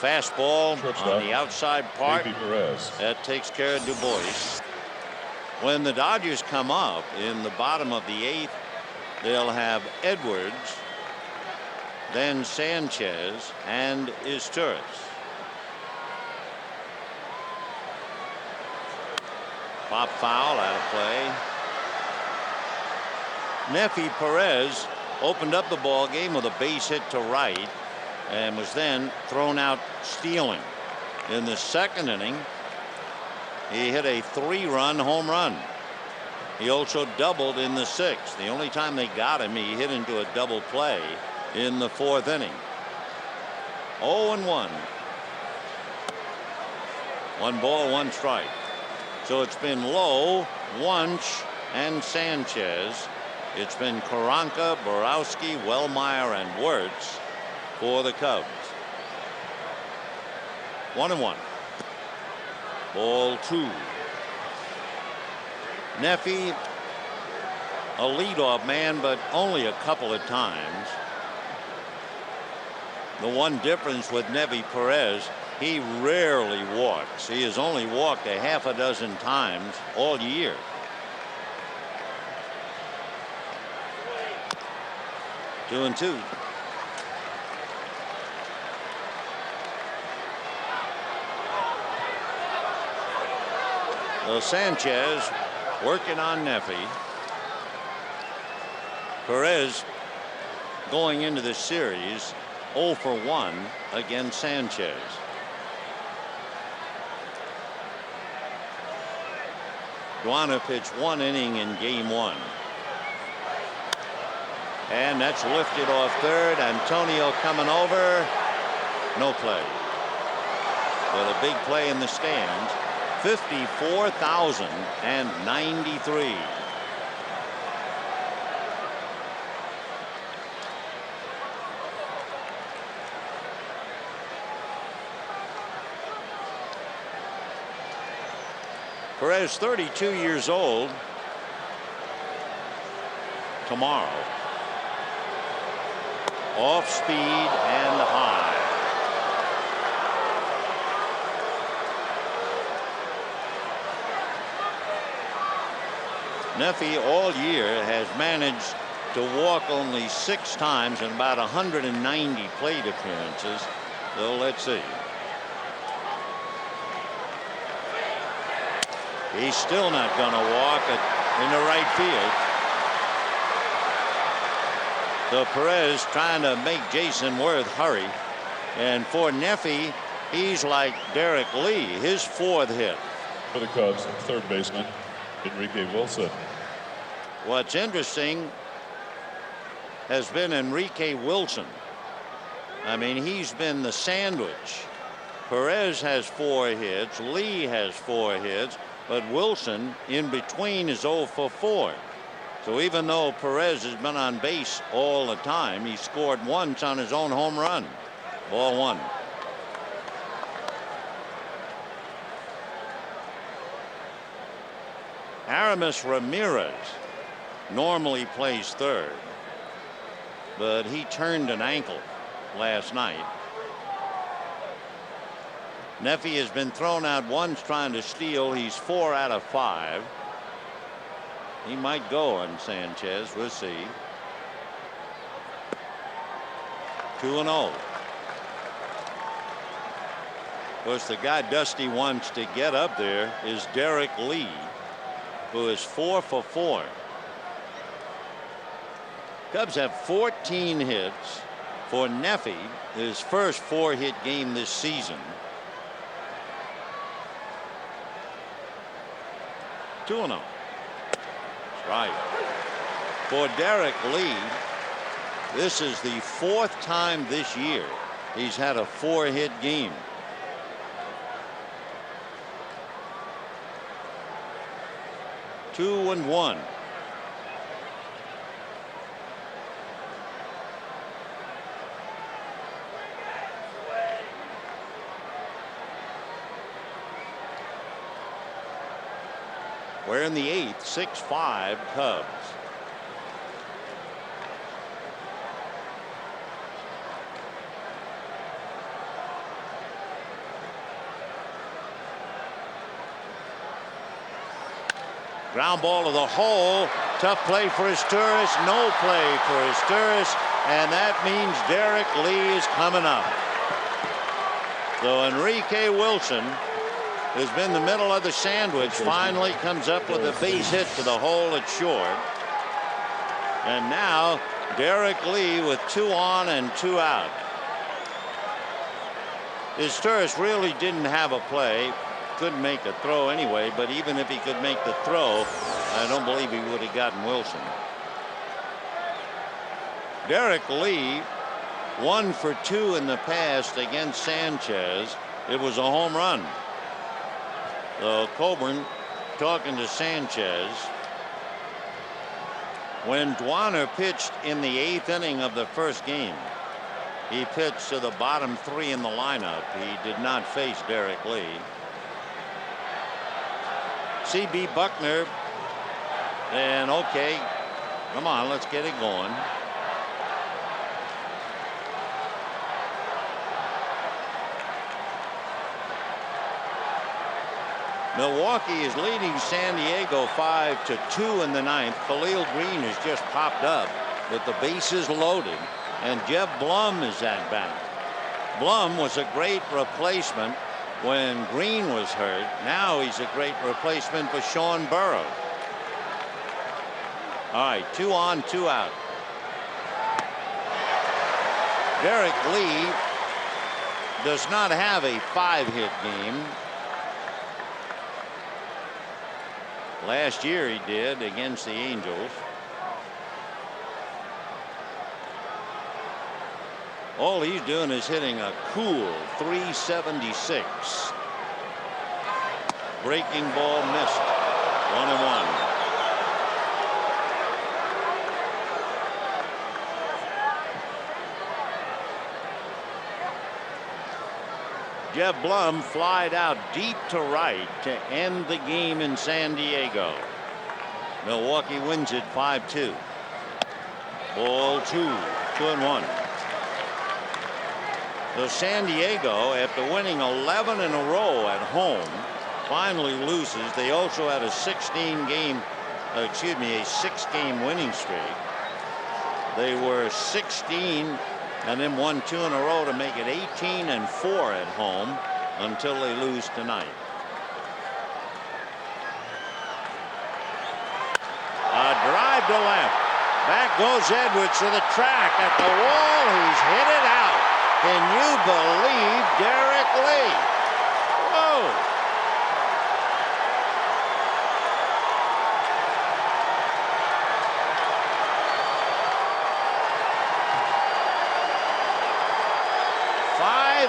Fastball on the outside part. That takes care of Dubois. When the Dodgers come up in the bottom of the 8th, they'll have Edwards, then Sanchez, and Izturis. Pop foul out of play. Nefi Perez opened up the ball game with a base hit to right and was then thrown out stealing. In the 2nd inning, he hit a 3-run home run. He also doubled in the 6th. The only time they got him, he hit into a double play in the 4th inning. 0-1. 1 ball, 1 strike. So it's been Lowe, Wunsch, and Sanchez. It's been Koronka, Borowski, Wellmeyer, and Wirtz for the Cubs. 1-1. Ball 2. Nefi, a leadoff man, but only a couple of times. The one difference with Nefi Perez, he rarely walks. He has only walked a half a dozen times all year. Two and 2. So Sanchez working on Nefi. Perez going into the series 0 for 1 against Sanchez. Duana pitched 1 inning in game 1. And that's lifted off third. Antonio coming over. No play. But a big play in the stands. 54,093. Perez, 32 years old tomorrow. Off speed and high. Neffy all year has managed to walk only 6 times in about 190 plate appearances. So let's see. He's still not going to walk in the right field. So Perez trying to make Jason Worth hurry. And for Neffy, he's like Derek Lee, his 4th hit. For the Cubs, third baseman Enrique Wilson. What's interesting has been Enrique Wilson. I mean, he's been the sandwich. Perez has 4 hits. Lee has 4 hits. But Wilson in between is 0 for 4. So even though Perez has been on base all the time, he scored once on his own home run. Ball 1. Aramis Ramirez normally plays third, but he turned an ankle last night. Neffy has been thrown out once trying to steal. He's 4 out of 5. He might go on Sanchez. We'll see. 2-0. Of course, the guy Dusty wants to get up there is Derek Lee, who is 4 for 4. Cubs have 14 hits for Neffy, his first 4-hit game this season. 2-0. That's right. For Derek Lee, this is the 4th time this year he's had a 4-hit game. Two and 1. We're in the 8th, 6-5 Cubs. Ground ball to the hole. Tough play for Asturias. No play for Asturias. And that means Derek Lee is coming up. So Enrique Wilson, who's been the middle of the sandwich, finally comes up with a base hit to the hole at short. And now Derek Lee with 2 on and 2 out. Asturias really didn't have a play. Couldn't make a throw anyway, but even if he could make the throw, I don't believe he would have gotten Wilson. Derek Lee 1 for 2 in the past against Sanchez. It was a home run. So Coburn talking to Sanchez. When Duana pitched in the 8th inning of the first game, he pitched to the bottom 3 in the lineup. He did not face Derek Lee. C.B. Buckner, and okay, come on, let's get it going. Milwaukee is leading San Diego 5-2 in the 9th. Khalil Green has just popped up with the bases loaded, and Jeff Blum is at bat. Blum was a great replacement when Green was hurt. Now he's a great replacement for Sean Burrow. All right, 2 on, 2 out. Derek Lee does not have a 5-hit game. Last year he did against the Angels. All he's doing is hitting a cool 376. Breaking ball missed. 1-1. Jeff Blum flied out deep to right to end the game in San Diego. Milwaukee wins it 5-2. Ball 2-1. So San Diego, after winning 11 in a row at home, finally loses. They also had a 6-game winning streak. They were 16 and then won 2 in a row to make it 18-4 at home until they lose tonight. A drive to left. Back goes Edwards to the track at the wall. He's hit it out. Can you believe Derek Lee? Whoa.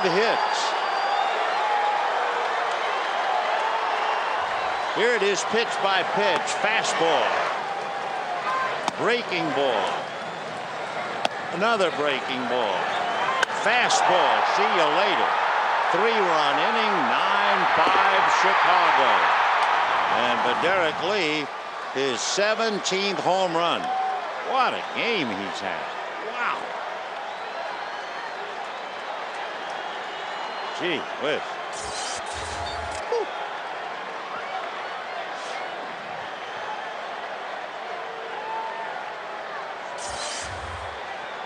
Hits. Here it is, pitch by pitch, fastball, breaking ball, another breaking ball, fastball. See you later. 3-run inning, 9-5 Chicago, and for Derek Lee, his 17th home run. What a game he's had. Wow. Gee whiz.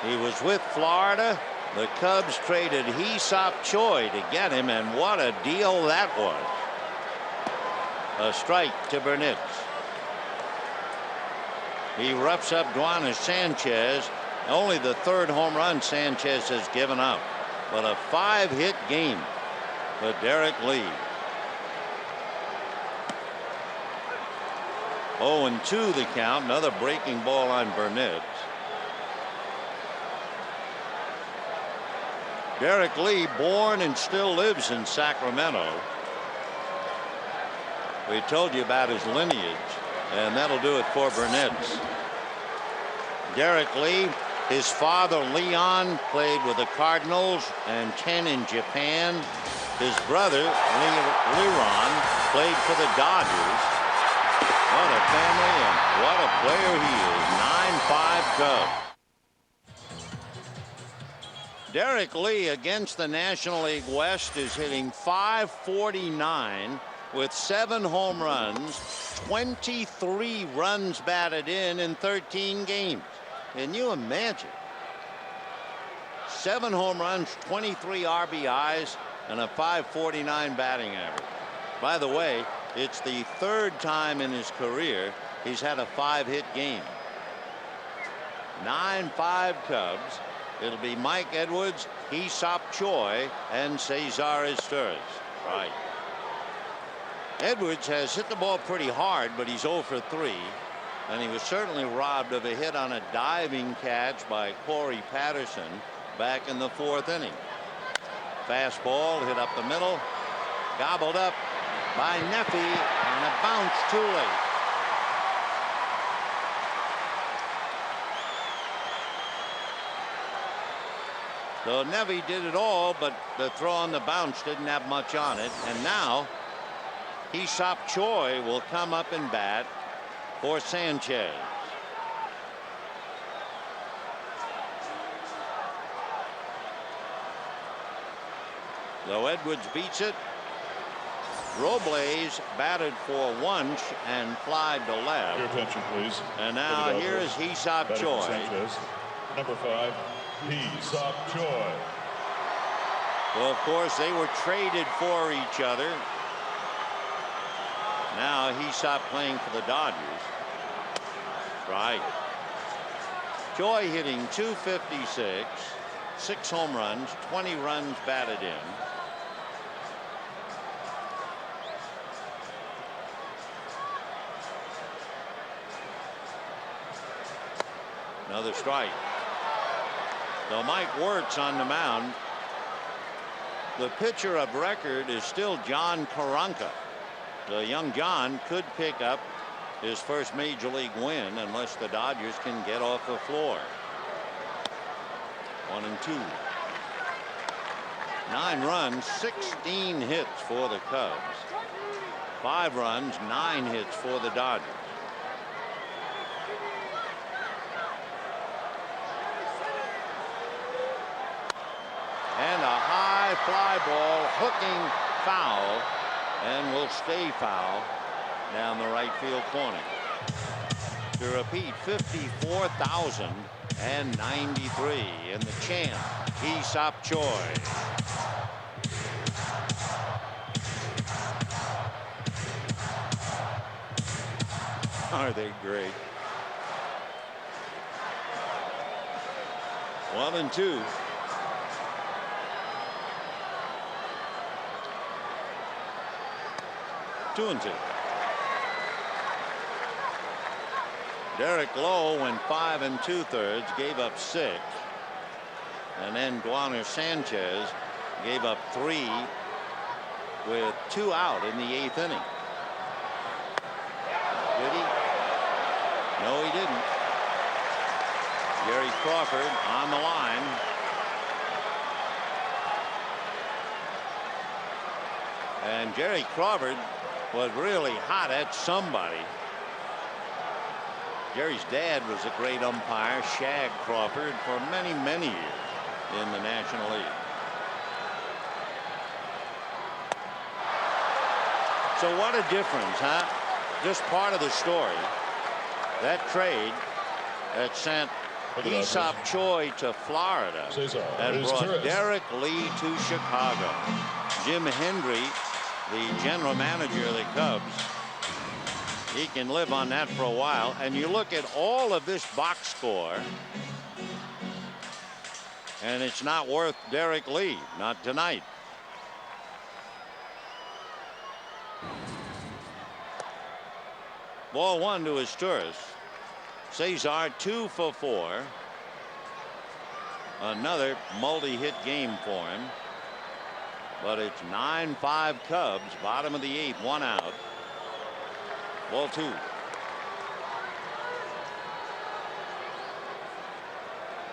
He was with Florida. The Cubs traded Hee-Sop Choi to get him, and what a deal that was. A strike to Burnett. He roughs up Duana Sanchez. Only the 3rd home run Sanchez has given up. But a 5-hit game for Derek Lee. 0-2 the count. Another breaking ball on Burnett. Derek Lee, born and still lives in Sacramento. We told you about his lineage, and that'll do it for Burnett. Derek Lee, his father Leon played with the Cardinals and 10 in Japan. His brother Leron played for the Dodgers. What a family and what a player he is. 9-5 Cubs. Derek Lee against the National League West is hitting .549 with 7 home runs, 23 runs batted in 13 games. Can you imagine? 7 home runs, 23 RBIs, and a .549 batting average. By the way, it's the 3rd time in his career he's had a 5-hit game. 9-5 Cubs. It'll be Mike Edwards, Hee-Sop Choi, and Cesar Izturis. Right. Edwards has hit the ball pretty hard, but he's 0 for 3. And he was certainly robbed of a hit on a diving catch by Corey Patterson back in the 4th inning. Fastball hit up the middle, gobbled up by Neffy, and a bounce too late. So Neffy did it all, but the throw on the bounce didn't have much on it. And now Hee-Sop Choi will come up and bat for Sanchez. Though Edwards beats it, Robles batted for once and flied to left. Your attention, please. And now here is Hee-Sop Choi. Sanchez, number 5, Hee-Sop Choi. Well, of course, they were traded for each other. Now Hee-Sop playing for the Dodgers. Right. Choi hitting .256, 6 home runs, 20 runs batted in. Another strike. So Mike Wirtz on the mound. The pitcher of record is still John Koronka. The young John could pick up his first major league win unless the Dodgers can get off the floor. 1-2. 9 runs, 16 hits for the Cubs. 5 runs, 9 hits for the Dodgers. And a high fly ball hooking foul, and will stay foul down the right field corner. To repeat, 54,093 in the chant, Aesop Choi. Are they great? 1-2. Two and 2. Derek Lowe went 5 2/3, gave up 6, and then Guaner Sanchez gave up 3 with 2 out in the 8th inning. Did he? No, he didn't. Gary Crawford on the line. And Jerry Crawford was really hot at somebody. Jerry's dad was a great umpire, Shag Crawford, for many, many years in the National League. So what a difference, huh? Just part of the story. That trade that sent Aesop Choi to Florida and brought Derek Lee to Chicago. Jim Hendry, the general manager of the Cubs, he can live on that for a while. And you look at all of this box score, and it's not worth Derek Lee, not tonight. Ball 1 to Asturias. Cesar 2 for 4. Another multi-hit game for him. But it's 9-5 Cubs, bottom of the 8th, 1 out. Ball 2.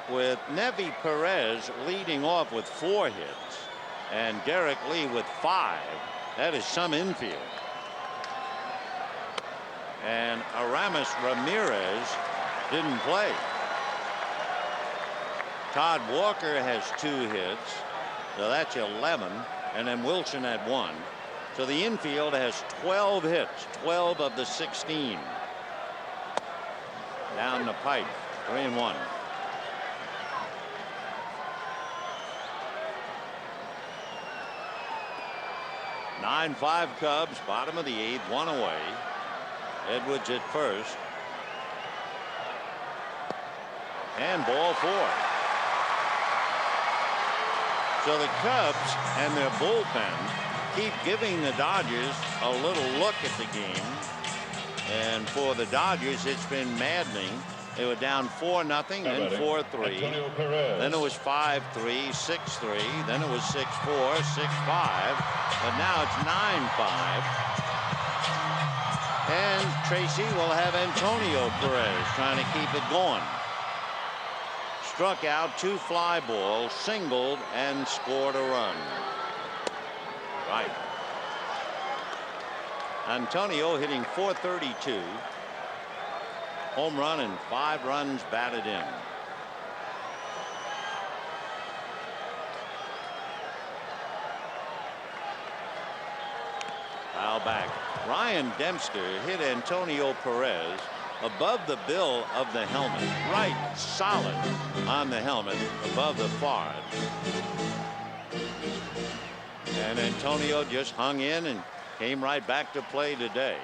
With Nevi Perez leading off with 4 hits and Derek Lee with 5, that is some infield. And Aramis Ramirez didn't play. Todd Walker has 2 hits, so that's 11, and then Wilson had 1. So the infield has 12 hits, 12 of the 16. Down the pipe, 3-1. Nine 5 Cubs, bottom of the 8th, 1 away. Edwards at first. And ball 4. So the Cubs and their bullpen keep giving the Dodgers a little look at the game. And for the Dodgers, it's been maddening. They were down 4-0, then 4-3. Then it was 5-3, 6-3. Then it was 6-4, 6-5. But now it's 9-5. And Tracy will have Antonio Perez trying to keep it going. Struck out 2 fly balls, singled, and scored a run. Right. Antonio hitting .432. Home run and 5 runs batted in. Foul back. Ryan Dempster hit Antonio Perez above the bill of the helmet, right solid on the helmet above the forehead. And Antonio just hung in and came right back to play today.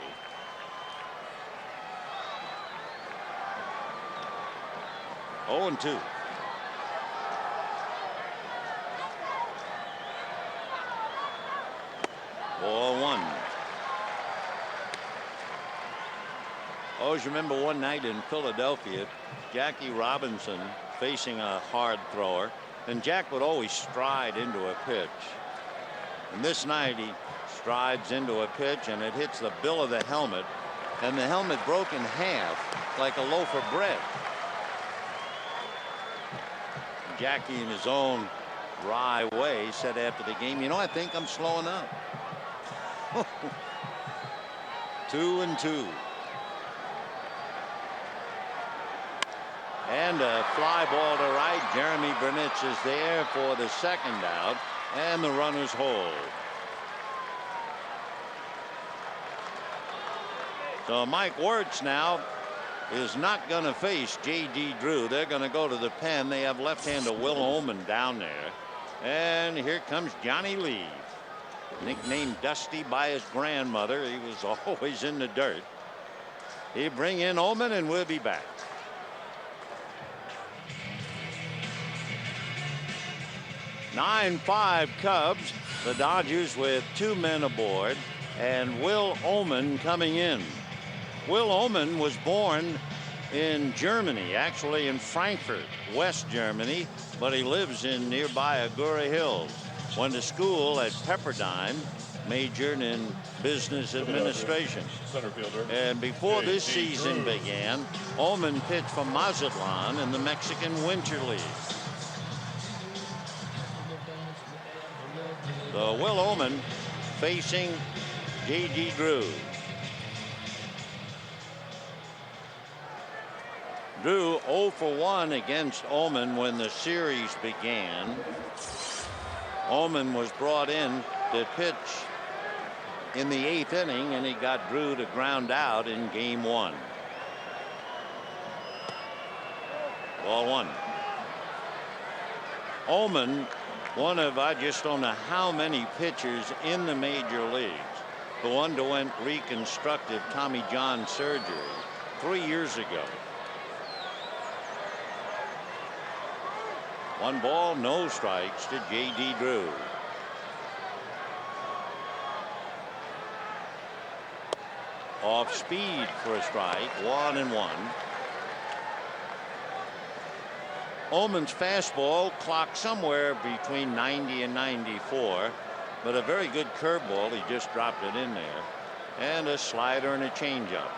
Oh, and 2. Ball 1. Always remember one night in Philadelphia, Jackie Robinson facing a hard thrower, and Jack would always stride into a pitch. And this night he strides into a pitch and it hits the bill of the helmet, and the helmet broke in half like a loaf of bread. Jackie, in his own wry way, said after the game, "You know, I think I'm slowing up." 2-2. And a fly ball to right. Jeremy Burnett is there for the second out, and the runners hold. So Mike Wirtz now is not going to face J.D. Drew. They're going to go to the pen. They have left-hander Will Oman down there. And here comes Johnny Lee, nicknamed Dusty by his grandmother. He was always in the dirt. He bring in Oman, and we'll be back. (9-5) Cubs. The Dodgers with 2 men aboard, and Will Oman coming in. Will Oman was born in Germany, actually in Frankfurt, West Germany, but he lives in nearby Agoura Hills. Went to school at Pepperdine, majored in business administration. Center fielder. And before this season began, Oman pitched for Mazatlan in the Mexican Winter League. So Will Oman facing J.D. Drew. Drew 0 for 1 against Oman when the series began. Oman was brought in to pitch in the 8th inning, and he got Drew to ground out in game 1. Ball 1. Oman, one of, I just don't know how many pitchers in the major leagues who underwent reconstructive Tommy John surgery 3 years ago. 1 ball, no strikes to J.D. Drew. Off speed for a strike, 1-1. Oman's fastball clocked somewhere between 90 and 94, but a very good curveball. He just dropped it in there. And a slider and a changeup.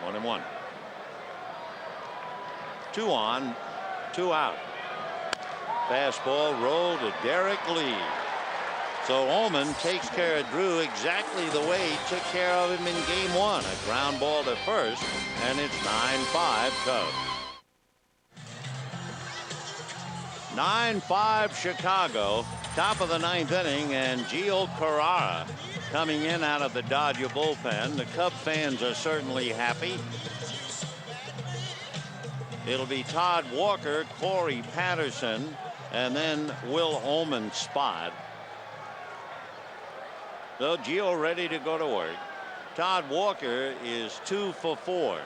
1-1. 2 on, 2 out. Fastball rolled to Derek Lee. So Oman takes care of Drew exactly the way he took care of him in game 1. A ground ball to first, and it's 9-5 Cubs. 9-5 Chicago. Top of the 9th inning, and Gio Carrara coming in out of the Dodger bullpen. The Cub fans are certainly happy. It'll be Todd Walker, Corey Patterson, and then Will Oman's spot. So Gio ready to go to work. Todd Walker is 2 for 4.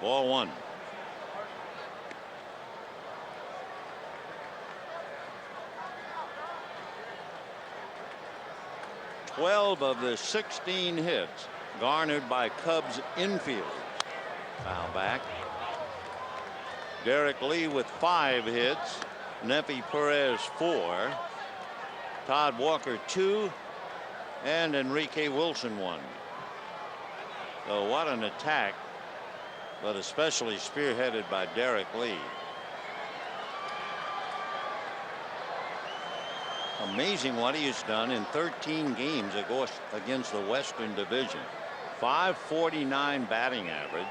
Ball 1. Twelve of the 16 hits garnered by Cubs infielders. Foul back. Derek Lee with 5 hits. Nefi Perez 4. Todd Walker 2. And Enrique Wilson 1. So what an attack, but especially spearheaded by Derek Lee. Amazing what he has done in 13 games against the Western Division. .549 batting average,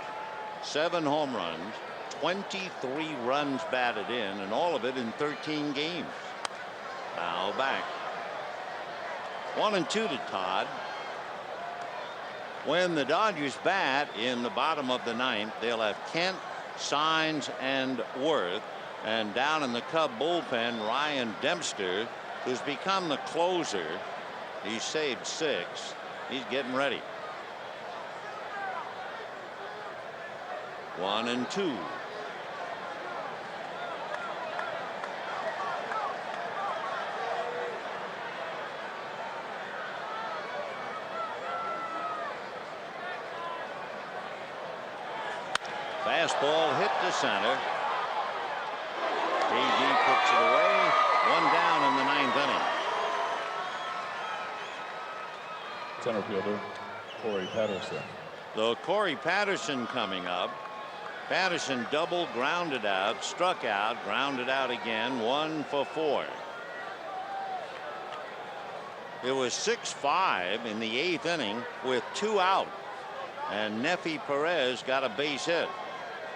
7 home runs, 23 runs batted in, and all of it in 13 games. Foul back. 1-2 to Todd. When the Dodgers bat in the bottom of the 9th, they'll have Kent, Signs, and Worth. And down in the Cub bullpen, Ryan Dempster, who's become the closer. He saved 6. He's getting ready. 1-2. Fastball hit to center. KG puts it away. One down in the ninth inning. Center fielder Corey Patterson. So Corey Patterson coming up. Patterson doubled, grounded out, struck out, grounded out again, 1 for 4. It was 6-5 in the 8th inning with 2 out, and Nefi Perez got a base hit.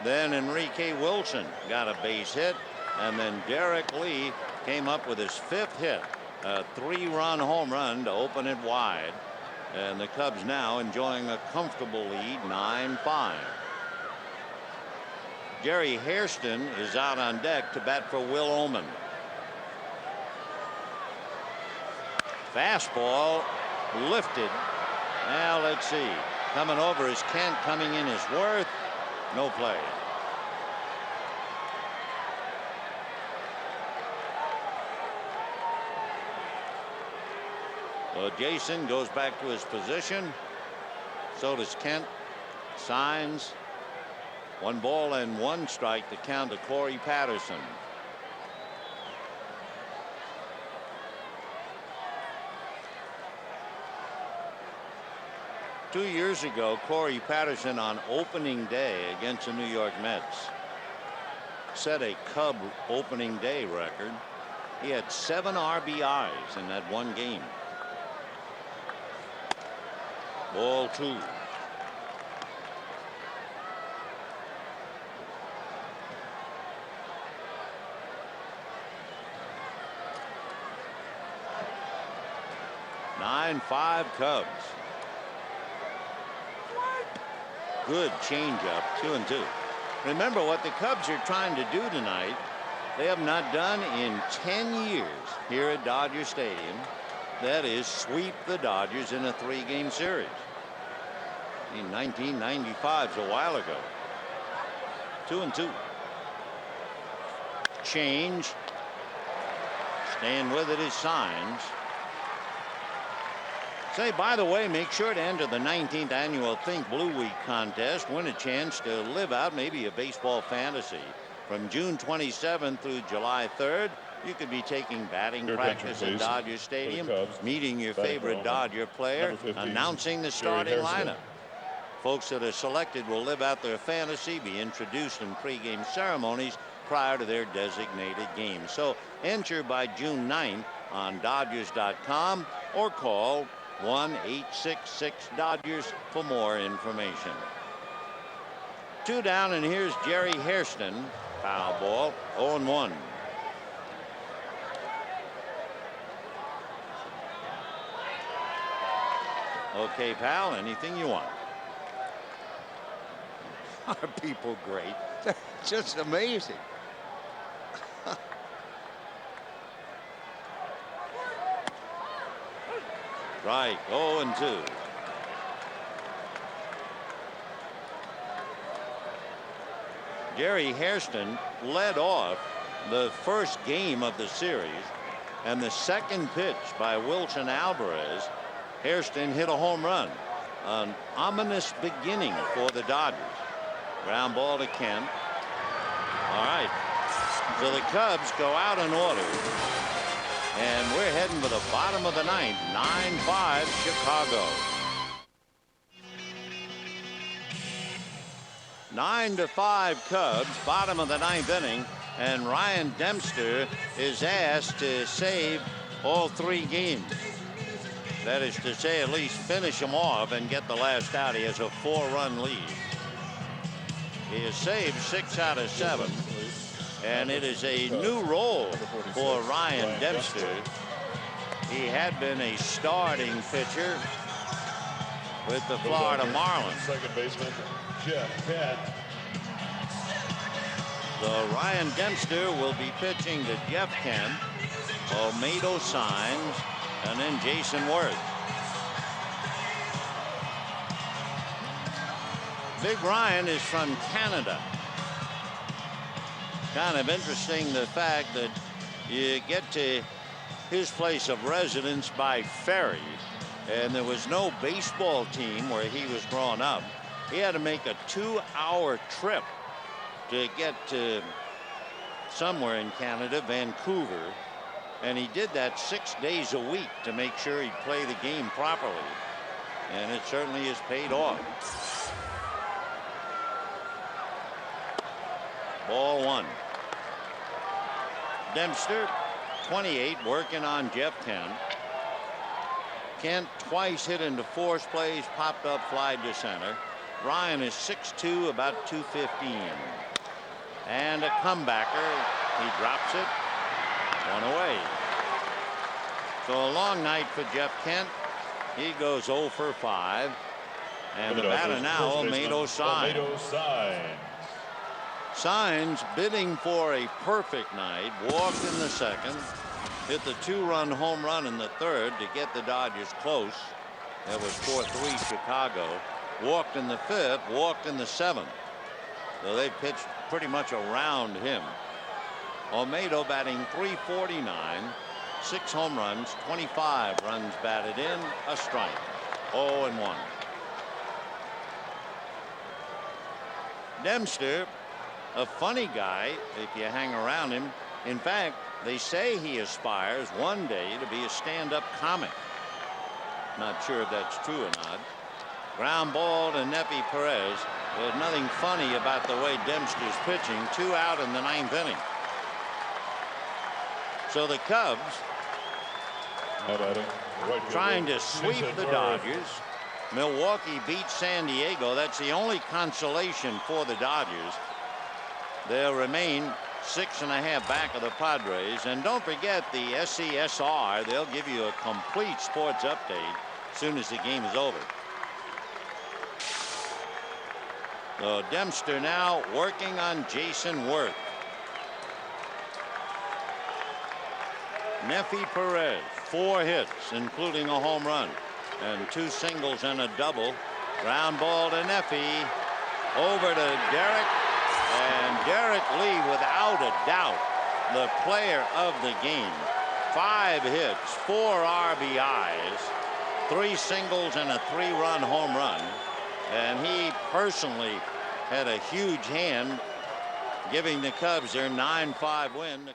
Then Enrique Wilson got a base hit, and then Derek Lee came up with his 5th hit, a 3-run home run to open it wide, and the Cubs now enjoying a comfortable lead, 9-5. Jerry Hairston is out on deck to bat for Will Oman. Fastball lifted. Now let's see. Coming over is Kent. Coming in is Worth. No play. So Jason goes back to his position. So does Kent. Signs. 1 ball and 1 strike to count to Corey Patterson. Two years ago, Corey Patterson on opening day against the New York Mets set a Cub opening day record. He had 7 RBIs in that one game. Ball 2. Nine 5 Cubs. Good changeup, 2-2. Remember what the Cubs are trying to do tonight. They have not done in 10 years here at Dodger Stadium. That is sweep the Dodgers in a 3-game series. In 1995 is a while ago. 2-2. Change. Staying with it is Signs. Say, by the way, make sure to enter the 19th annual Think Blue Week contest. Win a chance to live out maybe a baseball fantasy. From June 27th through July 3rd, you could be taking batting practice at Dodger Stadium, meeting your favorite Dodger player, announcing the starting lineup. Folks that are selected will live out their fantasy, be introduced in pregame ceremonies prior to their designated games. So enter by June 9th on Dodgers.com or call 1-866-DODGERS for more information. 2 down, and here's Jerry Hairston. Foul ball, 0-1. Okay, pal, anything you want. Are people great? They're just amazing. Right, 0-2. Jerry Hairston led off the first game of the series, and the second pitch by Wilson Alvarez, Hairston hit a home run. An ominous beginning for the Dodgers. Ground ball to Kent. All right, so the Cubs go out in order. And we're heading for the bottom of the ninth. 9-5 Chicago. 9-5 Cubs, bottom of the ninth inning, and Ryan Dempster is asked to save all 3 games. That is to say, at least finish them off and get the last out. He has a 4-run lead. He has saved 6 out of 7. And it is a new role for Ryan Dempster. He had been a starting pitcher with the Florida Marlins. Second baseman Jeff Kent. So Ryan Dempster will be pitching to Jeff Kent, Olmedo Signs, and then Jason Worth. Big Ryan is from Canada. Kind of interesting the fact that you get to his place of residence by ferry, and there was no baseball team where he was growing up. He had to make a 2-hour trip to get to somewhere in Canada, Vancouver, and he did that 6 days a week to make sure he'd play the game properly, and it certainly has paid off. Ball one. Dempster, 28, working on Jeff Kent. Kent twice hit into force plays, popped up, fly to center. Ryan is 6'2", about 215. And a comebacker. He drops it. One away. So a long night for Jeff Kent. He goes 0 for 5. And the batter now, Olmedo Signs. Signs bidding for a perfect night. Walked in the second. Hit the 2-run home run in the third to get the Dodgers close. That was 4-3 Chicago. Walked in the fifth. Walked in the seventh. So they pitched pretty much around him. Olmedo batting .349, 6 home runs, 25 runs batted in, a strike, 0-1. Dempster, a funny guy if you hang around him. In fact, they say he aspires one day to be a stand-up comic. Not sure if that's true or not. Ground ball to Nepi Perez. There's nothing funny about the way Dempster's pitching. 2 out in the 9th inning. So the Cubs trying to sweep the Dodgers. Milwaukee beats San Diego. That's the only consolation for the Dodgers. They'll remain 6.5 back of the Padres. And don't forget the SCSR. They'll give you a complete sports update as soon as the game is over. So Dempster now working on Jason Worth. Nepi Perez, 4 hits, including a home run, and 2 singles and a double. Ground ball to Nepi, over to Derek, and Derek Lee, without a doubt, the player of the game. 5 hits, 4 RBIs, 3 singles and a 3-run home run, and he personally had a huge hand giving the Cubs their 9-5 win.